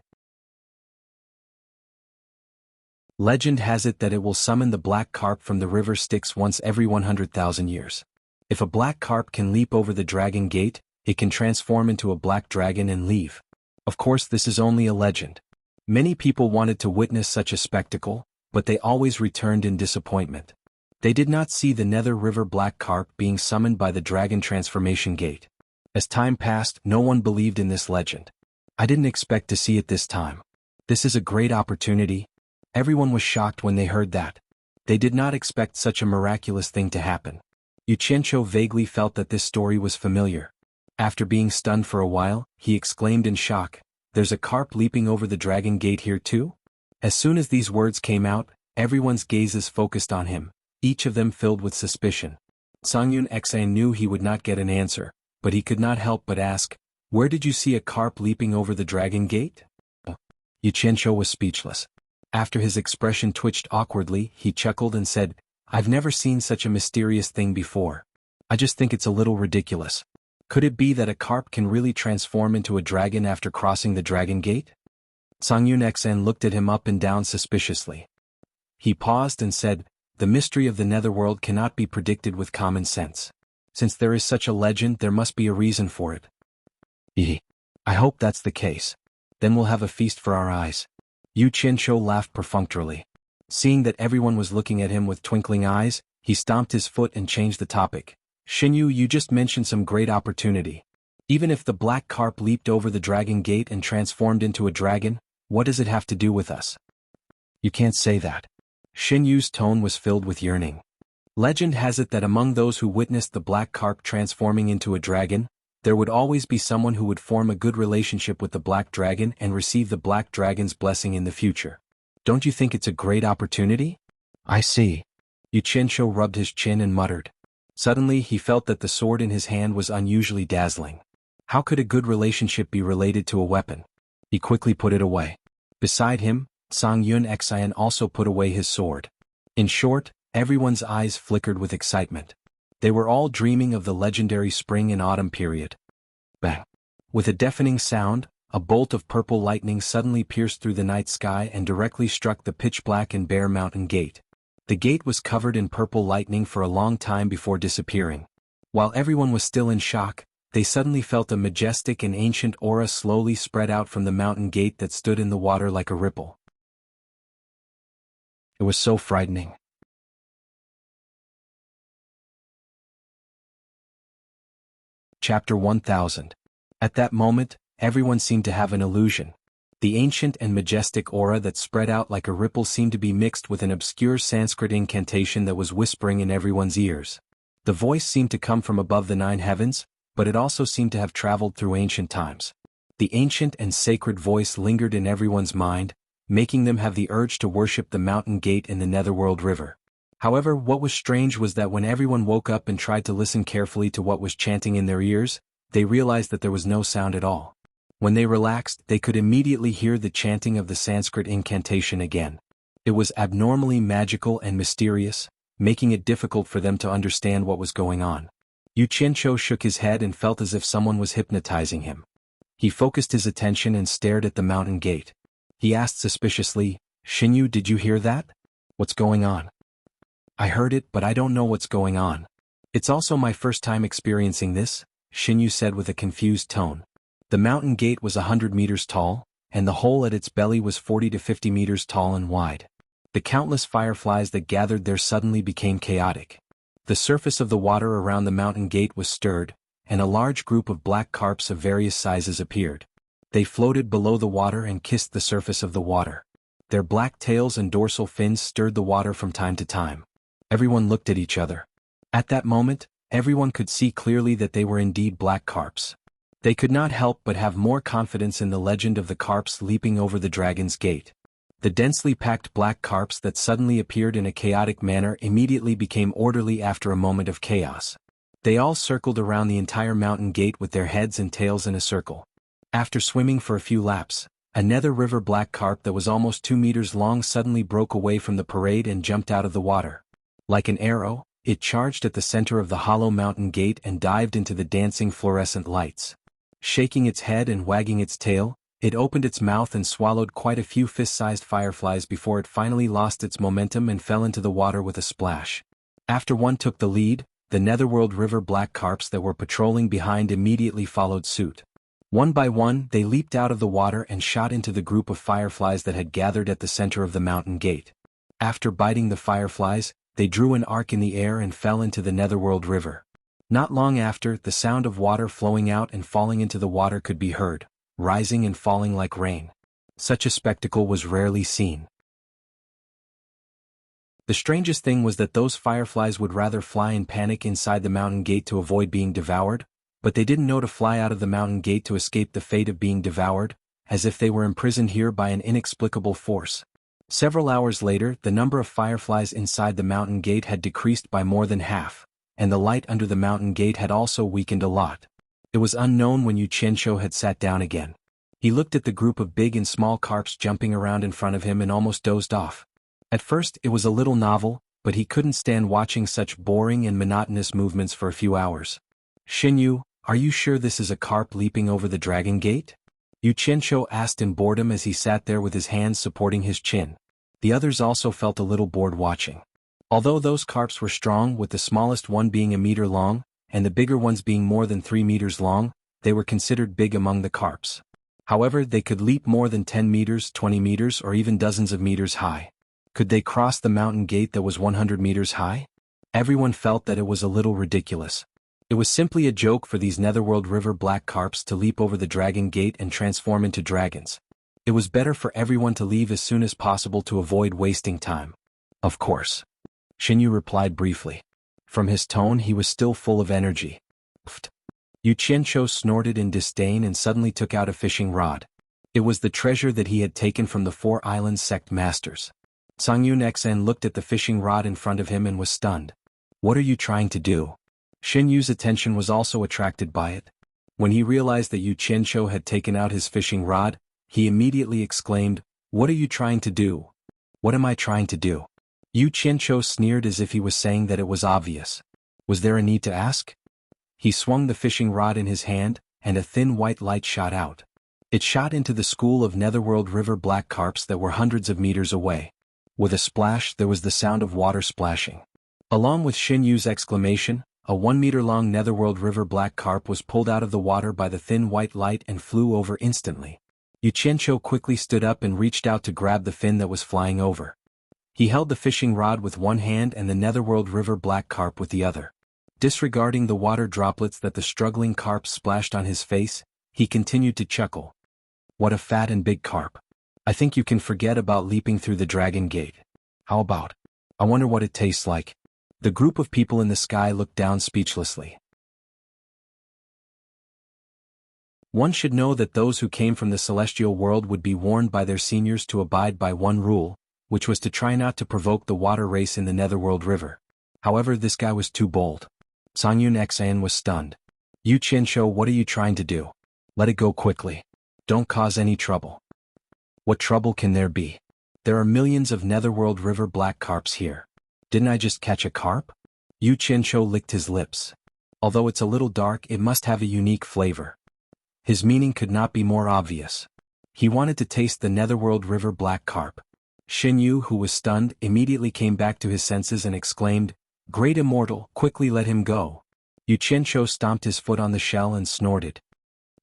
Legend has it that it will summon the black carp from the river Styx once every 100,000 years. If a black carp can leap over the dragon gate, it can transform into a black dragon and leave. Of course, this is only a legend. Many people wanted to witness such a spectacle, but they always returned in disappointment. They did not see the Nether River black carp being summoned by the Dragon Transformation Gate. As time passed, no one believed in this legend. I didn't expect to see it this time. This is a great opportunity. Everyone was shocked when they heard that. They did not expect such a miraculous thing to happen. Yu Qianqiu vaguely felt that this story was familiar. After being stunned for a while, he exclaimed in shock, "There's a carp leaping over the dragon gate here too?" As soon as these words came out, everyone's gazes focused on him, each of them filled with suspicion. Songyun Xan knew he would not get an answer, but he could not help but ask, "Where did you see a carp leaping over the dragon gate?" Yu Qianqiu was speechless. After his expression twitched awkwardly, he chuckled and said, "I've never seen such a mysterious thing before. I just think it's a little ridiculous. Could it be that a carp can really transform into a dragon after crossing the dragon gate?" Songyun Xan looked at him up and down suspiciously. He paused and said, "The mystery of the netherworld cannot be predicted with common sense. Since there is such a legend, there must be a reason for it." I hope that's the case. Then we'll have a feast for our eyes." Yu Qianqiu laughed perfunctorily. Seeing that everyone was looking at him with twinkling eyes, he stomped his foot and changed the topic. "Xinyu, you just mentioned some great opportunity. Even if the black carp leaped over the dragon gate and transformed into a dragon, what does it have to do with us?" "You can't say that." Xinyu's tone was filled with yearning. Legend has it that among those who witnessed the black carp transforming into a dragon, there would always be someone who would form a good relationship with the black dragon and receive the black dragon's blessing in the future. Don't you think it's a great opportunity? "I see." Yu Qianqiu rubbed his chin and muttered. Suddenly he felt that the sword in his hand was unusually dazzling. How could a good relationship be related to a weapon? He quickly put it away. Beside him, Sang Yun Xian also put away his sword. In short, everyone's eyes flickered with excitement. They were all dreaming of the legendary spring and autumn period. Bang! With a deafening sound, a bolt of purple lightning suddenly pierced through the night sky and directly struck the pitch-black and bare mountain gate. The gate was covered in purple lightning for a long time before disappearing. While everyone was still in shock, they suddenly felt a majestic and ancient aura slowly spread out from the mountain gate that stood in the water like a ripple. It was so frightening. Chapter 1000. At that moment, everyone seemed to have an illusion. The ancient and majestic aura that spread out like a ripple seemed to be mixed with an obscure Sanskrit incantation that was whispering in everyone's ears. The voice seemed to come from above the 9 heavens, but it also seemed to have traveled through ancient times. The ancient and sacred voice lingered in everyone's mind, making them have the urge to worship the mountain gate in the Netherworld River. However, what was strange was that when everyone woke up and tried to listen carefully to what was chanting in their ears, they realized that there was no sound at all. When they relaxed, they could immediately hear the chanting of the Sanskrit incantation again. It was abnormally magical and mysterious, making it difficult for them to understand what was going on. Yu Qianqiu shook his head and felt as if someone was hypnotizing him. He focused his attention and stared at the mountain gate. He asked suspiciously, "Xinyu, did you hear that? What's going on?" "I heard it, but I don't know what's going on. It's also my first time experiencing this," Xinyu said with a confused tone. The mountain gate was 100 meters tall, and the hole at its belly was 40 to 50 meters tall and wide. The countless fireflies that gathered there suddenly became chaotic. The surface of the water around the mountain gate was stirred, and a large group of black carps of various sizes appeared. They floated below the water and kissed the surface of the water. Their black tails and dorsal fins stirred the water from time to time. Everyone looked at each other. At that moment, everyone could see clearly that they were indeed black carps. They could not help but have more confidence in the legend of the carps leaping over the dragon's gate. The densely packed black carps that suddenly appeared in a chaotic manner immediately became orderly after a moment of chaos. They all circled around the entire mountain gate with their heads and tails in a circle. After swimming for a few laps, a nether river black carp that was almost 2 meters long suddenly broke away from the parade and jumped out of the water. Like an arrow, it charged at the center of the hollow mountain gate and dived into the dancing fluorescent lights. Shaking its head and wagging its tail, it opened its mouth and swallowed quite a few fist-sized fireflies before it finally lost its momentum and fell into the water with a splash. After one took the lead, the Netherworld River black carps that were patrolling behind immediately followed suit. One by one, they leaped out of the water and shot into the group of fireflies that had gathered at the center of the mountain gate. After biting the fireflies, they drew an arc in the air and fell into the Netherworld River. Not long after, the sound of water flowing out and falling into the water could be heard, rising and falling like rain. Such a spectacle was rarely seen. The strangest thing was that those fireflies would rather fly in panic inside the mountain gate to avoid being devoured, but they didn't know to fly out of the mountain gate to escape the fate of being devoured, as if they were imprisoned here by an inexplicable force. Several hours later, the number of fireflies inside the mountain gate had decreased by more than half, and the light under the mountain gate had also weakened a lot. It was unknown when Yu Qianqiu had sat down again. He looked at the group of big and small carps jumping around in front of him and almost dozed off. At first it was a little novel, but he couldn't stand watching such boring and monotonous movements for a few hours. "Xinyu, are you sure this is a carp leaping over the dragon gate?" Yu Qianqiu asked in boredom as he sat there with his hands supporting his chin. The others also felt a little bored watching. Although those carps were strong, with the smallest one being a meter long, and the bigger ones being more than 3 meters long, they were considered big among the carps. However, they could leap more than 10 meters, 20 meters, or even dozens of meters high. Could they cross the mountain gate that was 100 meters high? Everyone felt that it was a little ridiculous. It was simply a joke for these Netherworld River black carps to leap over the dragon gate and transform into dragons. It was better for everyone to leave as soon as possible to avoid wasting time. "Of course," Xinyu replied briefly. From his tone he was still full of energy. "Pfft." Yu Qianqiu snorted in disdain and suddenly took out a fishing rod. It was the treasure that he had taken from the 4 Islands sect masters. Sang Yun Xian looked at the fishing rod in front of him and was stunned. "What are you trying to do?" Shin Yu's attention was also attracted by it. When he realized that Yu Qianqiu had taken out his fishing rod, he immediately exclaimed, "What are you trying to do?" "What am I trying to do?" Yu Qianqiu sneered as if he was saying that it was obvious. Was there a need to ask? He swung the fishing rod in his hand, and a thin white light shot out. It shot into the school of netherworld river black carps that were hundreds of meters away. With a splash, there was the sound of water splashing. Along with Shin Yu's exclamation, a 1-meter-long netherworld river black carp was pulled out of the water by the thin white light and flew over instantly. Yu Qianqiu quickly stood up and reached out to grab the fin that was flying over. He held the fishing rod with one hand and the netherworld river black carp with the other. Disregarding the water droplets that the struggling carp splashed on his face, he continued to chuckle. "What a fat and big carp. I think you can forget about leaping through the dragon gate. How about? I wonder what it tastes like." The group of people in the sky looked down speechlessly. One should know that those who came from the celestial world would be warned by their seniors to abide by one rule, which was to try not to provoke the water race in the netherworld river. However, this guy was too bold. Songyun Xan was stunned. "Yu Qianqiu, what are you trying to do? Let it go quickly. Don't cause any trouble." "What trouble can there be? There are millions of netherworld river black carps here. Didn't I just catch a carp?" Yu Qianqiu licked his lips. Although it's a little dark, it must have a unique flavor. His meaning could not be more obvious. He wanted to taste the netherworld river black carp. Shin Yu, who was stunned, immediately came back to his senses and exclaimed, "Great immortal, quickly let him go." Yu Qianqiu stomped his foot on the shell and snorted.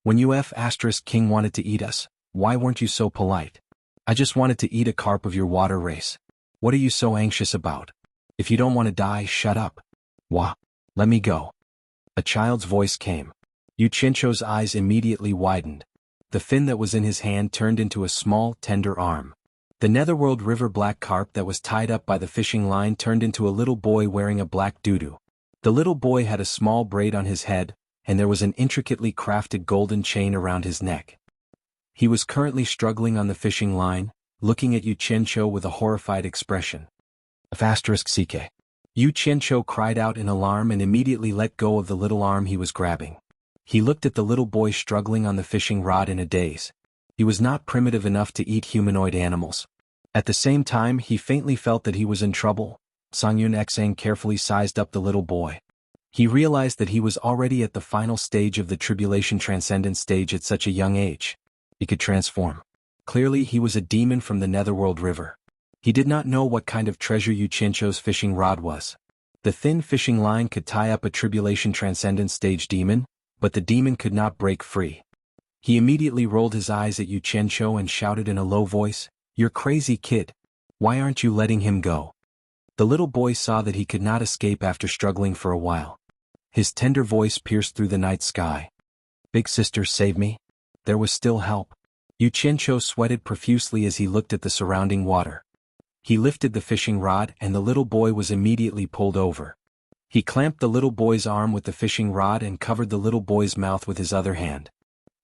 "When King wanted to eat us, why weren't you so polite? I just wanted to eat a carp of your water race. What are you so anxious about? If you don't want to die, shut up." "Wah! Let me go." A child's voice came. Yu Qianqiu's eyes immediately widened. The fin that was in his hand turned into a small, tender arm. The netherworld river black carp that was tied up by the fishing line turned into a little boy wearing a black doo-doo. The little boy had a small braid on his head, and there was an intricately crafted golden chain around his neck. He was currently struggling on the fishing line, looking at Yu Qianqiu with a horrified expression. *CK. Yu Qianqiu cried out in alarm and immediately let go of the little arm he was grabbing. He looked at the little boy struggling on the fishing rod in a daze. He was not primitive enough to eat humanoid animals. At the same time, he faintly felt that he was in trouble. Songyun Xang carefully sized up the little boy. He realized that he was already at the final stage of the tribulation transcendent stage at such a young age. He could transform. Clearly, he was a demon from the netherworld river. He did not know what kind of treasure Yu Qianqiu's fishing rod was. The thin fishing line could tie up a tribulation transcendent stage demon, but the demon could not break free. He immediately rolled his eyes at Yu Qianqiu and shouted in a low voice, "You're crazy, kid. Why aren't you letting him go?" The little boy saw that he could not escape after struggling for a while. His tender voice pierced through the night sky. "Big sister, save me." There was still help. Yu Qianqiu sweated profusely as he looked at the surrounding water. He lifted the fishing rod and the little boy was immediately pulled over. He clamped the little boy's arm with the fishing rod and covered the little boy's mouth with his other hand.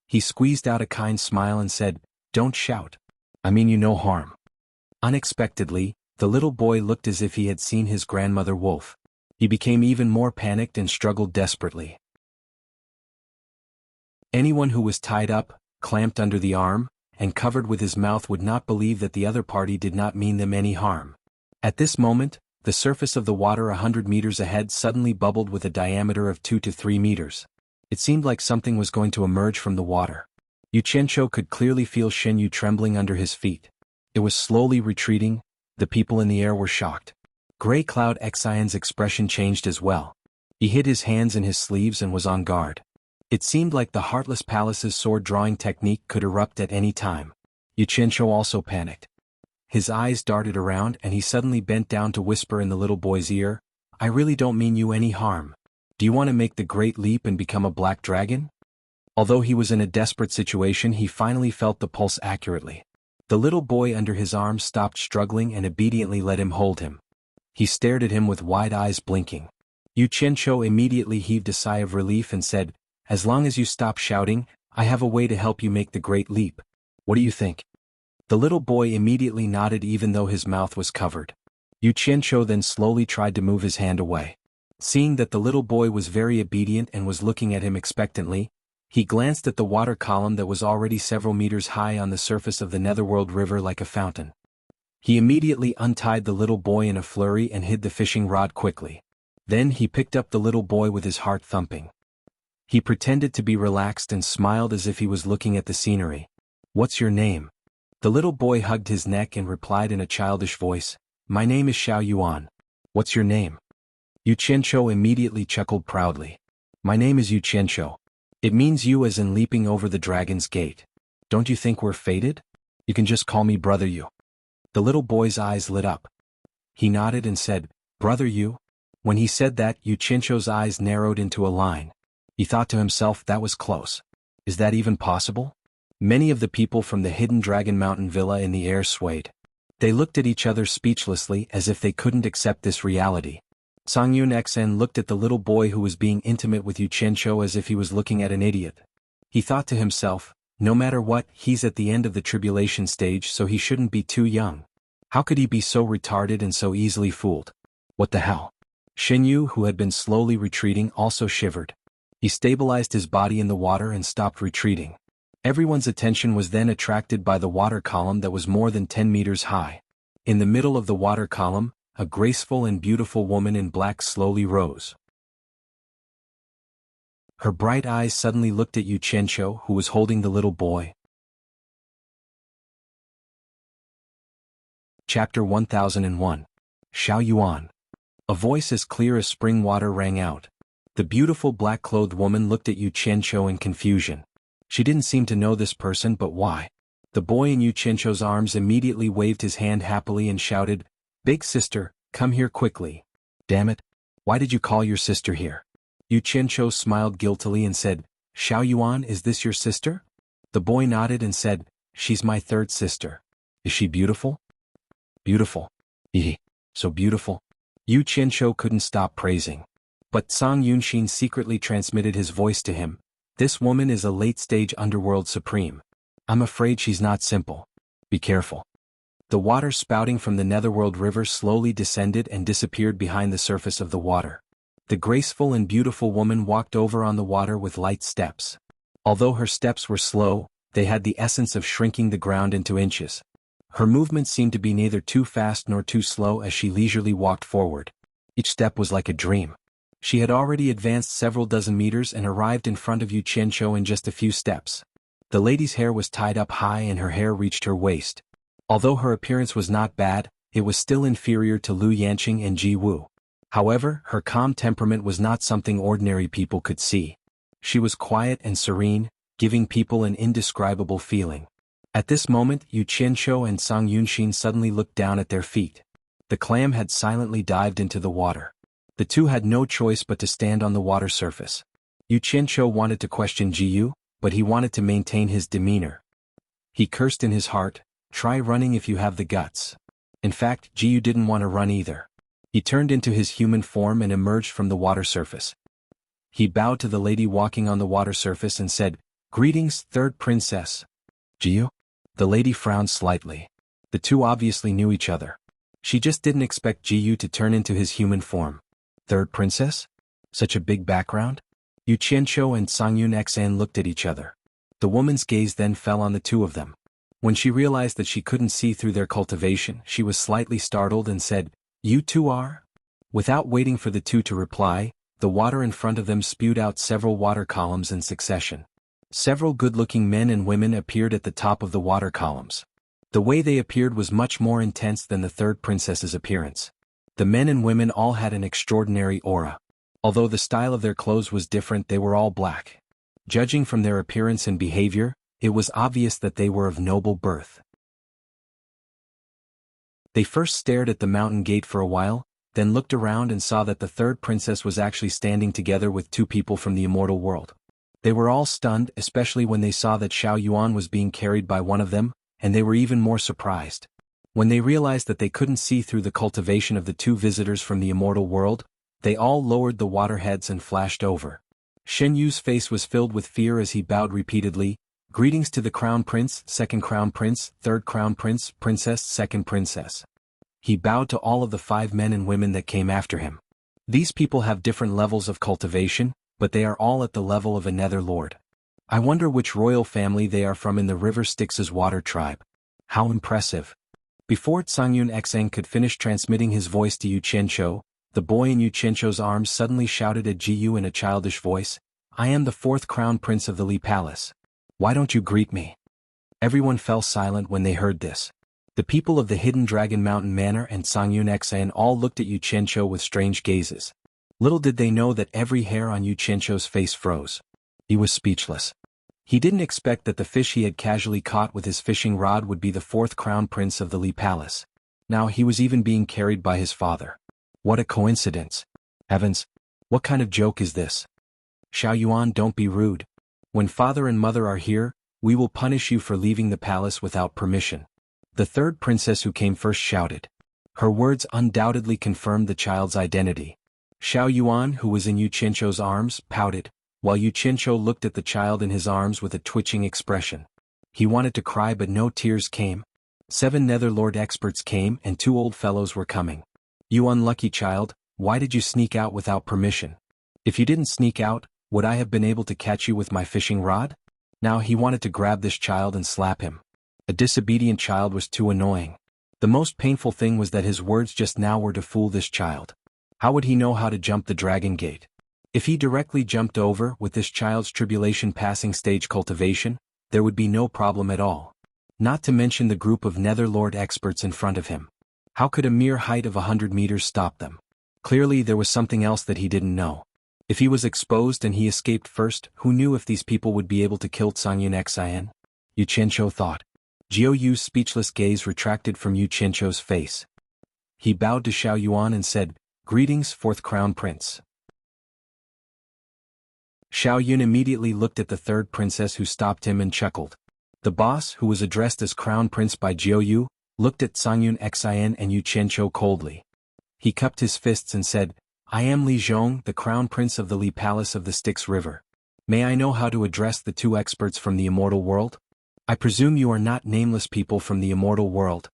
He squeezed out a kind smile and said, "Don't shout. I mean you no harm." Unexpectedly, the little boy looked as if he had seen his grandmother wolf. He became even more panicked and struggled desperately. Anyone who was tied up, clamped under the arm, and covered with his mouth would not believe that the other party did not mean them any harm. At this moment, the surface of the water 100 meters ahead suddenly bubbled with a diameter of 2 to 3 meters. It seemed like something was going to emerge from the water. Yu Qianqiu could clearly feel Shin Yu trembling under his feet. It was slowly retreating. The people in the air were shocked. Gray Cloud Xian's expression changed as well. He hid his hands in his sleeves and was on guard. It seemed like the Heartless Palace's sword-drawing technique could erupt at any time. Yu Qianqiu also panicked. His eyes darted around and he suddenly bent down to whisper in the little boy's ear, "I really don't mean you any harm. Do you want to make the great leap and become a black dragon?" Although he was in a desperate situation, he finally felt the pulse accurately. The little boy under his arm stopped struggling and obediently let him hold him. He stared at him with wide eyes blinking. Yu Qianqiu immediately heaved a sigh of relief and said, "As long as you stop shouting, I have a way to help you make the great leap. What do you think?" The little boy immediately nodded even though his mouth was covered. Yu Qianqiu then slowly tried to move his hand away. Seeing that the little boy was very obedient and was looking at him expectantly, he glanced at the water column that was already several meters high on the surface of the Netherworld River like a fountain. He immediately untied the little boy in a flurry and hid the fishing rod quickly. Then he picked up the little boy with his heart thumping. He pretended to be relaxed and smiled as if he was looking at the scenery. "What's your name?" The little boy hugged his neck and replied in a childish voice, "My name is Xiao Yuan." "What's your name?" Yu Qianqiu immediately chuckled proudly. "My name is Yu Qianqiu. It means you as in leaping over the dragon's gate. Don't you think we're fated? You can just call me Brother Yu." The little boy's eyes lit up. He nodded and said, "Brother Yu?" When he said that, Yu Qianqiu's eyes narrowed into a line. He thought to himself, that was close. Is that even possible? Many of the people from the hidden Dragon Mountain villa in the air swayed. They looked at each other speechlessly as if they couldn't accept this reality. Songyun Xen looked at the little boy who was being intimate with Yu Qianqiu as if he was looking at an idiot. He thought to himself, no matter what, he's at the end of the tribulation stage, so he shouldn't be too young. How could he be so retarded and so easily fooled? What the hell? Xinyu, who had been slowly retreating, also shivered. He stabilized his body in the water and stopped retreating. Everyone's attention was then attracted by the water column that was more than 10 meters high. In the middle of the water column, a graceful and beautiful woman in black slowly rose. Her bright eyes suddenly looked at Yu Qianqiu, who was holding the little boy. Chapter 1001. Xiao Yuan. A voice as clear as spring water rang out. The beautiful black-clothed woman looked at Yu Qianqiu in confusion. She didn't seem to know this person, but why? The boy in Yu Qianqiu's arms immediately waved his hand happily and shouted, "Big sister, come here quickly." "Damn it. Why did you call your sister here?" Yu Qianqiu smiled guiltily and said, "Xiao Yuan, is this your sister?" The boy nodded and said, "She's my third sister." "Is she beautiful?" "Beautiful. Ehe. So beautiful." Yu Qianqiu couldn't stop praising. But Song Yunxin secretly transmitted his voice to him. "This woman is a late-stage underworld supreme. I'm afraid she's not simple. Be careful." The water spouting from the Netherworld River slowly descended and disappeared behind the surface of the water. The graceful and beautiful woman walked over on the water with light steps. Although her steps were slow, they had the essence of shrinking the ground into inches. Her movements seemed to be neither too fast nor too slow as she leisurely walked forward. Each step was like a dream. She had already advanced several dozen meters and arrived in front of Yu Qianqiu in just a few steps. The lady's hair was tied up high and her hair reached her waist. Although her appearance was not bad, it was still inferior to Lu Yanqing and Ji Wu. However, her calm temperament was not something ordinary people could see. She was quiet and serene, giving people an indescribable feeling. At this moment, Yu Qianqiu and Song Yunxin suddenly looked down at their feet. The clam had silently dived into the water. The two had no choice but to stand on the water surface. Yu Qianqiu wanted to question Ji Yu, but he wanted to maintain his demeanor. He cursed in his heart, "Try running if you have the guts." In fact, Ji Yu didn't want to run either. He turned into his human form and emerged from the water surface. He bowed to the lady walking on the water surface and said, "Greetings, third princess." "Ji Yu?" The lady frowned slightly. The two obviously knew each other. She just didn't expect Ji Yu to turn into his human form. Third princess? Such a big background? Yu Qianqiu and Songyun Xan looked at each other. The woman's gaze then fell on the two of them. When she realized that she couldn't see through their cultivation, she was slightly startled and said, "You two are?" Without waiting for the two to reply, the water in front of them spewed out several water columns in succession. Several good-looking men and women appeared at the top of the water columns. The way they appeared was much more intense than the third princess's appearance. The men and women all had an extraordinary aura. Although the style of their clothes was different, they were all black. Judging from their appearance and behavior, it was obvious that they were of noble birth. They first stared at the mountain gate for a while, then looked around and saw that the third princess was actually standing together with two people from the immortal world. They were all stunned, especially when they saw that Xiao Yuan was being carried by one of them, and they were even more surprised. When they realized that they couldn't see through the cultivation of the two visitors from the immortal world, they all lowered the water heads and flashed over. Shen Yu's face was filled with fear as he bowed repeatedly, "Greetings to the Crown Prince, Second Crown Prince, Third Crown Prince, Princess, Second Princess." He bowed to all of the 5 men and women that came after him. These people have different levels of cultivation, but they are all at the level of a nether lord. I wonder which royal family they are from in the River Styx's water tribe. How impressive. Before Tsangyun Xeng could finish transmitting his voice to Yu Qianqiu, the boy in Yu Qianqiu's arms suddenly shouted at Jiyu in a childish voice, "I am the fourth crown prince of the Li Palace. Why don't you greet me?" Everyone fell silent when they heard this. The people of the Hidden Dragon Mountain Manor and Tsangyun Xen all looked at Yu Qianqiu with strange gazes. Little did they know that every hair on Yu Qianqiu's face froze. He was speechless. He didn't expect that the fish he had casually caught with his fishing rod would be the fourth crown prince of the Li Palace. Now he was even being carried by his father. What a coincidence. Heavens, what kind of joke is this? Xiao Yuan, don't be rude. When father and mother are here, we will punish you for leaving the palace without permission. The third princess who came first shouted. Her words undoubtedly confirmed the child's identity. Xiao Yuan, who was in Yu Qianqiu's arms, pouted, while Yu Qianqiu looked at the child in his arms with a twitching expression. He wanted to cry but no tears came. 7 Netherlord experts came and 2 old fellows were coming. You unlucky child, why did you sneak out without permission? If you didn't sneak out, would I have been able to catch you with my fishing rod? Now he wanted to grab this child and slap him. A disobedient child was too annoying. The most painful thing was that his words just now were to fool this child. How would he know how to jump the dragon gate? If he directly jumped over with this child's tribulation passing stage cultivation, there would be no problem at all. Not to mention the group of Netherlord experts in front of him. How could a mere height of 100 meters stop them? Clearly there was something else that he didn't know. If he was exposed and he escaped first, who knew if these people would be able to kill Tsangyun Xian? Yu Qianqiu thought. Jiu Yu's speechless gaze retracted from Yu Qianqiu's face. He bowed to Xiao Yuan and said, "Greetings, fourth crown prince." Xiao Yun immediately looked at the third princess who stopped him and chuckled. The boss, who was addressed as crown prince by Jiu Yu, looked at Tsangyun Xian and Yu Qianqiu coldly. He cupped his fists and said, "I am Li Zhong, the crown prince of the Li Palace of the Styx River. May I know how to address the 2 experts from the immortal world? I presume you are not nameless people from the immortal world."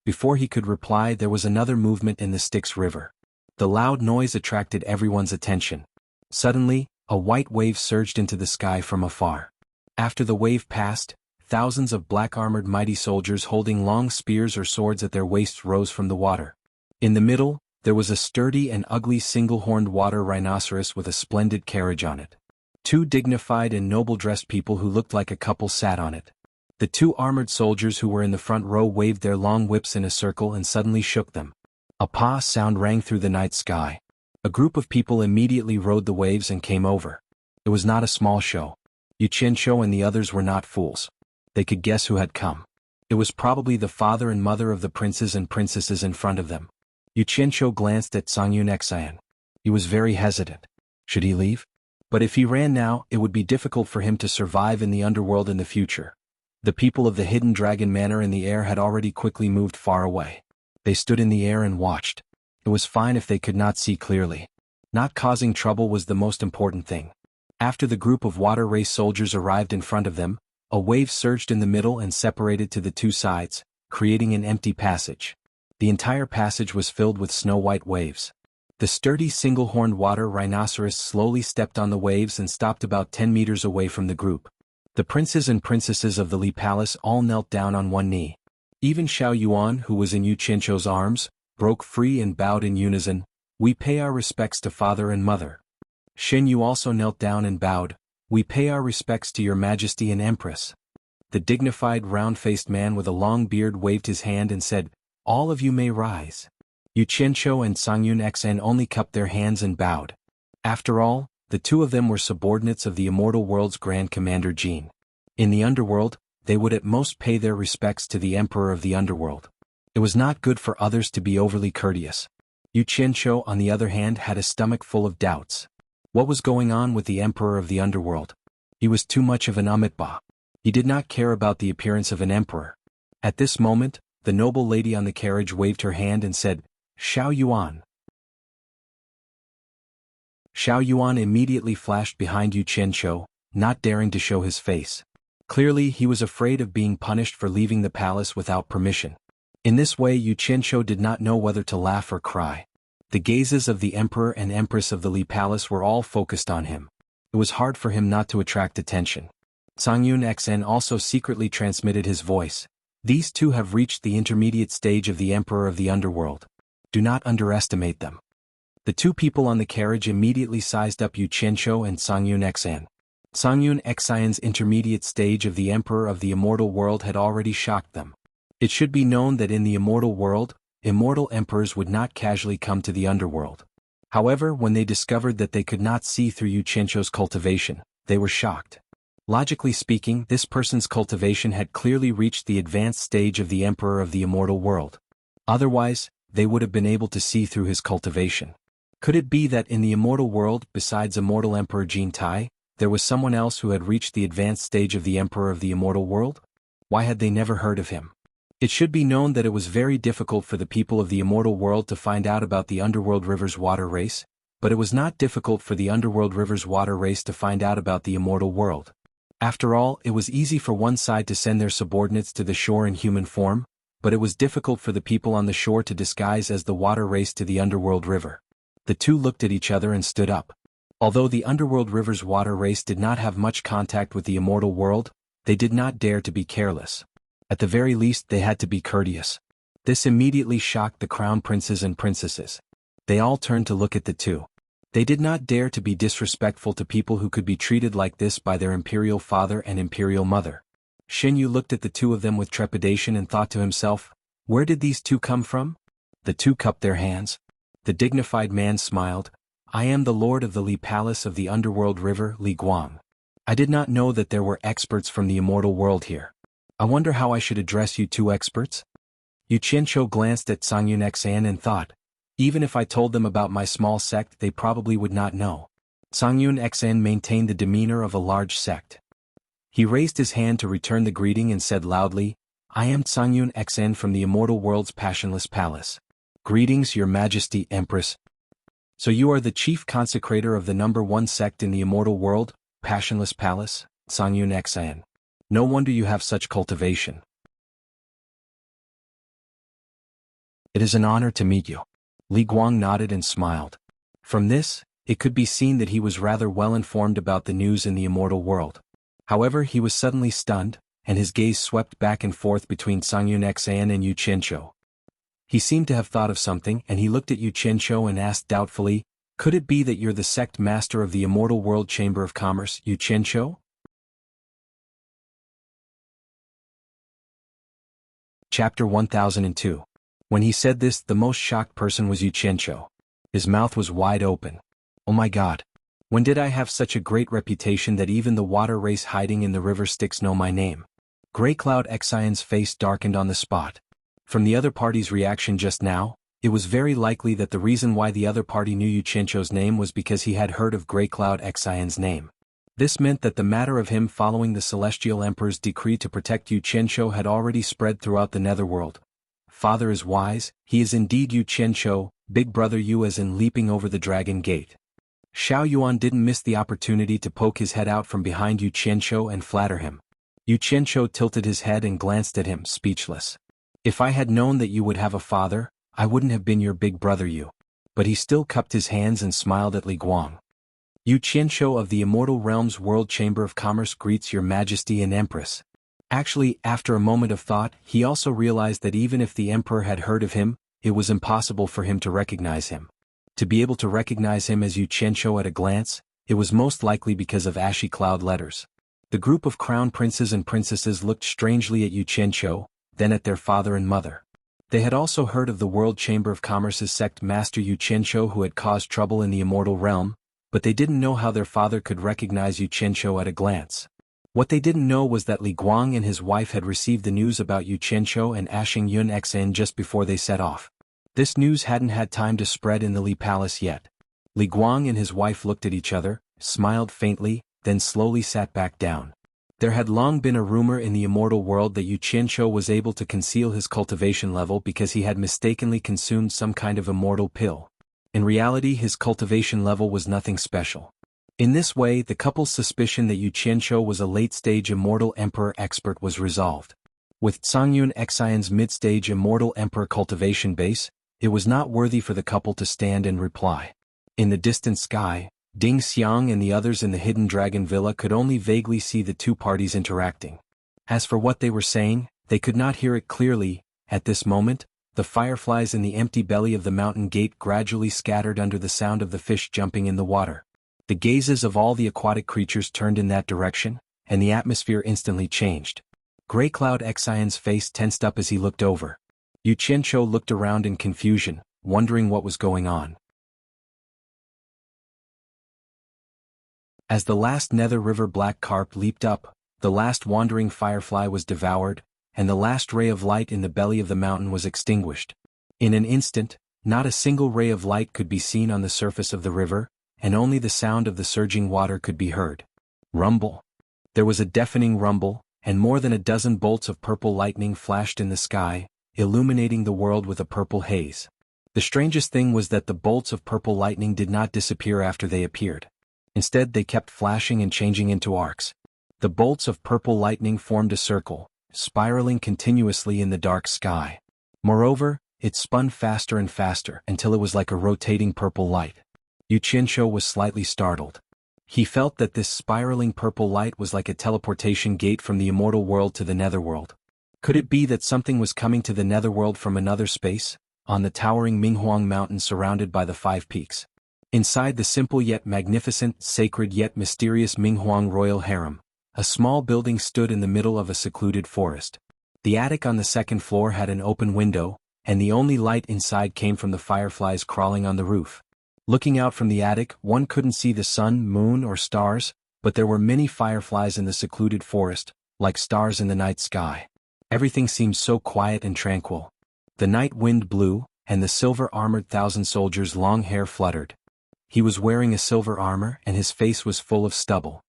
Before he could reply, there was another movement in the Styx River. The loud noise attracted everyone's attention. Suddenly, a white wave surged into the sky from afar. After the wave passed, thousands of black-armored mighty soldiers holding long spears or swords at their waists rose from the water. In the middle, there was a sturdy and ugly single-horned water rhinoceros with a splendid carriage on it. 2 dignified and noble-dressed people who looked like a couple sat on it. The 2 armored soldiers who were in the front row waved their long whips in a circle and suddenly shook them. A "pa" sound rang through the night sky. A group of people immediately rode the waves and came over. It was not a small show. Yu Qianqiu and the others were not fools. They could guess who had come. It was probably the father and mother of the princes and princesses in front of them. Yu Qianqiu glanced at Tsangyun Xian. He was very hesitant. Should he leave? But if he ran now, it would be difficult for him to survive in the underworld in the future. The people of the Hidden Dragon Manor in the air had already quickly moved far away. They stood in the air and watched. It was fine if they could not see clearly. Not causing trouble was the most important thing. After the group of water race soldiers arrived in front of them, a wave surged in the middle and separated to the 2 sides, creating an empty passage. The entire passage was filled with snow-white waves. The sturdy single-horned water rhinoceros slowly stepped on the waves and stopped about 10 meters away from the group. The princes and princesses of the Li Palace all knelt down on one knee. Even Xiao Yuan, who was in Yu Qianqiu's arms, broke free and bowed in unison. "We pay our respects to father and mother." Shen Yu also knelt down and bowed. "We pay our respects to your majesty and empress." The dignified round-faced man with a long beard waved his hand and said, "All of you may rise." Yu Qianqiu and Tsangyun Xen only cupped their hands and bowed. After all, the 2 of them were subordinates of the immortal world's Grand Commander Jin. In the underworld, they would at most pay their respects to the Emperor of the underworld. It was not good for others to be overly courteous. Yu Qianqiu, on the other hand, had a stomach full of doubts. What was going on with the Emperor of the underworld? He was too much of an amitba. He did not care about the appearance of an emperor. At this moment, the noble lady on the carriage waved her hand and said, "Xiao Yuan." Xiao Yuan immediately flashed behind Yu Qianqiu, not daring to show his face. Clearly he was afraid of being punished for leaving the palace without permission. In this way Yu Qianqiu did not know whether to laugh or cry. The gazes of the emperor and empress of the Li Palace were all focused on him. It was hard for him not to attract attention. Songyun XN also secretly transmitted his voice. These two have reached the intermediate stage of the emperor of the underworld. Do not underestimate them. The two people on the carriage immediately sized up Yu Qianqiu and Songyun XN. Songyun XN's intermediate stage of the emperor of the immortal world had already shocked them. It should be known that in the immortal world, immortal emperors would not casually come to the underworld. However, when they discovered that they could not see through Yu Qianqiu's cultivation, they were shocked. Logically speaking, this person's cultivation had clearly reached the advanced stage of the emperor of the immortal world. Otherwise, they would have been able to see through his cultivation. Could it be that in the immortal world, besides immortal emperor Jin Tai, there was someone else who had reached the advanced stage of the emperor of the immortal world? Why had they never heard of him? It should be known that it was very difficult for the people of the immortal world to find out about the Underworld River's water race, but it was not difficult for the Underworld River's water race to find out about the immortal world. After all, it was easy for one side to send their subordinates to the shore in human form, but it was difficult for the people on the shore to disguise as the water race to the Underworld River. The two looked at each other and stood up. Although the Underworld River's water race did not have much contact with the immortal world, they did not dare to be careless. At the very least, they had to be courteous. This immediately shocked the crown princes and princesses. They all turned to look at the two. They did not dare to be disrespectful to people who could be treated like this by their imperial father and imperial mother. Xin Yu looked at the two of them with trepidation and thought to himself, where did these two come from? The two cupped their hands. The dignified man smiled. I am the lord of the Li Palace of the Underworld River, Li Guang. I did not know that there were experts from the immortal world here. I wonder how I should address you two experts? Yu Qianqiu glanced at Songyun XN and thought, even if I told them about my small sect they probably would not know. Songyun XN maintained the demeanor of a large sect. He raised his hand to return the greeting and said loudly, I am Songyun XN from the immortal world's passionless palace. Greetings, your majesty, empress. So you are the chief consecrator of the number one sect in the immortal world, passionless palace, Songyun XN. No wonder you have such cultivation. It is an honor to meet you. Li Guang nodded and smiled. From this, it could be seen that he was rather well informed about the news in the immortal world. However, he was suddenly stunned, and his gaze swept back and forth between Songyun XN and Yu Qianqiu. He seemed to have thought of something, and he looked at Yu Qianqiu and asked doubtfully, could it be that you're the sect master of the immortal world chamber of commerce, Yu Qianqiu? Chapter 1002. When he said this, the most shocked person was Yu Qianqiu. His mouth was wide open. Oh my God! When did I have such a great reputation that even the water race hiding in the river Styx know my name? Grey Cloud Xion's face darkened on the spot. From the other party's reaction just now, it was very likely that the reason why the other party knew Yu Qianqiu's name was because he had heard of Grey Cloud Xion's name. This meant that the matter of him following the Celestial Emperor's decree to protect Yu Qianqiu had already spread throughout the netherworld. Father is wise, he is indeed Yu Qianqiu, big brother Yu as in leaping over the dragon gate. Xiao Yuan didn't miss the opportunity to poke his head out from behind Yu Qianqiu and flatter him. Yu Qianqiu tilted his head and glanced at him, speechless. If I had known that you would have a father, I wouldn't have been your big brother Yu. But he still cupped his hands and smiled at Li Guang. Yu Qianqiu of the Immortal Realms World Chamber of Commerce greets your majesty and empress. Actually, after a moment of thought, he also realized that even if the emperor had heard of him, it was impossible for him to recognize him. To be able to recognize him as Yu Qianqiu at a glance, it was most likely because of ashy cloud letters. The group of crown princes and princesses looked strangely at Yu Qianqiu, then at their father and mother. They had also heard of the World Chamber of Commerce's sect master Yu Qianqiu who had caused trouble in the immortal realm, but they didn't know how their father could recognize Yu Qianqiu at a glance. What they didn't know was that Li Guang and his wife had received the news about Yu Qianqiu and Ashing Yun Xn just before they set off. This news hadn't had time to spread in the Li Palace yet. Li Guang and his wife looked at each other, smiled faintly, then slowly sat back down. There had long been a rumor in the immortal world that Yu Qianqiu was able to conceal his cultivation level because he had mistakenly consumed some kind of immortal pill. In reality, his cultivation level was nothing special. In this way, the couple's suspicion that Yu Qianqiu was a late-stage immortal emperor expert was resolved. With Songyun Xion's mid-stage immortal emperor cultivation base, It was not worthy for the couple to stand and reply. In the distant sky, Ding Xiang and the others in the hidden dragon villa could only vaguely see the two parties interacting. As for what they were saying, they could not hear it clearly. At this moment, the fireflies in the empty belly of the mountain gate gradually scattered under the sound of the fish jumping in the water. The gazes of all the aquatic creatures turned in that direction, and the atmosphere instantly changed. Grey Cloud Xian's face tensed up as he looked over. Yu Qianqiu looked around in confusion, wondering what was going on. As the last Nether River black carp leaped up, the last wandering firefly was devoured, and the last ray of light in the belly of the mountain was extinguished. In an instant, not a single ray of light could be seen on the surface of the river, and only the sound of the surging water could be heard. Rumble. There was a deafening rumble, and more than a dozen bolts of purple lightning flashed in the sky, illuminating the world with a purple haze. The strangest thing was that the bolts of purple lightning did not disappear after they appeared. Instead, they kept flashing and changing into arcs. The bolts of purple lightning formed a circle, spiraling continuously in the dark sky. Moreover, it spun faster and faster until it was like a rotating purple light. Yu Qianqiu was slightly startled. He felt that this spiraling purple light was like a teleportation gate from the immortal world to the netherworld. Could it be that something was coming to the netherworld from another space, on the towering Minghuang mountain surrounded by the 5 peaks? Inside the simple yet magnificent, sacred yet mysterious Minghuang royal harem, a small building stood in the middle of a secluded forest. The attic on the 2nd floor had an open window, and the only light inside came from the fireflies crawling on the roof. Looking out from the attic, one couldn't see the sun, moon, or stars, but there were many fireflies in the secluded forest, like stars in the night sky. Everything seemed so quiet and tranquil. The night wind blew, and the silver-armored 1,000 soldiers' long hair fluttered. He was wearing a silver armor and his face was full of stubble.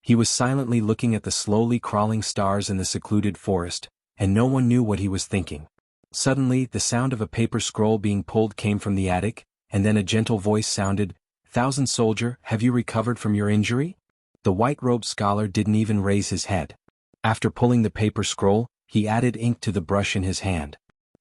He was silently looking at the slowly crawling stars in the secluded forest, and no one knew what he was thinking. Suddenly, the sound of a paper scroll being pulled came from the attic, and then a gentle voice sounded, "1,000 soldier, have you recovered from your injury?" The white-robed scholar didn't even raise his head. After pulling the paper scroll, he added ink to the brush in his hand.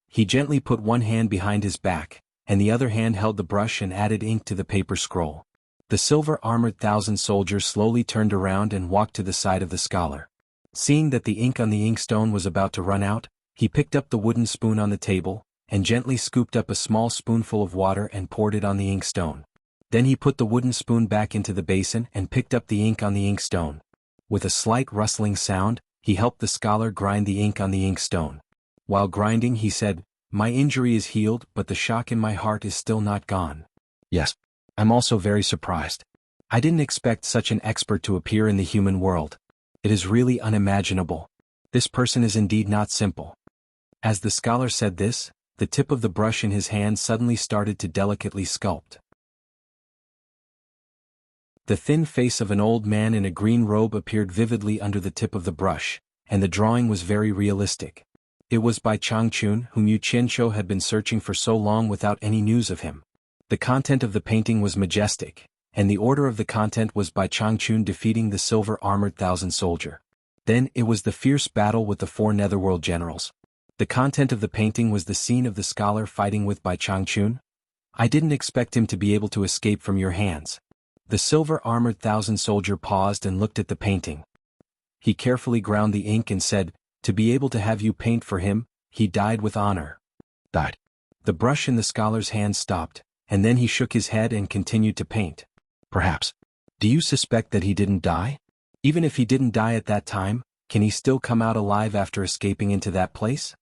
He gently put one hand behind his back, and the other hand held the brush and added ink to the paper scroll. The silver-armored 1,000 soldier slowly turned around and walked to the side of the scholar. Seeing that the ink on the inkstone was about to run out, he picked up the wooden spoon on the table, and gently scooped up a small spoonful of water and poured it on the inkstone. Then he put the wooden spoon back into the basin and picked up the ink on the inkstone. With a slight rustling sound, he helped the scholar grind the ink on the inkstone. While grinding, he said, "My injury is healed, but the shock in my heart is still not gone. Yes, I'm also very surprised. I didn't expect such an expert to appear in the human world. It is really unimaginable. This person is indeed not simple." As the scholar said this, the tip of the brush in his hand suddenly started to delicately sculpt. The thin face of an old man in a green robe appeared vividly under the tip of the brush, and the drawing was very realistic. It was by Changchun, whom Yu Qianqiu had been searching for so long without any news of him. The content of the painting was majestic, and the order of the content was by Changchun defeating the silver-armored 1,000 soldier. Then it was the fierce battle with the 4 netherworld generals. The content of the painting was the scene of the scholar fighting with Bai Changchun. "I didn't expect him to be able to escape from your hands." The silver-armored 1,000 soldier paused and looked at the painting. He carefully ground the ink and said, "To be able to have you paint for him, he died with honor." Died. The brush in the scholar's hand stopped, and then he shook his head and continued to paint. "Perhaps. Do you suspect that he didn't die? Even if he didn't die at that time, can he still come out alive after escaping into that place?"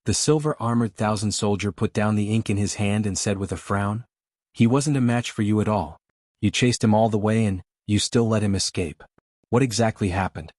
The silver-armored 1,000 soldier put down the ink in his hand and said with a frown, "He wasn't a match for you at all. You chased him all the way and you still let him escape. What exactly happened?"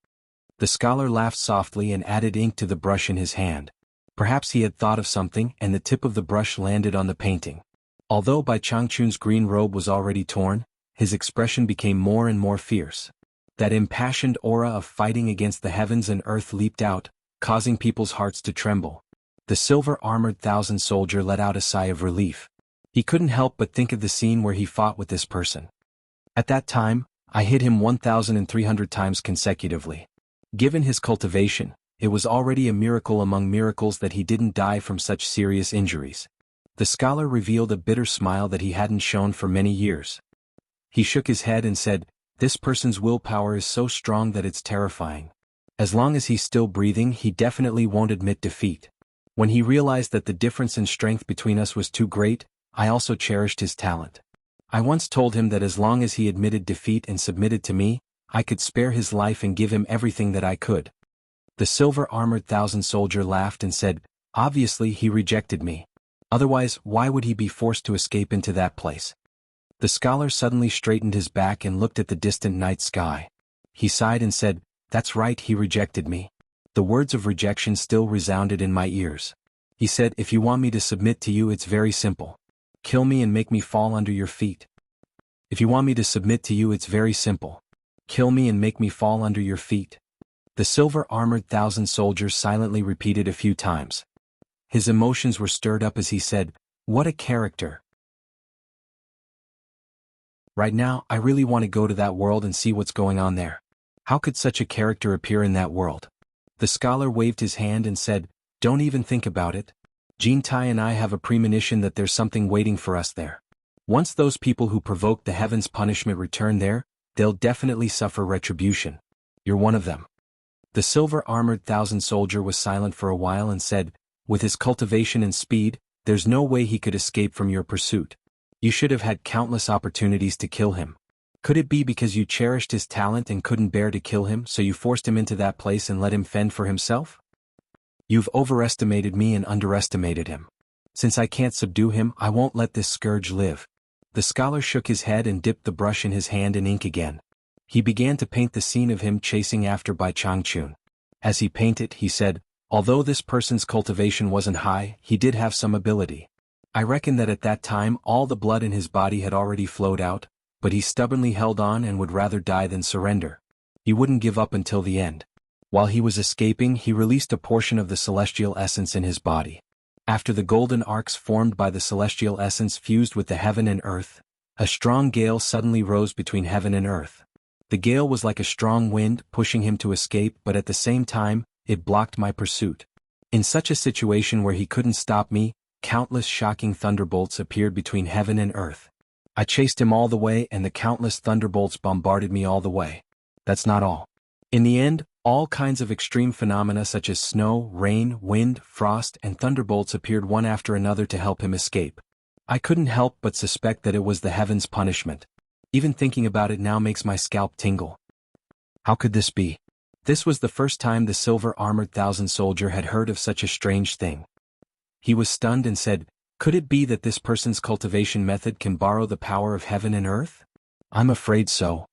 The scholar laughed softly and added ink to the brush in his hand. Perhaps he had thought of something and the tip of the brush landed on the painting. Although Bai Changchun's green robe was already torn, his expression became more and more fierce. That impassioned aura of fighting against the heavens and earth leaped out, causing people's hearts to tremble. The silver-armored 1,000 soldier let out a sigh of relief. He couldn't help but think of the scene where he fought with this person. "At that time, I hit him 1,300 times consecutively. Given his cultivation, it was already a miracle among miracles that he didn't die from such serious injuries." The scholar revealed a bitter smile that he hadn't shown for many years. He shook his head and said, "This person's willpower is so strong that it's terrifying. As long as he's still breathing, he definitely won't admit defeat." When he realized that the difference in strength between us was too great, I also cherished his talent. I once told him that as long as he admitted defeat and submitted to me, I could spare his life and give him everything that I could. The silver-armored thousand soldier laughed and said, "Obviously he rejected me. Otherwise, why would he be forced to escape into that place?" The scholar suddenly straightened his back and looked at the distant night sky. He sighed and said, "That's right, he rejected me." The words of rejection still resounded in my ears. He said, "If you want me to submit to you, it's very simple. Kill me and make me fall under your feet." If you want me to submit to you, it's very simple. Kill me and make me fall under your feet. The silver-armored thousand soldiers silently repeated a few times. His emotions were stirred up as he said, "What a character. Right now, I really want to go to that world and see what's going on there. How could such a character appear in that world?" The scholar waved his hand and said, "Don't even think about it. Jean Tai and I have a premonition that there's something waiting for us there. Once those people who provoked the heavens' punishment return there, they'll definitely suffer retribution. You're one of them." The silver-armored thousand soldier was silent for a while and said, "With his cultivation and speed, there's no way he could escape from your pursuit. You should have had countless opportunities to kill him. Could it be because you cherished his talent and couldn't bear to kill him, so you forced him into that place and let him fend for himself? You've overestimated me and underestimated him. Since I can't subdue him, I won't let this scourge live." The scholar shook his head and dipped the brush in his hand in ink again. He began to paint the scene of him chasing after Bai Changchun. As he painted, he said, "Although this person's cultivation wasn't high, he did have some ability. I reckon that at that time all the blood in his body had already flowed out, but he stubbornly held on and would rather die than surrender. He wouldn't give up until the end. While he was escaping, he released a portion of the celestial essence in his body. After the golden arcs formed by the celestial essence fused with the heaven and earth, a strong gale suddenly rose between heaven and earth. The gale was like a strong wind, pushing him to escape, but at the same time, it blocked my pursuit. In such a situation where he couldn't stop me, countless shocking thunderbolts appeared between heaven and earth. I chased him all the way and the countless thunderbolts bombarded me all the way. That's not all. In the end, all kinds of extreme phenomena such as snow, rain, wind, frost, and thunderbolts appeared one after another to help him escape. I couldn't help but suspect that it was the heavens' punishment. Even thinking about it now makes my scalp tingle. How could this be? This was the first time the silver-armored thousand soldier had heard of such a strange thing. He was stunned and said, "Could it be that this person's cultivation method can borrow the power of heaven and earth?" "I'm afraid so."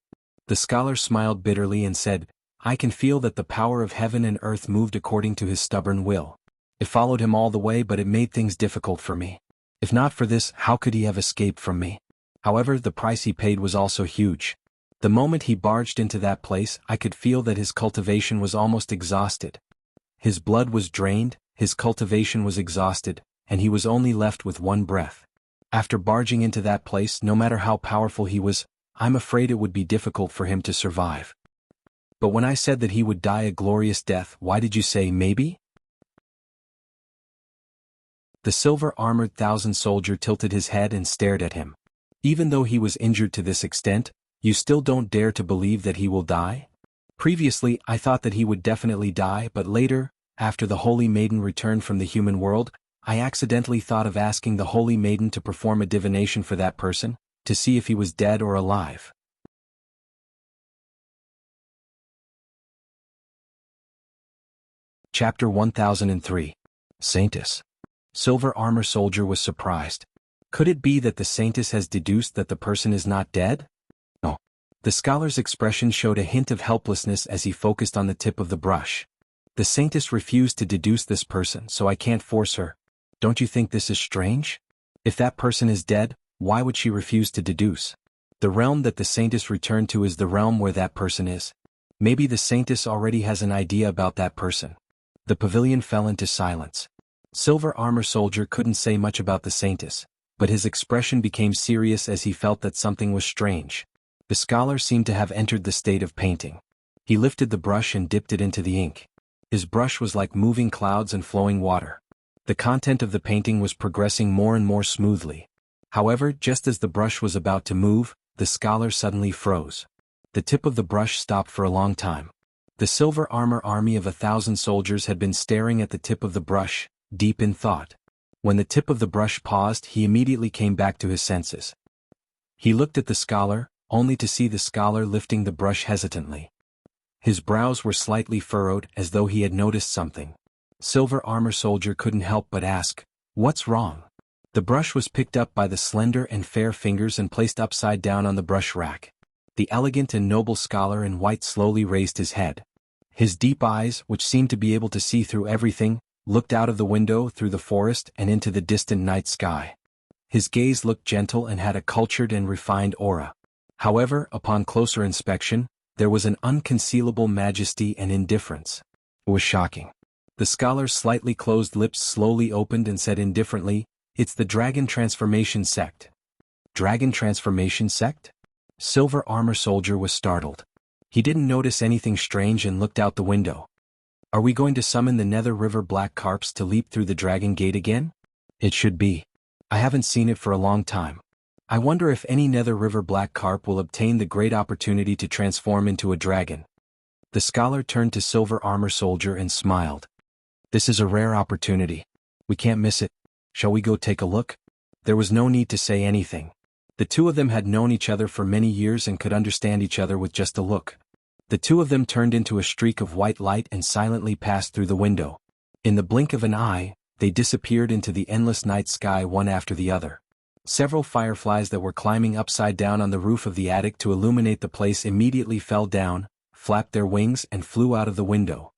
The scholar smiled bitterly and said, "I can feel that the power of heaven and earth moved according to his stubborn will. It followed him all the way, but it made things difficult for me. If not for this, how could he have escaped from me? However, the price he paid was also huge. The moment he barged into that place, I could feel that his cultivation was almost exhausted. His blood was drained, his cultivation was exhausted, and he was only left with one breath. After barging into that place, no matter how powerful he was, I'm afraid it would be difficult for him to survive." "But when I said that he would die a glorious death, why did you say maybe?" The silver-armored thousand soldier tilted his head and stared at him. "Even though he was injured to this extent, you still don't dare to believe that he will die? Previously, I thought that he would definitely die, but later, after the Holy Maiden returned from the human world, I accidentally thought of asking the Holy Maiden to perform a divination for that person, to see if he was dead or alive." Chapter 1003. Saintess. Silver Armor Soldier was surprised. Could it be that the Saintess has deduced that the person is not dead? No. The scholar's expression showed a hint of helplessness as he focused on the tip of the brush. "The Saintess refused to deduce this person, so I can't force her. Don't you think this is strange? If that person is dead, why would she refuse to deduce? The realm that the Saintess returned to is the realm where that person is. Maybe the Saintess already has an idea about that person." The pavilion fell into silence. Silver Armor Soldier couldn't say much about the Saintess, but his expression became serious as he felt that something was strange. The scholar seemed to have entered the state of painting. He lifted the brush and dipped it into the ink. His brush was like moving clouds and flowing water. The content of the painting was progressing more and more smoothly. However, just as the brush was about to move, the scholar suddenly froze. The tip of the brush stopped for a long time. The silver armor army of 1,000 soldiers had been staring at the tip of the brush, deep in thought. When the tip of the brush paused, he immediately came back to his senses. He looked at the scholar, only to see the scholar lifting the brush hesitantly. His brows were slightly furrowed, as though he had noticed something. Silver armor soldier couldn't help but ask, "What's wrong?" The brush was picked up by the slender and fair fingers and placed upside down on the brush rack. The elegant and noble scholar in white slowly raised his head. His deep eyes, which seemed to be able to see through everything, looked out of the window through the forest and into the distant night sky. His gaze looked gentle and had a cultured and refined aura. However, upon closer inspection, there was an unconcealable majesty and indifference. It was shocking. The scholar's slightly closed lips slowly opened and said indifferently, "It's the Dragon Transformation Sect." Dragon Transformation Sect? Silver armor soldier was startled. He didn't notice anything strange and looked out the window. "Are we going to summon the Nether River Black Carps to leap through the Dragon Gate again? It should be. I haven't seen it for a long time. I wonder if any Nether River Black Carp will obtain the great opportunity to transform into a dragon." The scholar turned to Silver Armor Soldier and smiled. "This is a rare opportunity. We can't miss it. Shall we go take a look?" There was no need to say anything. The two of them had known each other for many years and could understand each other with just a look. The two of them turned into a streak of white light and silently passed through the window. In the blink of an eye, they disappeared into the endless night sky one after the other. Several fireflies that were climbing upside down on the roof of the attic to illuminate the place immediately fell down, flapped their wings and flew out of the window.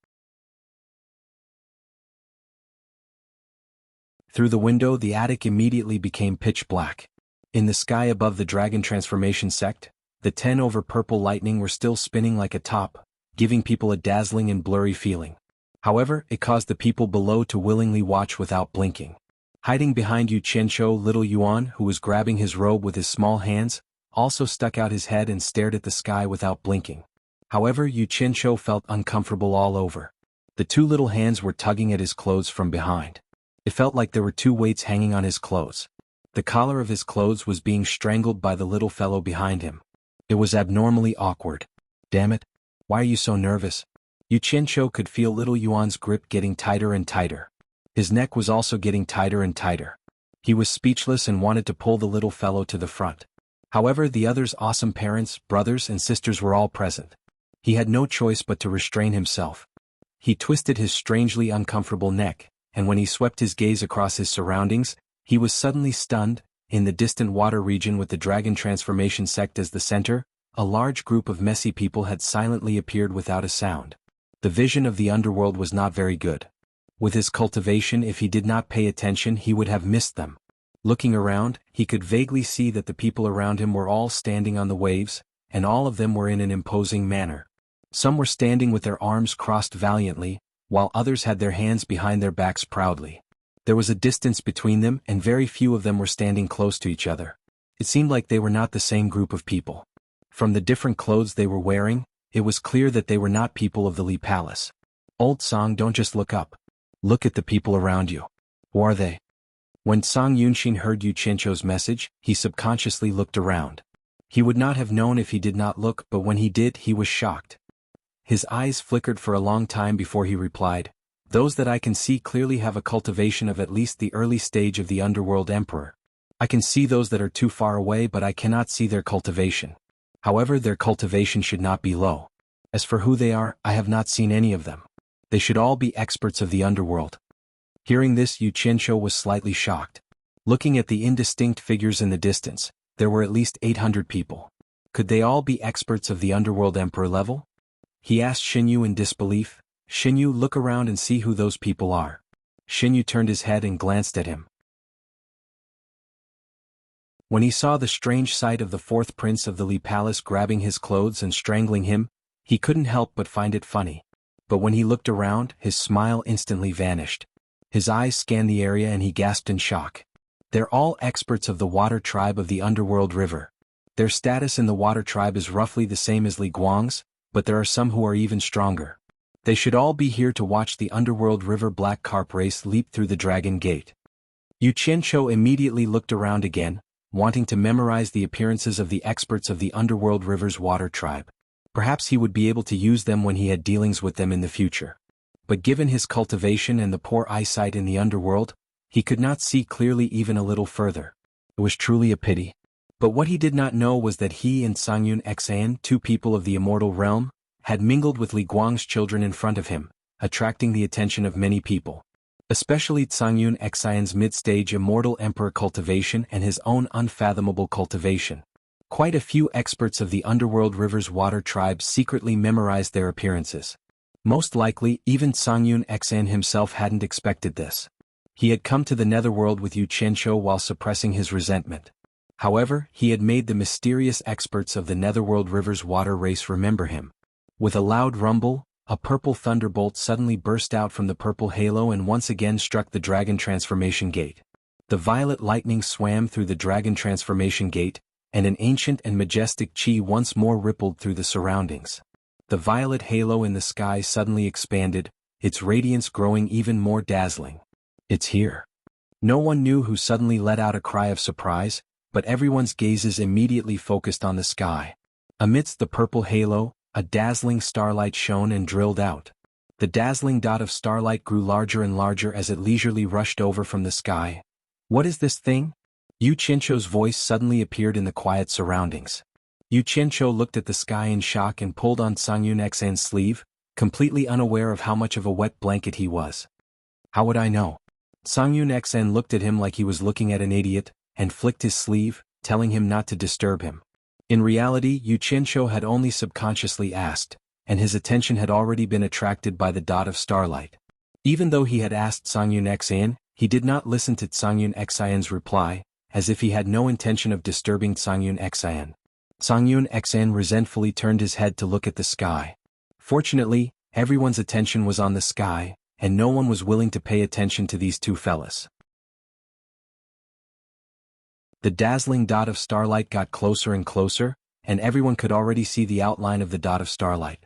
Through the window, the attic immediately became pitch black. In the sky above the Dragon Transformation Sect, the 10 over purple lightning were still spinning like a top, giving people a dazzling and blurry feeling. However, it caused the people below to willingly watch without blinking. Hiding behind Yu Qianqiu, little Yuan, who was grabbing his robe with his small hands, also stuck out his head and stared at the sky without blinking. However, Yu Qianqiu felt uncomfortable all over. The two little hands were tugging at his clothes from behind. It felt like there were two weights hanging on his clothes. The collar of his clothes was being strangled by the little fellow behind him. It was abnormally awkward. "Damn it. Why are you so nervous?" Yu Qianqiu could feel little Yuan's grip getting tighter and tighter. His neck was also getting tighter and tighter. He was speechless and wanted to pull the little fellow to the front. However, the others' awesome parents, brothers and sisters were all present. He had no choice but to restrain himself. He twisted his strangely uncomfortable neck, and when he swept his gaze across his surroundings, he was suddenly stunned. In the distant water region with the Dragon Transformation Sect as the center, a large group of messy people had silently appeared without a sound. The vision of the underworld was not very good. With his cultivation, if he did not pay attention, he would have missed them. Looking around, he could vaguely see that the people around him were all standing on the waves, and all of them were in an imposing manner. Some were standing with their arms crossed valiantly, while others had their hands behind their backs proudly. There was a distance between them and very few of them were standing close to each other. It seemed like they were not the same group of people. From the different clothes they were wearing, it was clear that they were not people of the Li Palace. "Old Song, don't just look up. Look at the people around you. Who are they?" When Song Yunxin heard Yu Qianqiu's message, he subconsciously looked around. He would not have known if he did not look, but when he did, he was shocked. His eyes flickered for a long time before he replied, "Those that I can see clearly have a cultivation of at least the early stage of the Underworld Emperor. I can see those that are too far away, but I cannot see their cultivation. However, their cultivation should not be low. As for who they are, I have not seen any of them. They should all be experts of the underworld." Hearing this, Yu Qianqiu was slightly shocked. Looking at the indistinct figures in the distance, there were at least 800 people. Could they all be experts of the Underworld Emperor level? He asked Xinyu in disbelief, "Xinyu, look around and see who those people are." Xinyu turned his head and glanced at him. When he saw the strange sight of the fourth prince of the Li Palace grabbing his clothes and strangling him, he couldn't help but find it funny. But when he looked around, his smile instantly vanished. His eyes scanned the area and he gasped in shock. "They're all experts of the water tribe of the Underworld River. Their status in the water tribe is roughly the same as Li Guang's, but there are some who are even stronger. They should all be here to watch the underworld river black carp race leap through the dragon gate. Yu Qianqiu immediately looked around again, wanting to memorize the appearances of the experts of the underworld river's water tribe. Perhaps he would be able to use them when he had dealings with them in the future. But given his cultivation and the poor eyesight in the underworld, he could not see clearly even a little further. It was truly a pity. But what he did not know was that he and Sangyun Xan, two people of the immortal realm, had mingled with Li Guang's children in front of him, attracting the attention of many people. Especially Sangyun Xan's mid-stage immortal emperor cultivation and his own unfathomable cultivation. Quite a few experts of the underworld river's water tribe secretly memorized their appearances. Most likely, even Sangyun Xan himself hadn't expected this. He had come to the netherworld with Yu Qianqiu while suppressing his resentment. However, he had made the mysterious experts of the netherworld river's water race remember him. With a loud rumble, a purple thunderbolt suddenly burst out from the purple halo and once again struck the dragon transformation gate. The violet lightning swam through the dragon transformation gate, and an ancient and majestic chi once more rippled through the surroundings. The violet halo in the sky suddenly expanded, its radiance growing even more dazzling. It's here. No one knew who suddenly let out a cry of surprise, but everyone's gazes immediately focused on the sky. Amidst the purple halo, a dazzling starlight shone and drilled out. The dazzling dot of starlight grew larger and larger as it leisurely rushed over from the sky. What is this thing? Yu Qianqiu's voice suddenly appeared in the quiet surroundings. Yu Qianqiu looked at the sky in shock and pulled on Sangyun Xan's sleeve, completely unaware of how much of a wet blanket he was. How would I know? Sangyun Xan looked at him like he was looking at an idiot, and flicked his sleeve, telling him not to disturb him. In reality, Yu Qianqiu had only subconsciously asked, and his attention had already been attracted by the dot of starlight. Even though he had asked Sangyun Xan, he did not listen to Sangyun Xan's reply, as if he had no intention of disturbing Sangyun Xan. Sangyun Xan resentfully turned his head to look at the sky. Fortunately, everyone's attention was on the sky, and no one was willing to pay attention to these two fellas. The dazzling dot of starlight got closer and closer, and everyone could already see the outline of the dot of starlight.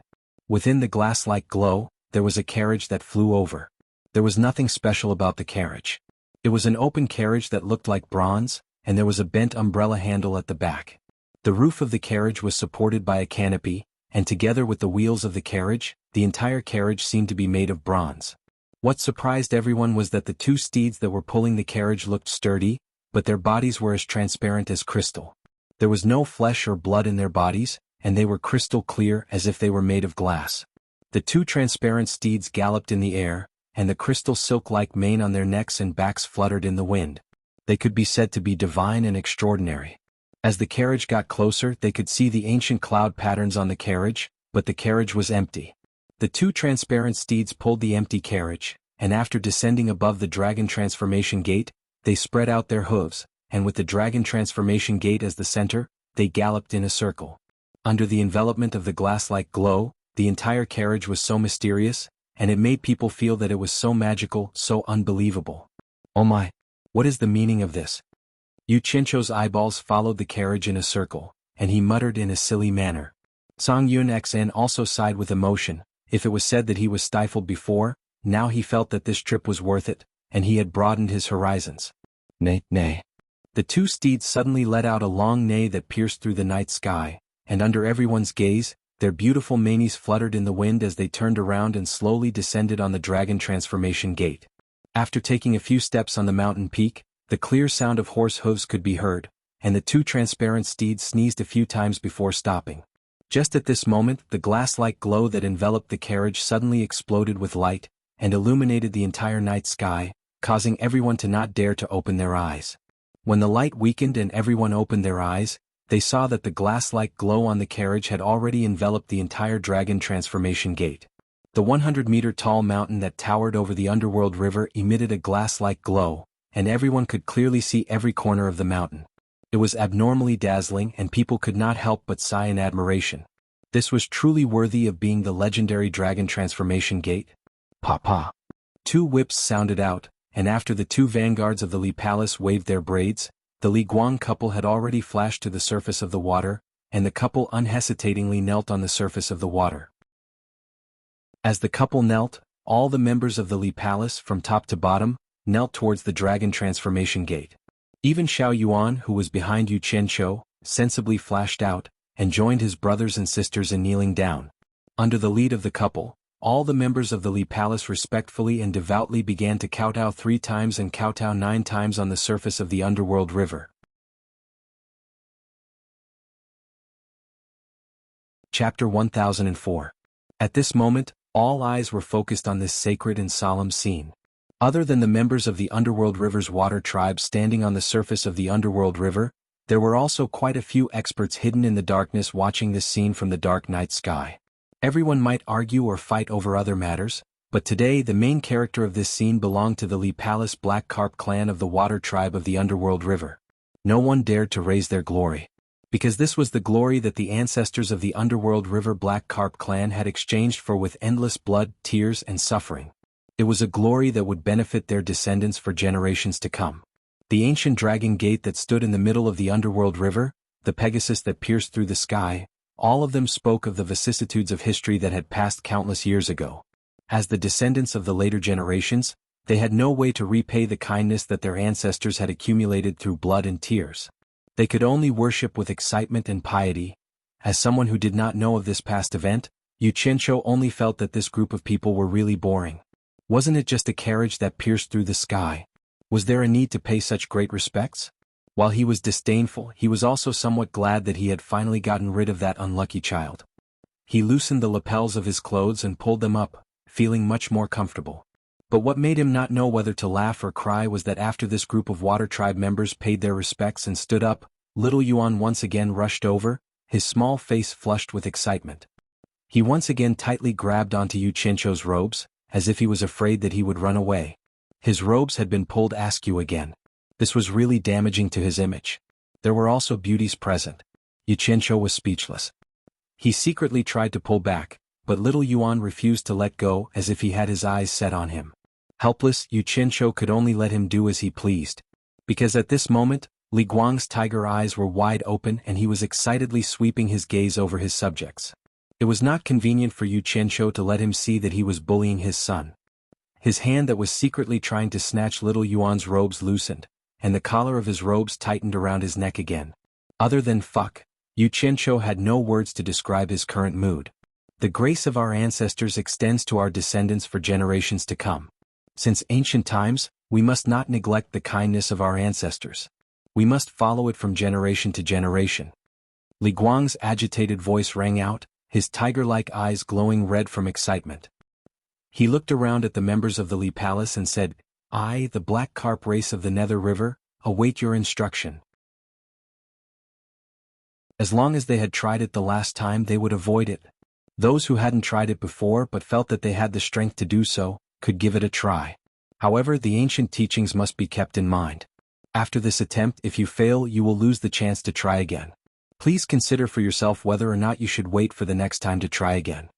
Within the glass-like glow, there was a carriage that flew over. There was nothing special about the carriage. It was an open carriage that looked like bronze, and there was a bent umbrella handle at the back. The roof of the carriage was supported by a canopy, and together with the wheels of the carriage, the entire carriage seemed to be made of bronze. What surprised everyone was that the two steeds that were pulling the carriage looked sturdy, but their bodies were as transparent as crystal. There was no flesh or blood in their bodies, and they were crystal clear as if they were made of glass. The two transparent steeds galloped in the air, and the crystal silk-like mane on their necks and backs fluttered in the wind. They could be said to be divine and extraordinary. As the carriage got closer, they could see the ancient cloud patterns on the carriage, but the carriage was empty. The two transparent steeds pulled the empty carriage, and after descending above the dragon transformation gate, they spread out their hooves, and with the dragon transformation gate as the center, they galloped in a circle. Under the envelopment of the glass-like glow, the entire carriage was so mysterious, and it made people feel that it was so magical, so unbelievable. Oh my! What is the meaning of this? Yu Qianqiu's eyeballs followed the carriage in a circle, and he muttered in a silly manner. Sangyun Xan also sighed with emotion. If it was said that he was stifled before, now he felt that this trip was worth it, and he had broadened his horizons. Neigh, neigh. The two steeds suddenly let out a long neigh that pierced through the night sky, and under everyone's gaze, their beautiful manes fluttered in the wind as they turned around and slowly descended on the dragon transformation gate. After taking a few steps on the mountain peak, the clear sound of horse hooves could be heard, and the two transparent steeds sneezed a few times before stopping. Just at this moment, the glass-like glow that enveloped the carriage suddenly exploded with light, and illuminated the entire night sky, causing everyone to not dare to open their eyes. When the light weakened and everyone opened their eyes, they saw that the glass-like glow on the carriage had already enveloped the entire dragon transformation gate. The 100-meter-tall mountain that towered over the underworld river emitted a glass-like glow, and everyone could clearly see every corner of the mountain. It was abnormally dazzling and people could not help but sigh in admiration. This was truly worthy of being the legendary dragon transformation gate. Pa. Two whips sounded out, and after the two vanguards of the Li Palace waved their braids, the Li Guang couple had already flashed to the surface of the water, and the couple unhesitatingly knelt on the surface of the water. As the couple knelt, all the members of the Li Palace from top to bottom knelt towards the dragon transformation gate. Even Xiao Yuan, who was behind Yu Qianqiu, sensibly flashed out, and joined his brothers and sisters in kneeling down. Under the lead of the couple, all the members of the Li Palace respectfully and devoutly began to kowtow 3 times and kowtow 9 times on the surface of the underworld river. Chapter 1004. At this moment, all eyes were focused on this sacred and solemn scene. Other than the members of the Underworld River's water tribe standing on the surface of the Underworld River, there were also quite a few experts hidden in the darkness watching this scene from the dark night sky. Everyone might argue or fight over other matters, but today the main character of this scene belonged to the Li Palace Black Carp clan of the water tribe of the Underworld River. No one dared to raise their glory, because this was the glory that the ancestors of the Underworld River Black Carp clan had exchanged for with endless blood, tears and suffering. It was a glory that would benefit their descendants for generations to come. The ancient dragon gate that stood in the middle of the Underworld River, the Pegasus that pierced through the sky, all of them spoke of the vicissitudes of history that had passed countless years ago. As the descendants of the later generations, they had no way to repay the kindness that their ancestors had accumulated through blood and tears. They could only worship with excitement and piety. As someone who did not know of this past event, Yu Qianqiu only felt that this group of people were really boring. Wasn't it just a carriage that pierced through the sky? Was there a need to pay such great respects? While he was disdainful, he was also somewhat glad that he had finally gotten rid of that unlucky child. He loosened the lapels of his clothes and pulled them up, feeling much more comfortable. But what made him not know whether to laugh or cry was that after this group of water tribe members paid their respects and stood up, little Yuan once again rushed over, his small face flushed with excitement. He once again tightly grabbed onto Yu Qianqiu's robes, as if he was afraid that he would run away. His robes had been pulled askew again. This was really damaging to his image. There were also beauties present. Yu Qianqiu was speechless. He secretly tried to pull back, but little Yuan refused to let go as if he had his eyes set on him. Helpless, Yu Qianqiu could only let him do as he pleased. Because at this moment, Li Guang's tiger eyes were wide open and he was excitedly sweeping his gaze over his subjects. It was not convenient for Yu Qianqiu to let him see that he was bullying his son. His hand that was secretly trying to snatch little Yuan's robes loosened, and the collar of his robes tightened around his neck again. Other than fuck, Yu Qianqiu had no words to describe his current mood. The grace of our ancestors extends to our descendants for generations to come. Since ancient times, we must not neglect the kindness of our ancestors. We must follow it from generation to generation. Li Guang's agitated voice rang out, his tiger-like eyes glowing red from excitement. He looked around at the members of the Li Palace and said, "I, the Black Carp race of the Nether River, await your instruction." As long as they had tried it the last time, they would avoid it. Those who hadn't tried it before but felt that they had the strength to do so, could give it a try. However, the ancient teachings must be kept in mind. After this attempt, if you fail, you will lose the chance to try again. Please consider for yourself whether or not you should wait for the next time to try again.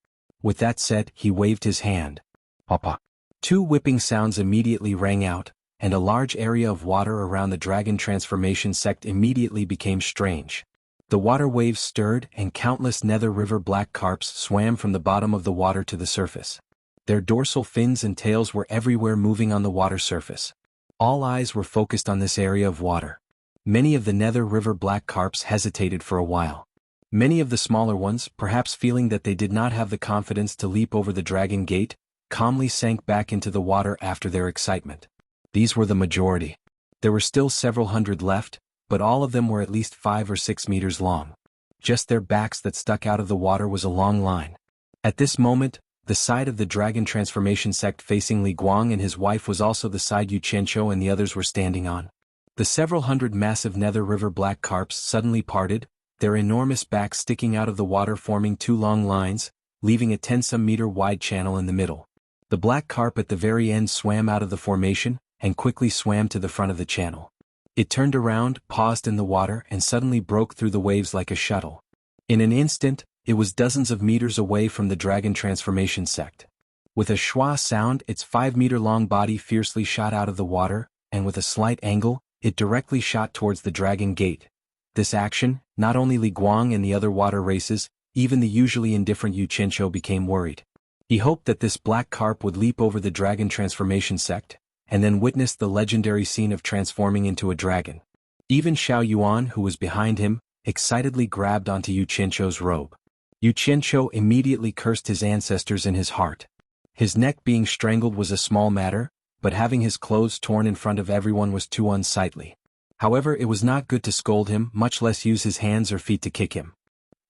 With that said, he waved his hand. Papa. 2 whipping sounds immediately rang out, and a large area of water around the dragon transformation sect immediately became strange. The water waves stirred and countless Nether River black carps swam from the bottom of the water to the surface. Their dorsal fins and tails were everywhere moving on the water surface. All eyes were focused on this area of water. Many of the Nether River black carps hesitated for a while. Many of the smaller ones, perhaps feeling that they did not have the confidence to leap over the dragon gate, calmly sank back into the water after their excitement. These were the majority. There were still several hundred left, but all of them were at least 5 or 6 meters long. Just their backs that stuck out of the water was a long line. At this moment, the side of the dragon transformation sect facing Li Guang and his wife was also the side Yu Qianqiu and the others were standing on. The several hundred massive Nether River black carps suddenly parted, their enormous backs sticking out of the water forming 2 long lines, leaving a 10-some meter wide channel in the middle. The black carp at the very end swam out of the formation, and quickly swam to the front of the channel. It turned around, paused in the water and suddenly broke through the waves like a shuttle. In an instant, it was dozens of meters away from the dragon transformation sect. With a schwa sound, its 5-meter-long body fiercely shot out of the water, and with a slight angle, it directly shot towards the dragon gate. This action, not only Li Guang and the other water races, even the usually indifferent Yu Qianqiu became worried. He hoped that this black carp would leap over the dragon transformation sect, and then witness the legendary scene of transforming into a dragon. Even Xiao Yuan, who was behind him, excitedly grabbed onto Yu Qianqiu's robe. Yu Qianqiu immediately cursed his ancestors in his heart. His neck being strangled was a small matter, but having his clothes torn in front of everyone was too unsightly. However, it was not good to scold him, much less use his hands or feet to kick him.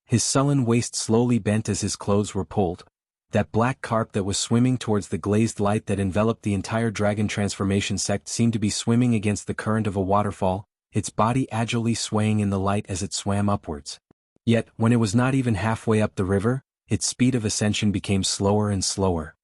His sullen waist slowly bent as his clothes were pulled. That black carp that was swimming towards the glazed light that enveloped the entire dragon transformation sect seemed to be swimming against the current of a waterfall, its body agilely swaying in the light as it swam upwards. Yet, when it was not even halfway up the river, its speed of ascension became slower and slower.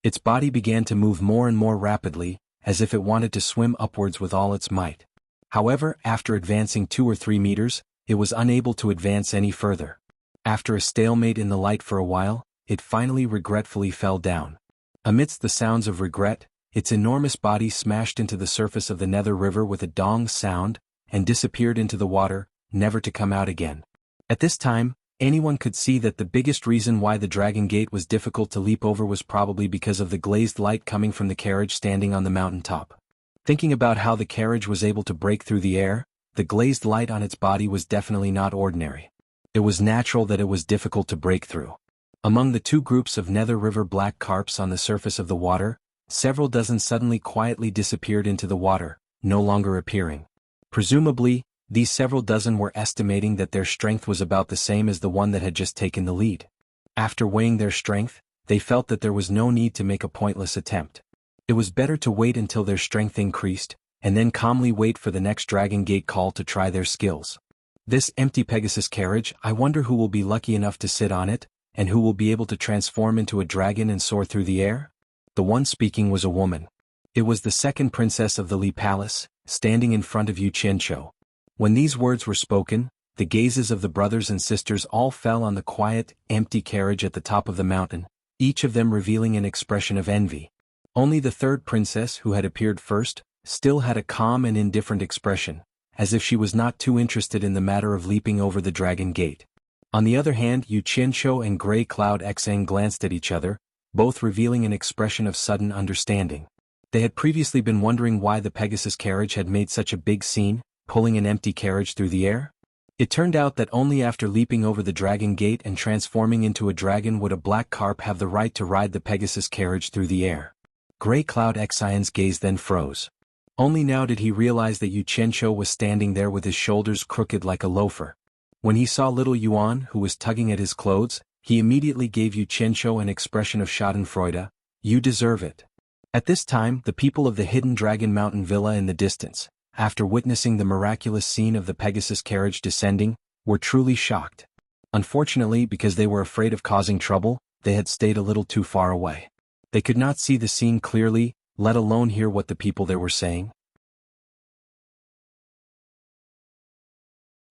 Its body began to move more and more rapidly, as if it wanted to swim upwards with all its might. However, after advancing 2 or 3 meters, it was unable to advance any further. After a stalemate in the light for a while, it finally regretfully fell down. Amidst the sounds of regret, its enormous body smashed into the surface of the Nether River with a dong sound, and disappeared into the water, never to come out again. At this time, anyone could see that the biggest reason why the Dragon Gate was difficult to leap over was probably because of the glazed light coming from the carriage standing on the mountain top. Thinking about how the carriage was able to break through the air, the glazed light on its body was definitely not ordinary. It was natural that it was difficult to break through. Among the 2 groups of Nether River black carps on the surface of the water, several dozen suddenly quietly disappeared into the water, no longer appearing. Presumably, these several dozen were estimating that their strength was about the same as the one that had just taken the lead. After weighing their strength, they felt that there was no need to make a pointless attempt. It was better to wait until their strength increased, and then calmly wait for the next Dragon Gate call to try their skills. This empty Pegasus carriage, I wonder who will be lucky enough to sit on it, and who will be able to transform into a dragon and soar through the air? The one speaking was a woman. It was the second princess of the Li Palace, standing in front of Yu Qianqiu. When these words were spoken, the gazes of the brothers and sisters all fell on the quiet, empty carriage at the top of the mountain, each of them revealing an expression of envy. Only the third princess, who had appeared first, still had a calm and indifferent expression, as if she was not too interested in the matter of leaping over the Dragon Gate. On the other hand, Yu Qianqiu and Grey Cloud Xang glanced at each other, both revealing an expression of sudden understanding. They had previously been wondering why the Pegasus carriage had made such a big scene, pulling an empty carriage through the air. It turned out that only after leaping over the Dragon Gate and transforming into a dragon would a black carp have the right to ride the Pegasus carriage through the air. Grey Cloud Xion's gaze then froze. Only now did he realize that Yu Qianqiu was standing there with his shoulders crooked like a loafer. When he saw little Yuan, who was tugging at his clothes, he immediately gave Yu Qianqiu an expression of schadenfreude. You deserve it. At this time, the people of the Hidden Dragon Mountain Villa in the distance, after witnessing the miraculous scene of the Pegasus carriage descending, were truly shocked. Unfortunately, because they were afraid of causing trouble, they had stayed a little too far away. They could not see the scene clearly, let alone hear what the people there were saying.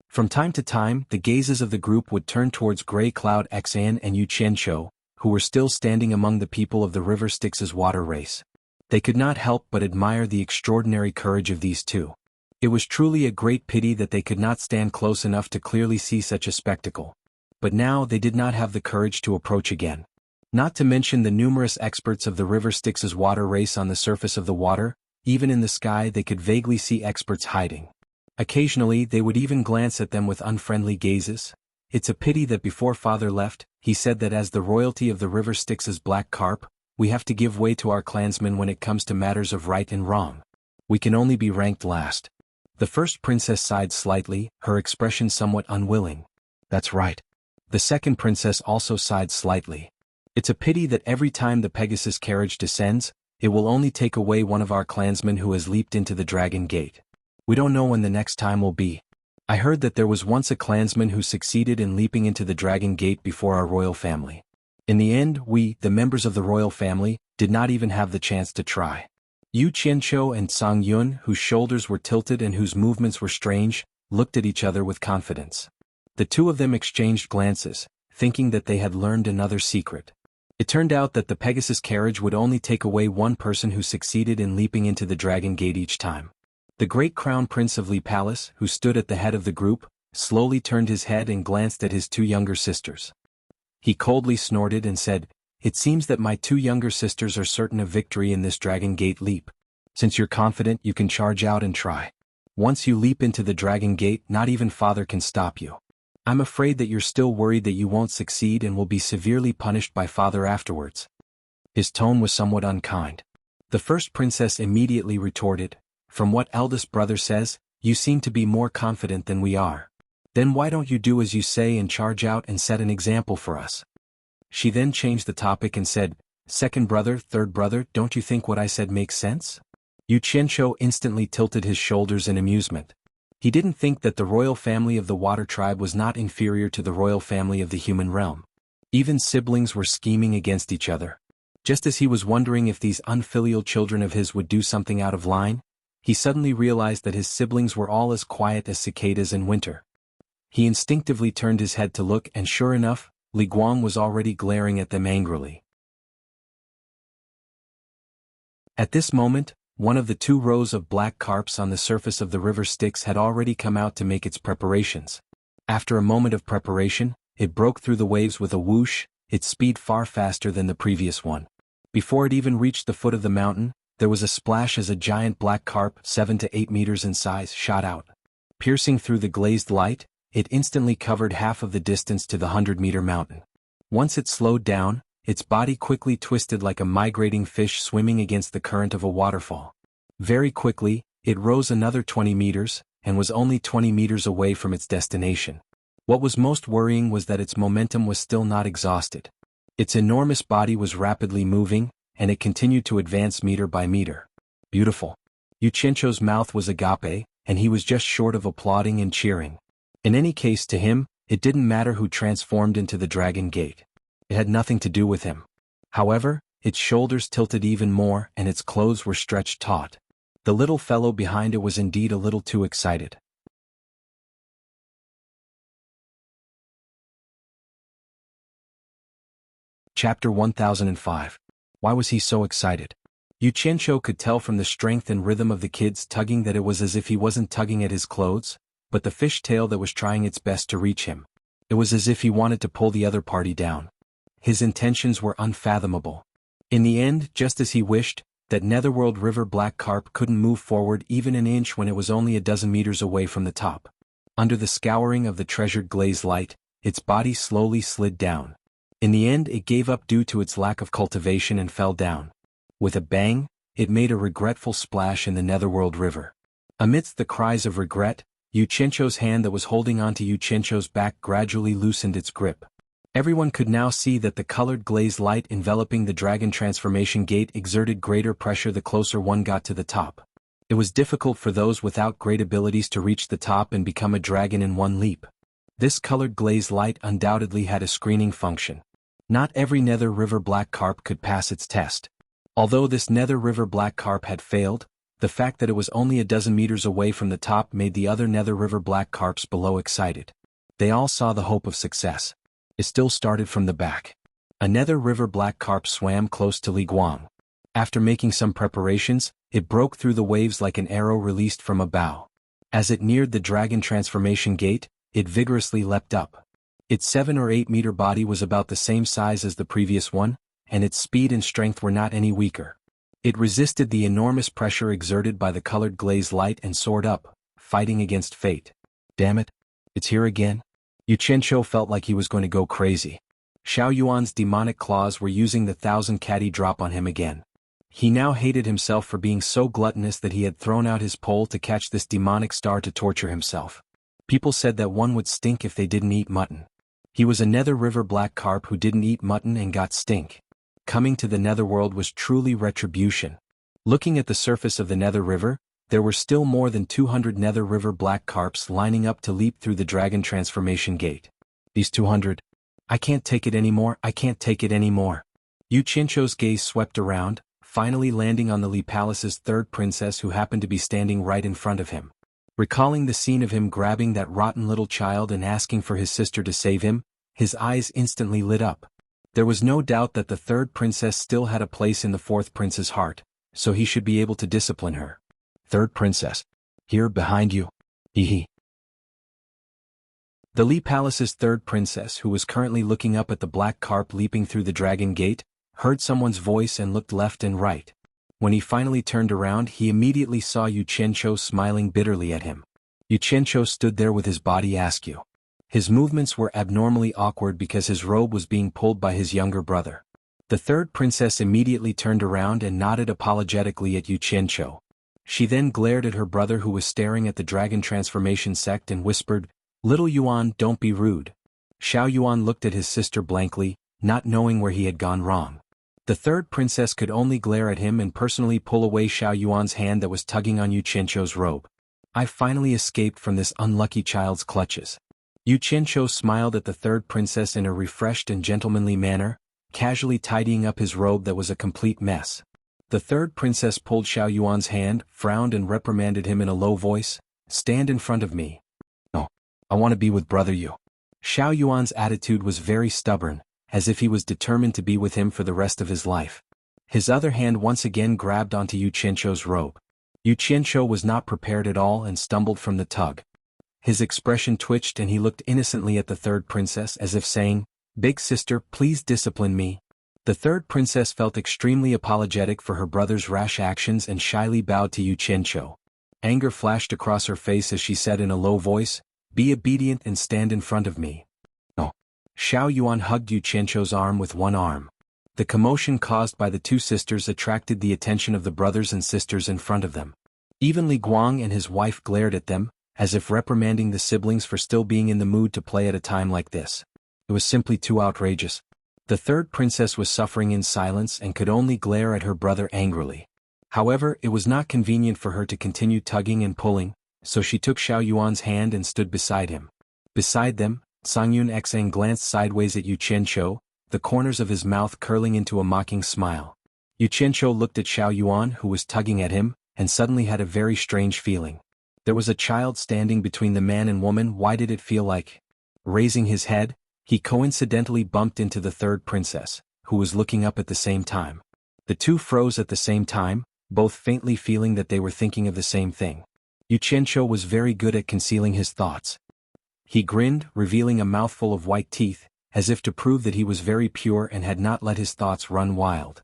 From time to time, the gazes of the group would turn towards Grey Cloud Xan and Yu Qianqiu, who were still standing among the people of the River Styx's water race. They could not help but admire the extraordinary courage of these two. It was truly a great pity that they could not stand close enough to clearly see such a spectacle. But now they did not have the courage to approach again. Not to mention the numerous experts of the River Styx's water race on the surface of the water, even in the sky they could vaguely see experts hiding. Occasionally they would even glance at them with unfriendly gazes. It's a pity that before father left, he said that as the royalty of the River Styx's black carp, we have to give way to our clansmen when it comes to matters of right and wrong. We can only be ranked last. The first princess sighed slightly, her expression somewhat unwilling. That's right. The second princess also sighed slightly. It's a pity that every time the Pegasus carriage descends, it will only take away one of our clansmen who has leaped into the Dragon Gate. We don't know when the next time will be. I heard that there was once a clansman who succeeded in leaping into the Dragon Gate before our royal family. In the end, we, the members of the royal family, did not even have the chance to try. Yu Qianqiu and Sang Yun, whose shoulders were tilted and whose movements were strange, looked at each other with confidence. The two of them exchanged glances, thinking that they had learned another secret. It turned out that the Pegasus carriage would only take away one person who succeeded in leaping into the Dragon Gate each time. The great crown prince of Li Palace, who stood at the head of the group, slowly turned his head and glanced at his two younger sisters. He coldly snorted and said, "It seems that my two younger sisters are certain of victory in this Dragon Gate leap. Since you're confident, you can charge out and try. Once you leap into the Dragon Gate, not even Father can stop you. I'm afraid that you're still worried that you won't succeed and will be severely punished by Father afterwards." His tone was somewhat unkind. The first princess immediately retorted, "From what eldest brother says, you seem to be more confident than we are. Then why don't you do as you say and charge out and set an example for us?" She then changed the topic and said, "Second brother, third brother, don't you think what I said makes sense?" Yu Qianzhou instantly tilted his shoulders in amusement. He didn't think that the royal family of the water tribe was not inferior to the royal family of the human realm. Even siblings were scheming against each other. Just as he was wondering if these unfilial children of his would do something out of line, he suddenly realized that his siblings were all as quiet as cicadas in winter. He instinctively turned his head to look, and sure enough, Li Guang was already glaring at them angrily. At this moment, one of the two rows of black carps on the surface of the river Styx had already come out to make its preparations. After a moment of preparation, it broke through the waves with a whoosh, its speed far faster than the previous one. Before it even reached the foot of the mountain, there was a splash as a giant black carp, 7 to 8 meters in size, shot out. Piercing through the glazed light, it instantly covered half of the distance to the 100-meter mountain. Once it slowed down, its body quickly twisted like a migrating fish swimming against the current of a waterfall. Very quickly, it rose another 20 meters, and was only 20 meters away from its destination. What was most worrying was that its momentum was still not exhausted. Its enormous body was rapidly moving, and it continued to advance meter by meter. Beautiful. Yu Qianzhou's mouth was agape, and he was just short of applauding and cheering. In any case, to him, it didn't matter who transformed into the Dragon Gate. It had nothing to do with him. However, its shoulders tilted even more and its clothes were stretched taut. The little fellow behind it was indeed a little too excited. Chapter 1005. Why was he so excited? Yu Qianzhou could tell from the strength and rhythm of the kid's tugging that it was as if he wasn't tugging at his clothes, but the fish tail that was trying its best to reach him. It was as if he wanted to pull the other party down. His intentions were unfathomable. In the end, just as he wished, that netherworld river black carp couldn't move forward even an inch when it was only a dozen meters away from the top. Under the scouring of the treasured glaze light, its body slowly slid down. In the end, it gave up due to its lack of cultivation and fell down. With a bang, it made a regretful splash in the netherworld river. Amidst the cries of regret, Yu Qianzhou's hand that was holding onto Yu Qianzhou's back gradually loosened its grip. Everyone could now see that the colored glaze light enveloping the dragon transformation gate exerted greater pressure the closer one got to the top. It was difficult for those without great abilities to reach the top and become a dragon in one leap. This colored glaze light undoubtedly had a screening function. Not every nether river black carp could pass its test. Although this nether river black carp had failed, the fact that it was only a dozen meters away from the top made the other nether river black carps below excited. They all saw the hope of success. It still started from the back. A nether river black carp swam close to Li Guang. After making some preparations, it broke through the waves like an arrow released from a bow. As it neared the dragon transformation gate, it vigorously leapt up. Its 7 or 8 meter body was about the same size as the previous one, and its speed and strength were not any weaker. It resisted the enormous pressure exerted by the colored glaze light and soared up, fighting against fate. Damn it! It's here again? Yu Qianzhou felt like he was going to go crazy. Xiao Yuan's demonic claws were using the 1,000 catty drop on him again. He now hated himself for being so gluttonous that he had thrown out his pole to catch this demonic star to torture himself. People said that one would stink if they didn't eat mutton. He was a nether river black carp who didn't eat mutton and got stink. Coming to the netherworld was truly retribution. Looking at the surface of the nether river, there were still more than 200 nether river black carps lining up to leap through the dragon transformation gate. These 200. I can't take it anymore, I can't take it anymore. Yu Qianzhou's gaze swept around, finally landing on the Li Palace's third princess who happened to be standing right in front of him. Recalling the scene of him grabbing that rotten little child and asking for his sister to save him, his eyes instantly lit up. There was no doubt that the third princess still had a place in the fourth prince's heart, so he should be able to discipline her. Third princess. Here behind you. Hee hee. The Li Palace's third princess, who was currently looking up at the black carp leaping through the dragon gate, heard someone's voice and looked left and right. When he finally turned around, he immediately saw Yu Qianqiu smiling bitterly at him. Yu Qianqiu stood there with his body askew. His movements were abnormally awkward because his robe was being pulled by his younger brother. The third princess immediately turned around and nodded apologetically at Yu Qianqiu. She then glared at her brother, who was staring at the dragon transformation sect, and whispered, "Little Yuan, don't be rude." Xiao Yuan looked at his sister blankly, not knowing where he had gone wrong. The third princess could only glare at him and personally pull away Xiao Yuan's hand that was tugging on Yu Qianqiu's robe. "I finally escaped from this unlucky child's clutches." Yu Qianqiu smiled at the third princess in a refreshed and gentlemanly manner, casually tidying up his robe that was a complete mess. The third princess pulled Xiao Yuan's hand, frowned and reprimanded him in a low voice, "Stand in front of me. No, I want to be with brother Yu." Xiao Yuan's attitude was very stubborn, as if he was determined to be with him for the rest of his life. His other hand once again grabbed onto Yu Qianqiu's robe. Yu Qianqiu was not prepared at all and stumbled from the tug. His expression twitched and he looked innocently at the third princess as if saying, "Big sister, please discipline me." The third princess felt extremely apologetic for her brother's rash actions and shyly bowed to Yu Qianqiu. Anger flashed across her face as she said in a low voice, "Be obedient and stand in front of me." "No." Xiao Yuan hugged Yu Qianqiu's arm with one arm. The commotion caused by the two sisters attracted the attention of the brothers and sisters in front of them. Even Li Guang and his wife glared at them, as if reprimanding the siblings for still being in the mood to play at a time like this. It was simply too outrageous. The third princess was suffering in silence and could only glare at her brother angrily. However, it was not convenient for her to continue tugging and pulling, so she took Xiao Yuan's hand and stood beside him. Beside them, Sangyun Xang glanced sideways at Yu Qianqiu, the corners of his mouth curling into a mocking smile. Yu Qianqiu looked at Xiao Yuan, who was tugging at him, and suddenly had a very strange feeling. There was a child standing between the man and woman. Why did it feel like? Raising his head, he coincidentally bumped into the third princess, who was looking up at the same time. The two froze at the same time, both faintly feeling that they were thinking of the same thing. Yu Qianqiu was very good at concealing his thoughts. He grinned, revealing a mouthful of white teeth, as if to prove that he was very pure and had not let his thoughts run wild.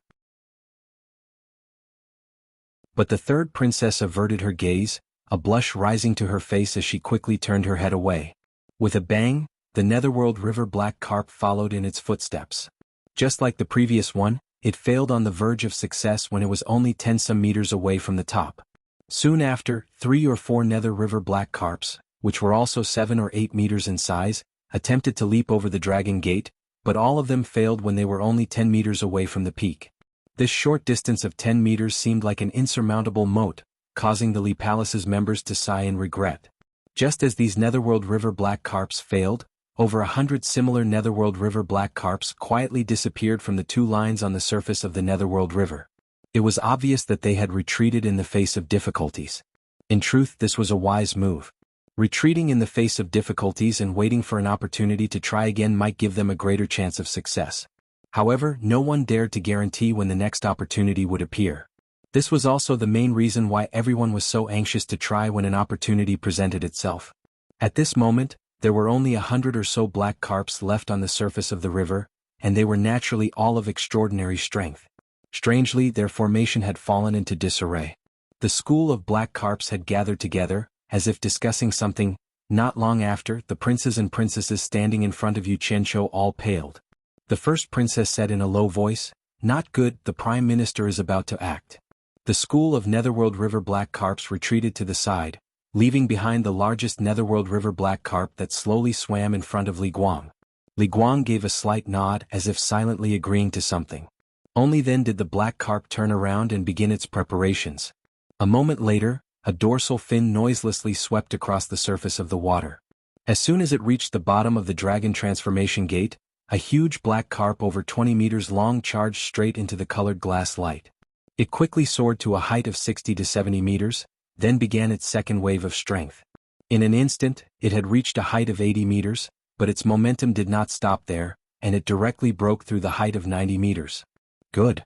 But the third princess averted her gaze, a blush rising to her face as she quickly turned her head away. With a bang, the Netherworld River black carp followed in its footsteps. Just like the previous one, it failed on the verge of success when it was only 10-some meters away from the top. Soon after, 3 or 4 Nether River black carps, which were also 7 or 8 meters in size, attempted to leap over the dragon gate, but all of them failed when they were only 10 meters away from the peak. This short distance of 10 meters seemed like an insurmountable moat, causing the Li Palace's members to sigh in regret. Just as these Netherworld River black carps failed, over 100 similar Netherworld River black carps quietly disappeared from the 2 lines on the surface of the Netherworld River. It was obvious that they had retreated in the face of difficulties. In truth, this was a wise move. Retreating in the face of difficulties and waiting for an opportunity to try again might give them a greater chance of success. However, no one dared to guarantee when the next opportunity would appear. This was also the main reason why everyone was so anxious to try when an opportunity presented itself. At this moment, there were only 100 or so black carps left on the surface of the river, and they were naturally all of extraordinary strength. Strangely, their formation had fallen into disarray. The school of black carps had gathered together, as if discussing something. Not long after, the princes and princesses standing in front of Yu Qianqiu all paled. The first princess said in a low voice, "Not good, the prime minister is about to act." The school of Netherworld River black carps retreated to the side, leaving behind the largest Netherworld River black carp that slowly swam in front of Li Guang. Li Guang gave a slight nod as if silently agreeing to something. Only then did the black carp turn around and begin its preparations. A moment later, a dorsal fin noiselessly swept across the surface of the water. As soon as it reached the bottom of the dragon transformation gate, a huge black carp over 20 meters long charged straight into the colored glass light. It quickly soared to a height of 60 to 70 meters, then began its second wave of strength. In an instant, it had reached a height of 80 meters, but its momentum did not stop there, and it directly broke through the height of 90 meters. "Good!"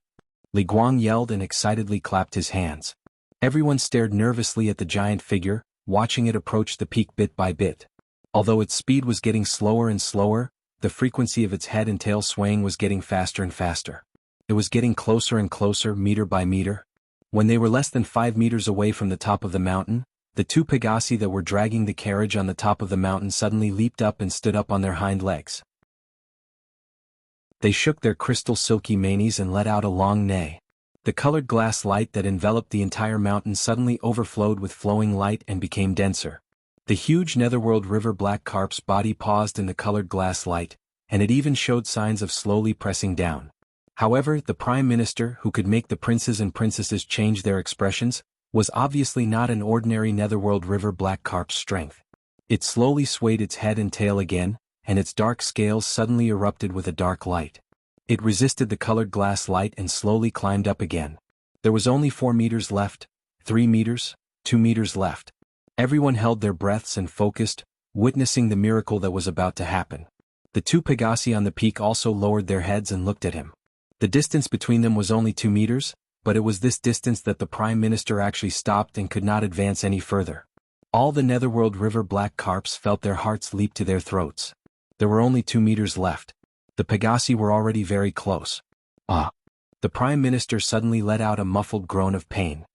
Li Guang yelled and excitedly clapped his hands. Everyone stared nervously at the giant figure, watching it approach the peak bit by bit. Although its speed was getting slower and slower, the frequency of its head and tail swaying was getting faster and faster. It was getting closer and closer, meter by meter. When they were less than 5 meters away from the top of the mountain, the two Pegasi that were dragging the carriage on the top of the mountain suddenly leaped up and stood up on their hind legs. They shook their crystal silky manes and let out a long neigh. The colored glass light that enveloped the entire mountain suddenly overflowed with flowing light and became denser. The huge netherworld river black carp's body paused in the colored glass light, and it even showed signs of slowly pressing down. However, the Prime Minister, who could make the princes and princesses change their expressions, was obviously not an ordinary netherworld river black carp's strength. It slowly swayed its head and tail again, and its dark scales suddenly erupted with a dark light. It resisted the colored glass light and slowly climbed up again. There was only 4 meters left, 3 meters, 2 meters left. Everyone held their breaths and focused, witnessing the miracle that was about to happen. The two Pegasi on the peak also lowered their heads and looked at him. The distance between them was only 2 meters, but it was this distance that the Prime Minister actually stopped and could not advance any further. All the netherworld river black carps felt their hearts leap to their throats. There were only 2 meters left. The Pegasi were already very close. Ah! The Prime Minister suddenly let out a muffled groan of pain.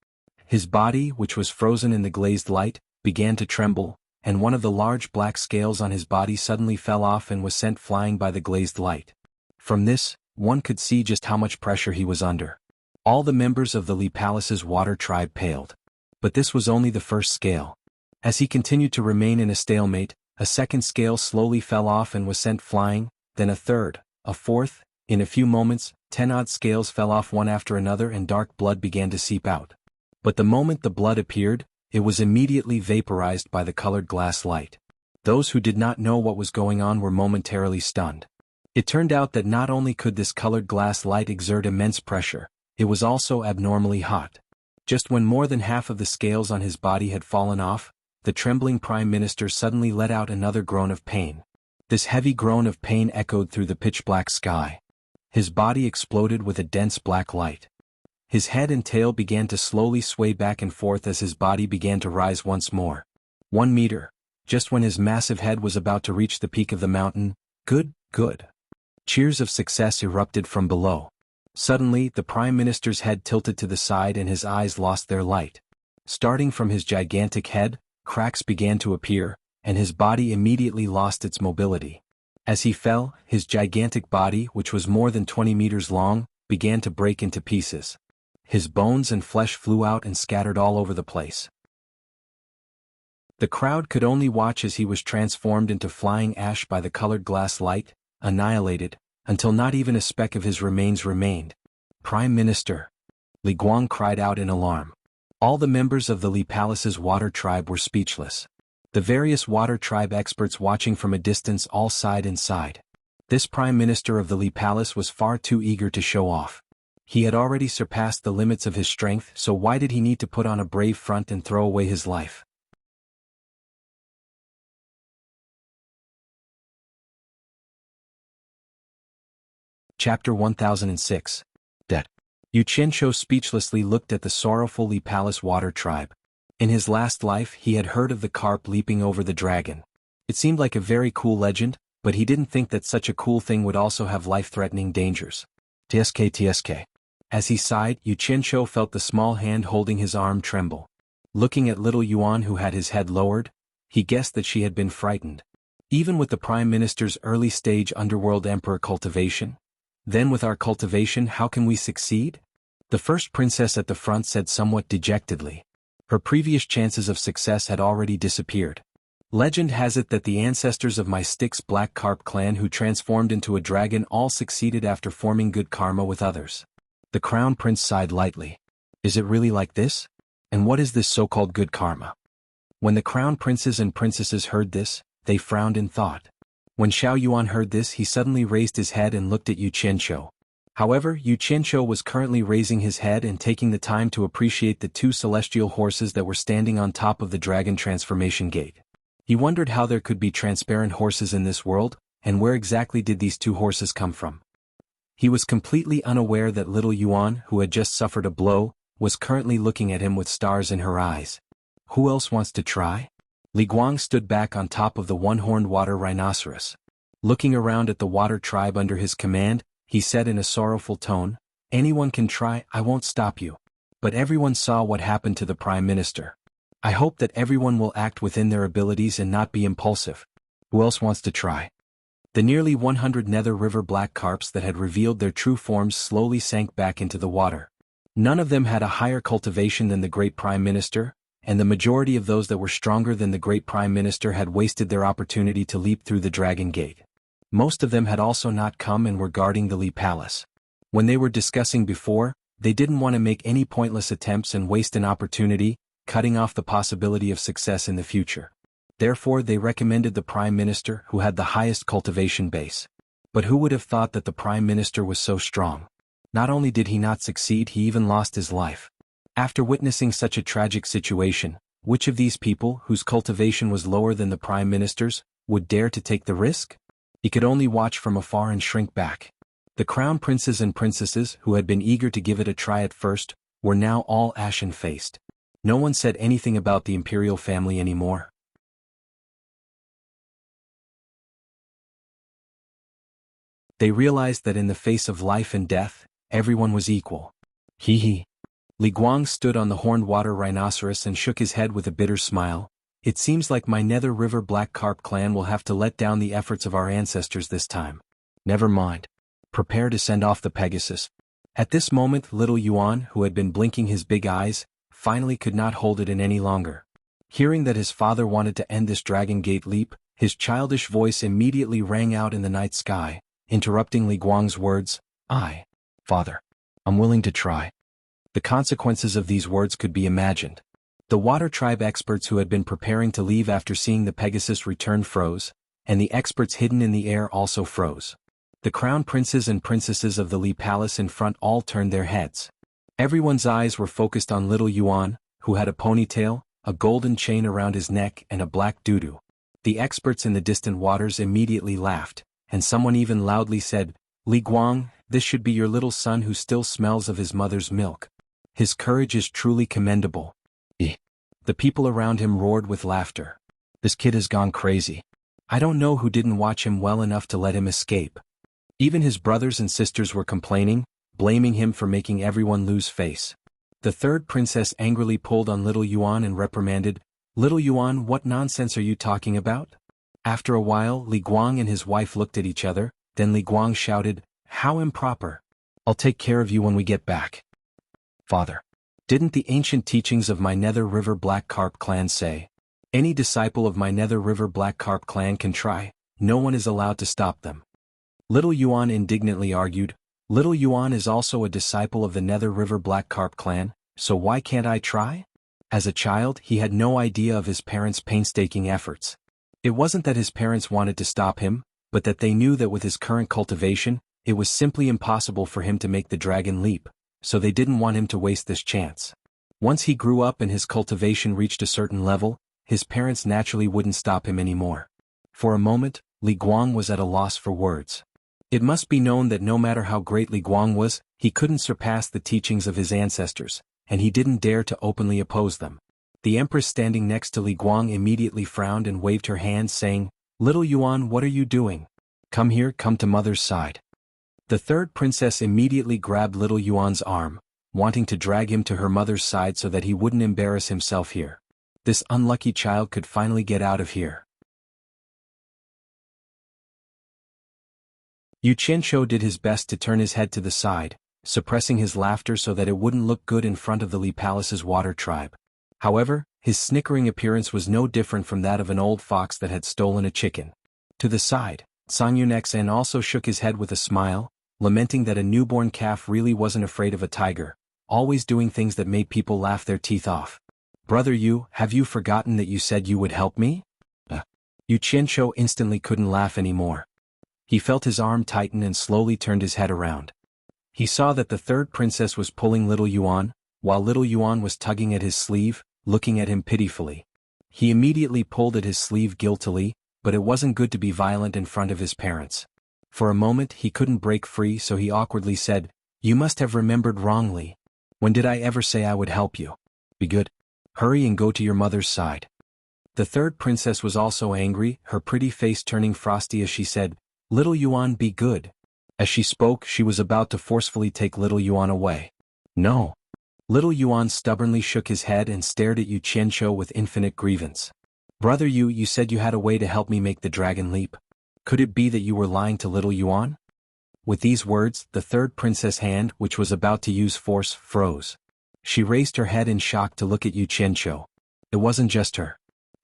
His body, which was frozen in the glazed light, began to tremble, and one of the large black scales on his body suddenly fell off and was sent flying by the glazed light. From this, one could see just how much pressure he was under. All the members of the Lee Palace's water tribe paled. But this was only the first scale. As he continued to remain in a stalemate, a second scale slowly fell off and was sent flying, then a third, a fourth. In a few moments, 10 odd scales fell off one after another and dark blood began to seep out. But the moment the blood appeared, it was immediately vaporized by the colored glass light. Those who did not know what was going on were momentarily stunned. It turned out that not only could this colored glass light exert immense pressure, it was also abnormally hot. Just when more than half of the scales on his body had fallen off, the trembling Prime Minister suddenly let out another groan of pain. This heavy groan of pain echoed through the pitch-black sky. His body exploded with a dense black light. His head and tail began to slowly sway back and forth as his body began to rise once more. 1 meter. Just when his massive head was about to reach the peak of the mountain, good. Cheers of success erupted from below. Suddenly, the Prime Minister's head tilted to the side and his eyes lost their light. Starting from his gigantic head, cracks began to appear, and his body immediately lost its mobility. As he fell, his gigantic body, which was more than 20 meters long, began to break into pieces. His bones and flesh flew out and scattered all over the place. The crowd could only watch as he was transformed into flying ash by the colored glass light, annihilated, until not even a speck of his remains remained. Prime Minister! Li Guang cried out in alarm. All the members of the Lee Palace's water tribe were speechless. The various water tribe experts watching from a distance all sighed and sighed. This Prime Minister of the Lee Palace was far too eager to show off. He had already surpassed the limits of his strength, so why did he need to put on a brave front and throw away his life? Chapter 1006. Death. Yu Qianqiu speechlessly looked at the sorrowful Lee Palace water tribe. In his last life he had heard of the carp leaping over the dragon. It seemed like a very cool legend, but he didn't think that such a cool thing would also have life-threatening dangers. TSK. As he sighed, Yu Qianqiu felt the small hand holding his arm tremble. Looking at little Yuan who had his head lowered, he guessed that she had been frightened. Even with the Prime Minister's early-stage underworld emperor cultivation? Then with our cultivation how can we succeed? The first princess at the front said somewhat dejectedly. Her previous chances of success had already disappeared. Legend has it that the ancestors of my Styx Black Carp clan who transformed into a dragon all succeeded after forming good karma with others. The crown prince sighed lightly. Is it really like this? And what is this so-called good karma? When the crown princes and princesses heard this, they frowned in thought. When Xiao Yuan heard this he suddenly raised his head and looked at Yu Qianqiu. However, Yu Qianqiu was currently raising his head and taking the time to appreciate the 2 celestial horses that were standing on top of the dragon transformation gate. He wondered how there could be transparent horses in this world, and where exactly did these 2 horses come from. He was completely unaware that little Yuan, who had just suffered a blow, was currently looking at him with stars in her eyes. Who else wants to try? Li Guang stood back on top of the one-horned water rhinoceros. Looking around at the water tribe under his command, he said in a sorrowful tone, "Anyone can try, I won't stop you." But everyone saw what happened to the Prime Minister. I hope that everyone will act within their abilities and not be impulsive. Who else wants to try? The nearly 100 Nether River black carps that had revealed their true forms slowly sank back into the water. None of them had a higher cultivation than the great Prime Minister, and the majority of those that were stronger than the great Prime Minister had wasted their opportunity to leap through the Dragon Gate. Most of them had also not come and were guarding the Li Palace. When they were discussing before, they didn't want to make any pointless attempts and waste an opportunity, cutting off the possibility of success in the future. Therefore they recommended the Prime Minister who had the highest cultivation base. But who would have thought that the Prime Minister was so strong? Not only did he not succeed, he even lost his life. After witnessing such a tragic situation, which of these people, whose cultivation was lower than the Prime Minister's, would dare to take the risk? He could only watch from afar and shrink back. The crown princes and princesses, who had been eager to give it a try at first, were now all ashen-faced. No one said anything about the imperial family anymore. They realized that in the face of life and death, everyone was equal. Hee. Li Guang stood on the horned water rhinoceros and shook his head with a bitter smile. It seems like my Nether River Black Carp clan will have to let down the efforts of our ancestors this time. Never mind. Prepare to send off the Pegasus. At this moment, little Yuan, who had been blinking his big eyes, finally could not hold it in any longer. Hearing that his father wanted to end this Dragon Gate leap, his childish voice immediately rang out in the night sky, interrupting Li Guang's words. Father, I'm willing to try. The consequences of these words could be imagined. The water tribe experts who had been preparing to leave after seeing the Pegasus return froze, and the experts hidden in the air also froze. The crown princes and princesses of the Li Palace in front all turned their heads. Everyone's eyes were focused on little Yuan, who had a ponytail, a golden chain around his neck and a black doo-doo. The experts in the distant waters immediately laughed, and someone even loudly said, "Li Guang, this should be your little son who still smells of his mother's milk. His courage is truly commendable." The people around him roared with laughter. This kid has gone crazy. I don't know who didn't watch him well enough to let him escape. Even his brothers and sisters were complaining, blaming him for making everyone lose face. The third princess angrily pulled on little Yuan and reprimanded, "Little Yuan, what nonsense are you talking about?" After a while, Li Guang and his wife looked at each other, then Li Guang shouted, "How improper! I'll take care of you when we get back." Father, didn't the ancient teachings of my Nether River Black Carp clan say, any disciple of my Nether River Black Carp clan can try, no one is allowed to stop them? Little Yuan indignantly argued, "Little Yuan is also a disciple of the Nether River Black Carp clan, so why can't I try?" As a child, he had no idea of his parents' painstaking efforts. It wasn't that his parents wanted to stop him, but that they knew that with his current cultivation, it was simply impossible for him to make the dragon leap, so they didn't want him to waste this chance. Once he grew up and his cultivation reached a certain level, his parents naturally wouldn't stop him anymore. For a moment, Li Guang was at a loss for words. It must be known that no matter how great Li Guang was, he couldn't surpass the teachings of his ancestors, and he didn't dare to openly oppose them. The empress standing next to Li Guang immediately frowned and waved her hand saying, "Little Yuan, what are you doing? Come here, come to mother's side." The third princess immediately grabbed little Yuan's arm, wanting to drag him to her mother's side so that he wouldn't embarrass himself here. This unlucky child could finally get out of here. Yu Qianqiu did his best to turn his head to the side, suppressing his laughter so that it wouldn't look good in front of the Li Palace's water tribe. However, his snickering appearance was no different from that of an old fox that had stolen a chicken. To the side, Sang Yunexan also shook his head with a smile, lamenting that a newborn calf really wasn't afraid of a tiger, always doing things that made people laugh their teeth off. "Brother Yu, have you forgotten that you said you would help me?" Yu Qianqiu instantly couldn't laugh anymore. He felt his arm tighten and slowly turned his head around. He saw that the third princess was pulling little Yuan, while little Yuan was tugging at his sleeve, looking at him pitifully. He immediately pulled at his sleeve guiltily, but it wasn't good to be violent in front of his parents. For a moment he couldn't break free, so he awkwardly said, "You must have remembered wrongly. When did I ever say I would help you? Be good. Hurry and go to your mother's side." The third princess was also angry, her pretty face turning frosty as she said, "Little Yuan, be good." As she spoke, she was about to forcefully take little Yuan away. No. Little Yuan stubbornly shook his head and stared at Yu Qianqiu with infinite grievance. "Brother Yu, you said you had a way to help me make the dragon leap. Could it be that you were lying to little Yuan?" With these words, the third princess' hand, which was about to use force, froze. She raised her head in shock to look at Yu Qianqiu. It wasn't just her.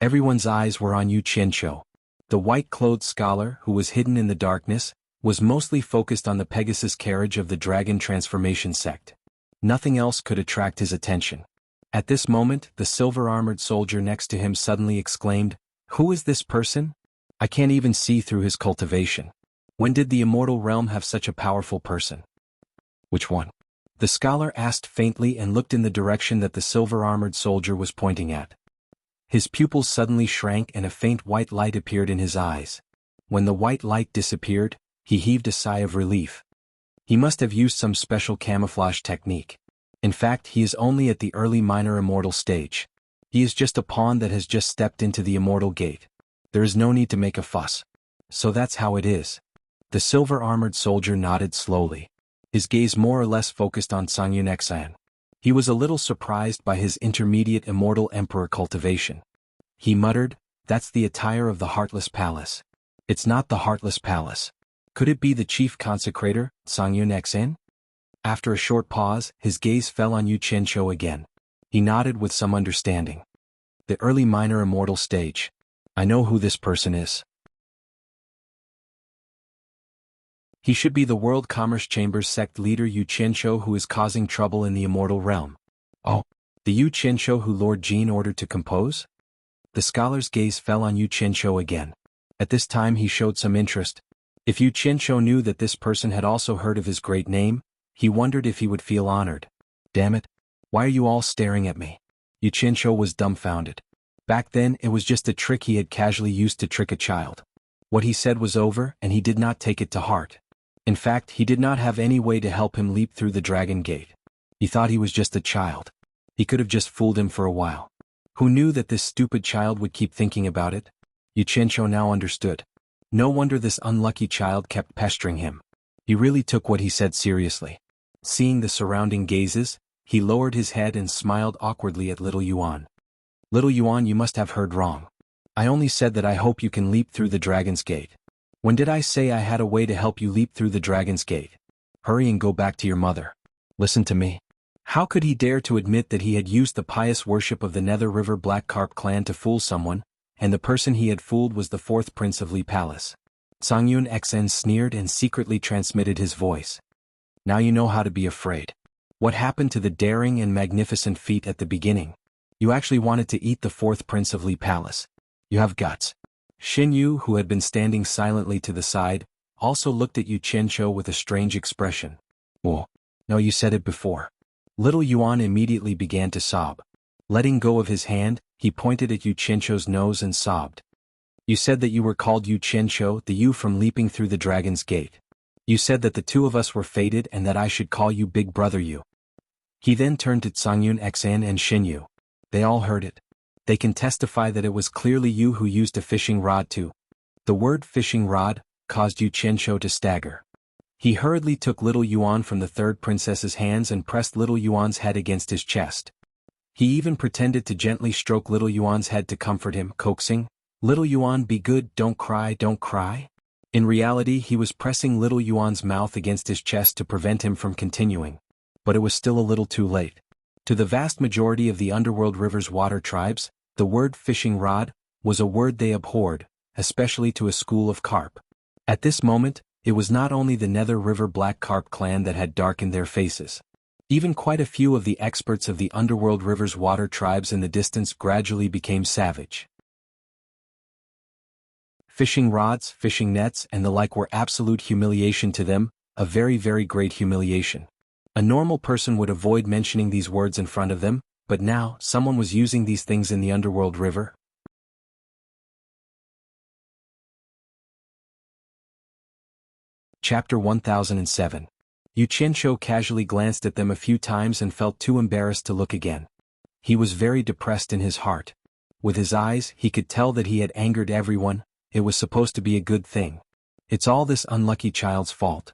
Everyone's eyes were on Yu Qianqiu. The white-clothed scholar, who was hidden in the darkness, was mostly focused on the Pegasus carriage of the dragon transformation sect. Nothing else could attract his attention. At this moment, the silver-armored soldier next to him suddenly exclaimed, "Who is this person? I can't even see through his cultivation. When did the immortal realm have such a powerful person?" "Which one?" the scholar asked faintly and looked in the direction that the silver-armored soldier was pointing at. His pupils suddenly shrank and a faint white light appeared in his eyes. When the white light disappeared, he heaved a sigh of relief. He must have used some special camouflage technique. In fact, he is only at the early minor immortal stage. He is just a pawn that has just stepped into the immortal gate. There is no need to make a fuss. So that's how it is. The silver-armored soldier nodded slowly. His gaze more or less focused on Sangyun Xan. He was a little surprised by his intermediate immortal emperor cultivation. He muttered, "That's the attire of the Heartless Palace." "It's not the Heartless Palace. Could it be the chief consecrator, Sangyun Xan?" After a short pause, his gaze fell on Yu Qianqiu again. He nodded with some understanding. "The early minor immortal stage. I know who this person is. He should be the World Commerce Chamber's sect leader Yu Qianqiu, who is causing trouble in the immortal realm." "Oh, the Yu Qianqiu who Lord Jin ordered to compose?" The scholar's gaze fell on Yu Qianqiu again. At this time he showed some interest. If Yu Qianqiu knew that this person had also heard of his great name, he wondered if he would feel honored. "Damn it. Why are you all staring at me?" Yu Qianqiu was dumbfounded. Back then it was just a trick he had casually used to trick a child. What he said was over and he did not take it to heart. In fact, he did not have any way to help him leap through the dragon gate. He thought he was just a child. He could have just fooled him for a while. Who knew that this stupid child would keep thinking about it? Yu Qianqiu now understood. No wonder this unlucky child kept pestering him. He really took what he said seriously. Seeing the surrounding gazes, he lowered his head and smiled awkwardly at little Yuan. "Little Yuan, you must have heard wrong. I only said that I hope you can leap through the dragon's gate. When did I say I had a way to help you leap through the dragon's gate? Hurry and go back to your mother. Listen to me." How could he dare to admit that he had used the pious worship of the Nether River Black Carp clan to fool someone, and the person he had fooled was the fourth prince of Li Palace? Sangyun Xen sneered and secretly transmitted his voice. "Now you know how to be afraid. What happened to the daring and magnificent feat at the beginning? You actually wanted to eat the fourth prince of Li Palace. You have guts." Xin Yu, who had been standing silently to the side, also looked at Yu Qianqiu with a strange expression. "Well, no, you said it before." Little Yuan immediately began to sob. Letting go of his hand, he pointed at Yu Qianqiu's nose and sobbed. "You said that you were called Yu Qianqiu, the Yu from leaping through the dragon's gate. You said that the two of us were fated and that I should call you Big Brother Yu." He then turned to Sangyun Xan and Xin Yu. They all heard it. They can testify that it was clearly you who used a fishing rod too. The word fishing rod caused Yu Qianqiu to stagger. He hurriedly took little Yuan from the third princess's hands and pressed little Yuan's head against his chest. He even pretended to gently stroke little Yuan's head to comfort him, coaxing, "Little Yuan, be good, don't cry, don't cry." In reality, he was pressing little Yuan's mouth against his chest to prevent him from continuing. But it was still a little too late. To the vast majority of the underworld river's water tribes, the word fishing rod was a word they abhorred, especially to a school of carp. At this moment, it was not only the Nether River Black Carp clan that had darkened their faces. Even quite a few of the experts of the underworld river's water tribes in the distance gradually became savage. Fishing rods, fishing nets, and the like were absolute humiliation to them, a very, very great humiliation. A normal person would avoid mentioning these words in front of them, but now, someone was using these things in the underworld river. Chapter 1007. Yu Qianqiu casually glanced at them a few times and felt too embarrassed to look again. He was very depressed in his heart. With his eyes, he could tell that he had angered everyone. It was supposed to be a good thing. It's all this unlucky child's fault.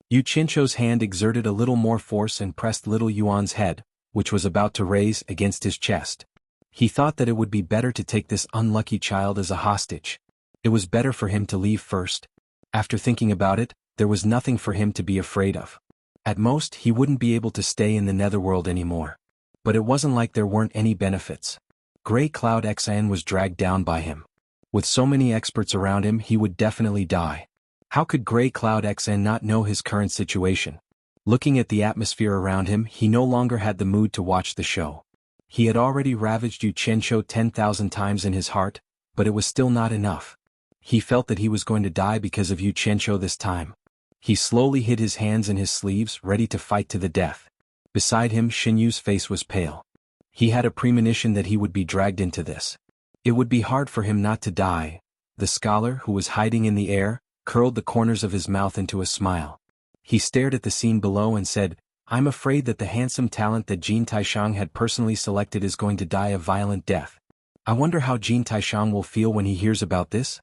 Yu Qianzhou's hand exerted a little more force and pressed little Yuan's head, which was about to raise, against his chest. He thought that it would be better to take this unlucky child as a hostage. It was better for him to leave first. After thinking about it, there was nothing for him to be afraid of. At most, he wouldn't be able to stay in the netherworld anymore. But it wasn't like there weren't any benefits. Grey Cloud Xan was dragged down by him. With so many experts around him, he would definitely die. How could Grey Cloud Xan not know his current situation? Looking at the atmosphere around him, he no longer had the mood to watch the show. He had already ravaged Yu Qianzhou 10,000 times in his heart, but it was still not enough. He felt that he was going to die because of Yu Qianzhou this time. He slowly hid his hands in his sleeves, ready to fight to the death. Beside him, Xinyu's face was pale. He had a premonition that he would be dragged into this. It would be hard for him not to die. The scholar, who was hiding in the air, curled the corners of his mouth into a smile. He stared at the scene below and said, "I'm afraid that the handsome talent that Jin Taishang had personally selected is going to die a violent death. I wonder how Jin Taishang will feel when he hears about this?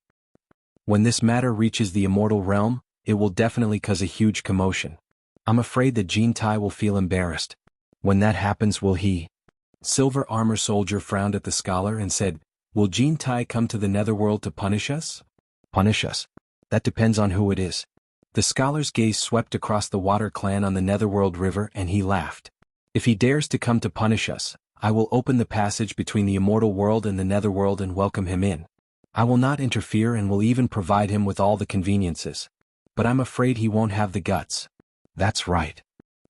When this matter reaches the immortal realm, it will definitely cause a huge commotion. I'm afraid that Jin Tai will feel embarrassed. When that happens, will he?" Silver Armor Soldier frowned at the scholar and said, "Will Jin Tai come to the netherworld to punish us?" "Punish us? That depends on who it is." The scholar's gaze swept across the water clan on the netherworld river and he laughed. "If he dares to come to punish us, I will open the passage between the immortal world and the netherworld and welcome him in. I will not interfere and will even provide him with all the conveniences. But I'm afraid he won't have the guts." "That's right."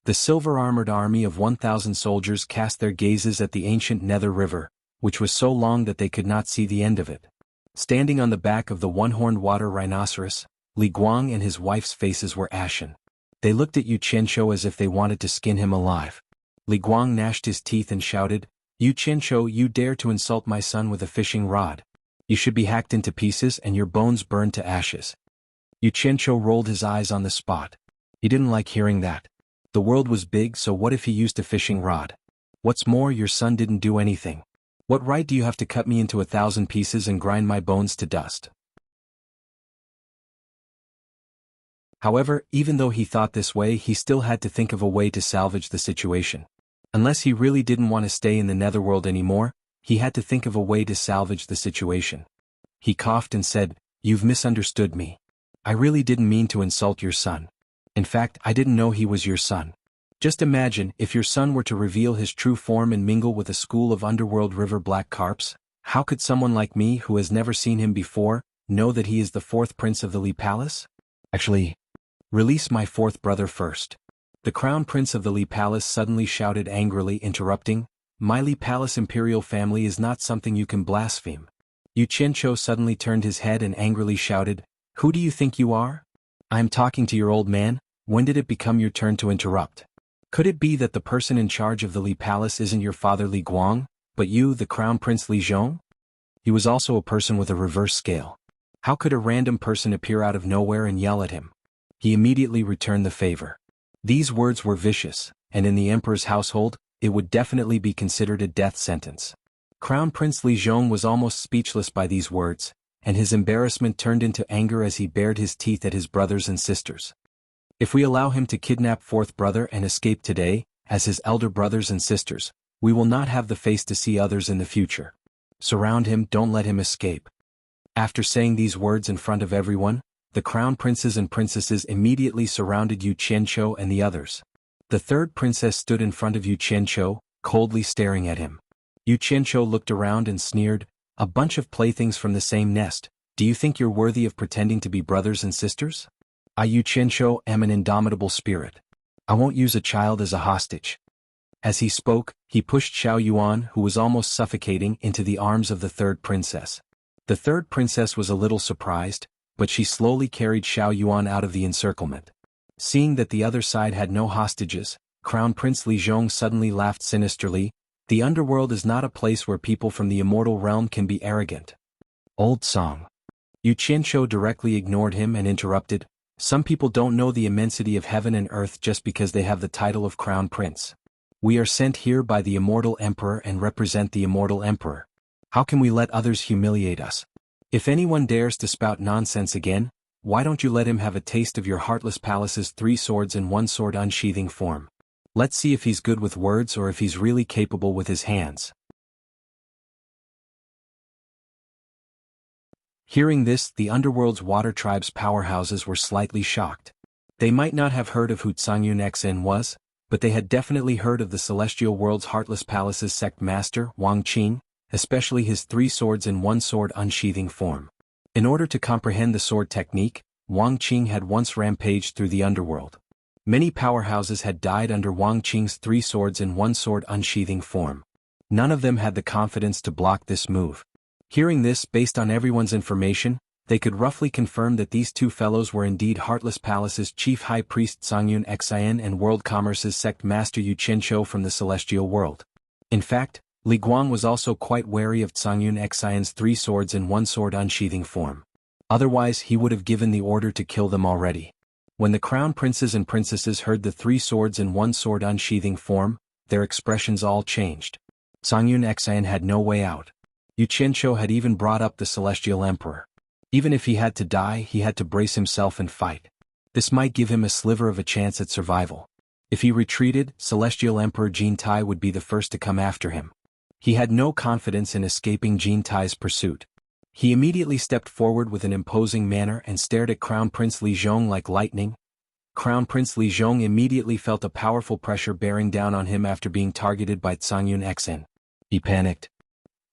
The silver-armored army of 1,000 soldiers cast their gazes at the ancient nether river, which was so long that they could not see the end of it. Standing on the back of the one-horned water rhinoceros, Li Guang and his wife's faces were ashen. They looked at Yu Qianzhou as if they wanted to skin him alive. Li Guang gnashed his teeth and shouted, "Yu Qianzhou, you dare to insult my son with a fishing rod. You should be hacked into pieces and your bones burned to ashes." Yu Qianzhou rolled his eyes on the spot. He didn't like hearing that. The world was big, so what if he used a fishing rod? What's more, your son didn't do anything. What right do you have to cut me into 1,000 pieces and grind my bones to dust? However, even though he thought this way, he still had to think of a way to salvage the situation. Unless he really didn't want to stay in the netherworld anymore, he had to think of a way to salvage the situation. He coughed and said, "You've misunderstood me. I really didn't mean to insult your son. In fact, I didn't know he was your son. Just imagine, if your son were to reveal his true form and mingle with a school of underworld river black carps, how could someone like me who has never seen him before, know that he is the fourth prince of the Li Palace? Actually, release my fourth brother first." The crown prince of the Li Palace suddenly shouted angrily, interrupting, "My Li Palace imperial family is not something you can blaspheme." Yu Qianzhou suddenly turned his head and angrily shouted, "Who do you think you are? I am talking to your old man. When did it become your turn to interrupt? Could it be that the person in charge of the Li Palace isn't your father Li Guang, but you, the crown prince Li Zhong?" He was also a person with a reverse scale. How could a random person appear out of nowhere and yell at him? He immediately returned the favor. These words were vicious, and in the emperor's household, it would definitely be considered a death sentence. Crown Prince Li Zhong was almost speechless by these words, and his embarrassment turned into anger as he bared his teeth at his brothers and sisters. If we allow him to kidnap fourth brother and escape today, as his elder brothers and sisters, we will not have the face to see others in the future. Surround him, don't let him escape. After saying these words in front of everyone, the crown princes and princesses immediately surrounded Yu Qianzhou and the others. The third princess stood in front of Yu Qianzhou, coldly staring at him. Yu Qianzhou looked around and sneered, "A bunch of playthings from the same nest, do you think you're worthy of pretending to be brothers and sisters? I, Yu Qianzhou, am an indomitable spirit. I won't use a child as a hostage." As he spoke, he pushed Xiao Yuan, who was almost suffocating, into the arms of the third princess. The third princess was a little surprised, but she slowly carried Xiao Yuan out of the encirclement. Seeing that the other side had no hostages, Crown Prince Li Zhong suddenly laughed sinisterly. "The underworld is not a place where people from the immortal realm can be arrogant." Old song. Yu Qianzhou directly ignored him and interrupted, "Some people don't know the immensity of heaven and earth just because they have the title of Crown Prince. We are sent here by the immortal emperor and represent the immortal emperor. How can we let others humiliate us? If anyone dares to spout nonsense again, why don't you let him have a taste of your heartless palace's 3 swords and 1 sword unsheathing form? Let's see if he's good with words or if he's really capable with his hands. Hearing this, the underworld's water tribe's powerhouses were slightly shocked. They might not have heard of who Tsangyun Xen was, but they had definitely heard of the celestial world's heartless palace's sect master, Wang Qing, especially his 3 swords and 1 sword unsheathing form. In order to comprehend the sword technique, Wang Qing had once rampaged through the underworld. Many powerhouses had died under Wang Qing's 3 swords and 1 sword unsheathing form. None of them had the confidence to block this move. Hearing this, based on everyone's information, they could roughly confirm that these 2 fellows were indeed Heartless Palace's chief high priest Tsangyun Xen and World Commerce's sect master Yu Qianqiu from the celestial world. In fact, Li Guang was also quite wary of Tsangyun Xen's 3 swords and 1 sword unsheathing form. Otherwise he would have given the order to kill them already. When the crown princes and princesses heard the 3 swords and 1 sword unsheathing form, their expressions all changed. Tsangyun Xen had no way out. Yu Qianqiu had even brought up the celestial emperor. Even if he had to die, he had to brace himself and fight. This might give him a sliver of a chance at survival. If he retreated, celestial emperor Jin Tai would be the first to come after him. He had no confidence in escaping Jin Tai's pursuit. He immediately stepped forward with an imposing manner and stared at Crown Prince Li Zhong like lightning. Crown Prince Li Zhong immediately felt a powerful pressure bearing down on him after being targeted by Tsangyun Xen. He panicked.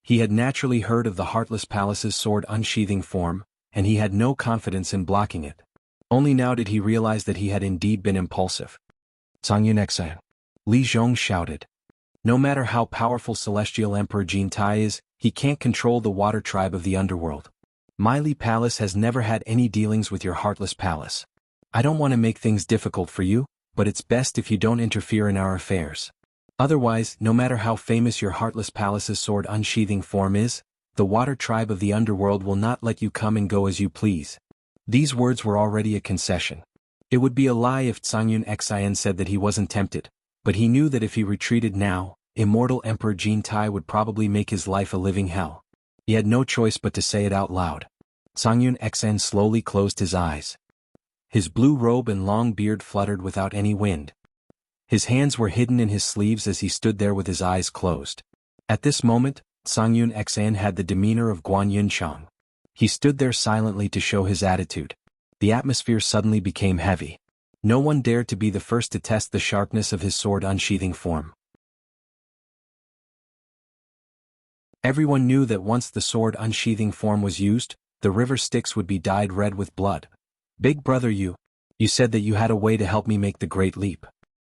He had naturally heard of the Heartless Palace's sword unsheathing form, and he had no confidence in blocking it. Only now did he realize that he had indeed been impulsive. Tsangyun Xen. Li Zhong shouted. No matter how powerful Celestial Emperor Jin Tai is, he can't control the water tribe of the underworld. My Li Palace has never had any dealings with your Heartless Palace. I don't want to make things difficult for you, but it's best if you don't interfere in our affairs. Otherwise, no matter how famous your Heartless Palace's sword unsheathing form is, the water tribe of the underworld will not let you come and go as you please. These words were already a concession. It would be a lie if Tsangyun Xen said that he wasn't tempted, but he knew that if he retreated now, immortal Emperor Jin Tai would probably make his life a living hell. He had no choice but to say it out loud. Tsangyun Xen slowly closed his eyes. His blue robe and long beard fluttered without any wind. His hands were hidden in his sleeves as he stood there with his eyes closed. At this moment, Tsangyun Xen had the demeanor of Guan Yunchang. He stood there silently to show his attitude. The atmosphere suddenly became heavy. No one dared to be the first to test the sharpness of his sword unsheathing form. Everyone knew that once the sword unsheathing form was used, the river Styx would be dyed red with blood. Big brother you said that you had a way to help me make the great leap.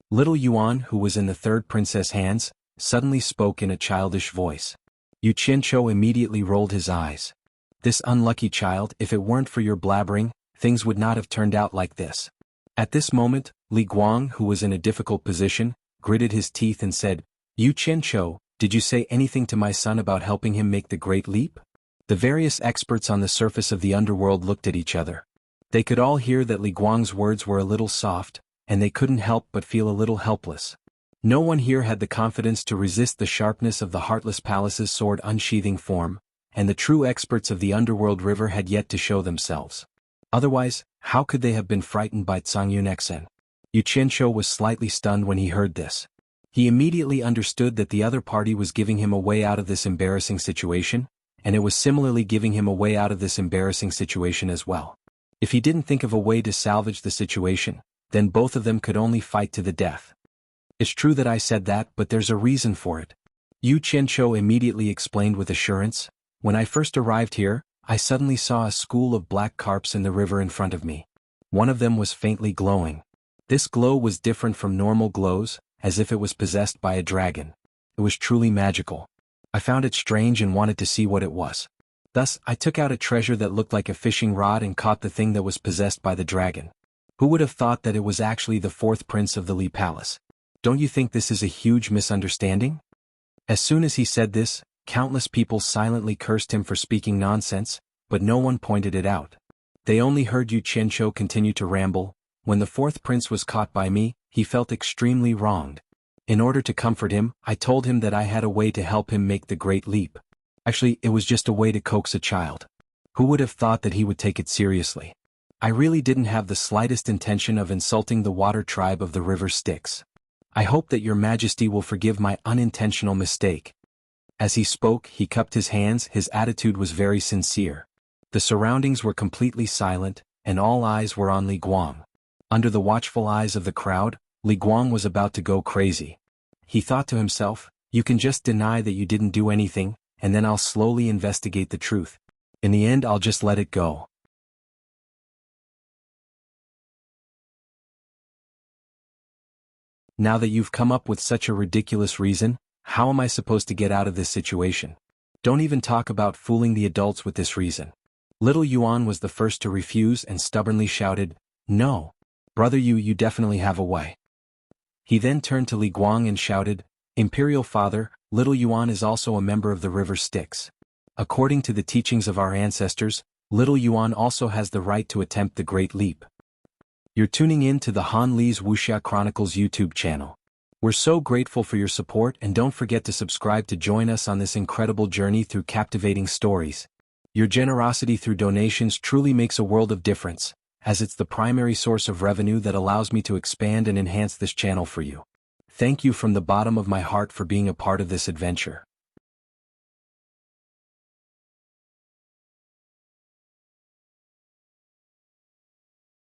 Little Yuan, who was in the third princess' hands, suddenly spoke in a childish voice. Yu Qianqiu immediately rolled his eyes. This unlucky child, if it weren't for your blabbering, things would not have turned out like this. At this moment, Li Guang, who was in a difficult position, gritted his teeth and said, Yu Qianqiu, did you say anything to my son about helping him make the great leap? The various experts on the surface of the underworld looked at each other. They could all hear that Li Guang's words were a little soft, and they couldn't help but feel a little helpless. No one here had the confidence to resist the sharpness of the Heartless Palace's sword unsheathing form, and the true experts of the underworld river had yet to show themselves. Otherwise, how could they have been frightened by Tsangyun Xen? Yu Qianqiu was slightly stunned when he heard this. He immediately understood that the other party was giving him a way out of this embarrassing situation, and it was similarly giving him a way out of this embarrassing situation as well. If he didn't think of a way to salvage the situation, then both of them could only fight to the death. It's true that I said that, but there's a reason for it. Yu Qianqiu immediately explained with assurance. When I first arrived here, I suddenly saw a school of black carps in the river in front of me. One of them was faintly glowing. This glow was different from normal glows, as if it was possessed by a dragon. It was truly magical. I found it strange and wanted to see what it was. Thus, I took out a treasure that looked like a fishing rod and caught the thing that was possessed by the dragon. Who would have thought that it was actually the fourth prince of the Li Palace? Don't you think this is a huge misunderstanding? As soon as he said this, countless people silently cursed him for speaking nonsense, but no one pointed it out. They only heard Yu Qianqiu continue to ramble. When the fourth prince was caught by me, he felt extremely wronged. In order to comfort him, I told him that I had a way to help him make the great leap. Actually, it was just a way to coax a child. Who would have thought that he would take it seriously? I really didn't have the slightest intention of insulting the water tribe of the river Styx. I hope that your majesty will forgive my unintentional mistake. As he spoke, he cupped his hands, his attitude was very sincere. The surroundings were completely silent, and all eyes were on Li Guang. Under the watchful eyes of the crowd, Li Guang was about to go crazy. He thought to himself, you can just deny that you didn't do anything, and then I'll slowly investigate the truth. In the end, I'll just let it go. Now that you've come up with such a ridiculous reason, how am I supposed to get out of this situation? Don't even talk about fooling the adults with this reason. Little Yuan was the first to refuse and stubbornly shouted, no. Brother you definitely have a way. He then turned to Li Guang and shouted, Imperial Father, Little Yuan is also a member of the river Styx. According to the teachings of our ancestors, Little Yuan also has the right to attempt the Great Leap. You're tuning in to the Han Li's Wuxia Chronicles YouTube channel. We're so grateful for your support, and don't forget to subscribe to join us on this incredible journey through captivating stories. Your generosity through donations truly makes a world of difference, as it's the primary source of revenue that allows me to expand and enhance this channel for you. Thank you from the bottom of my heart for being a part of this adventure.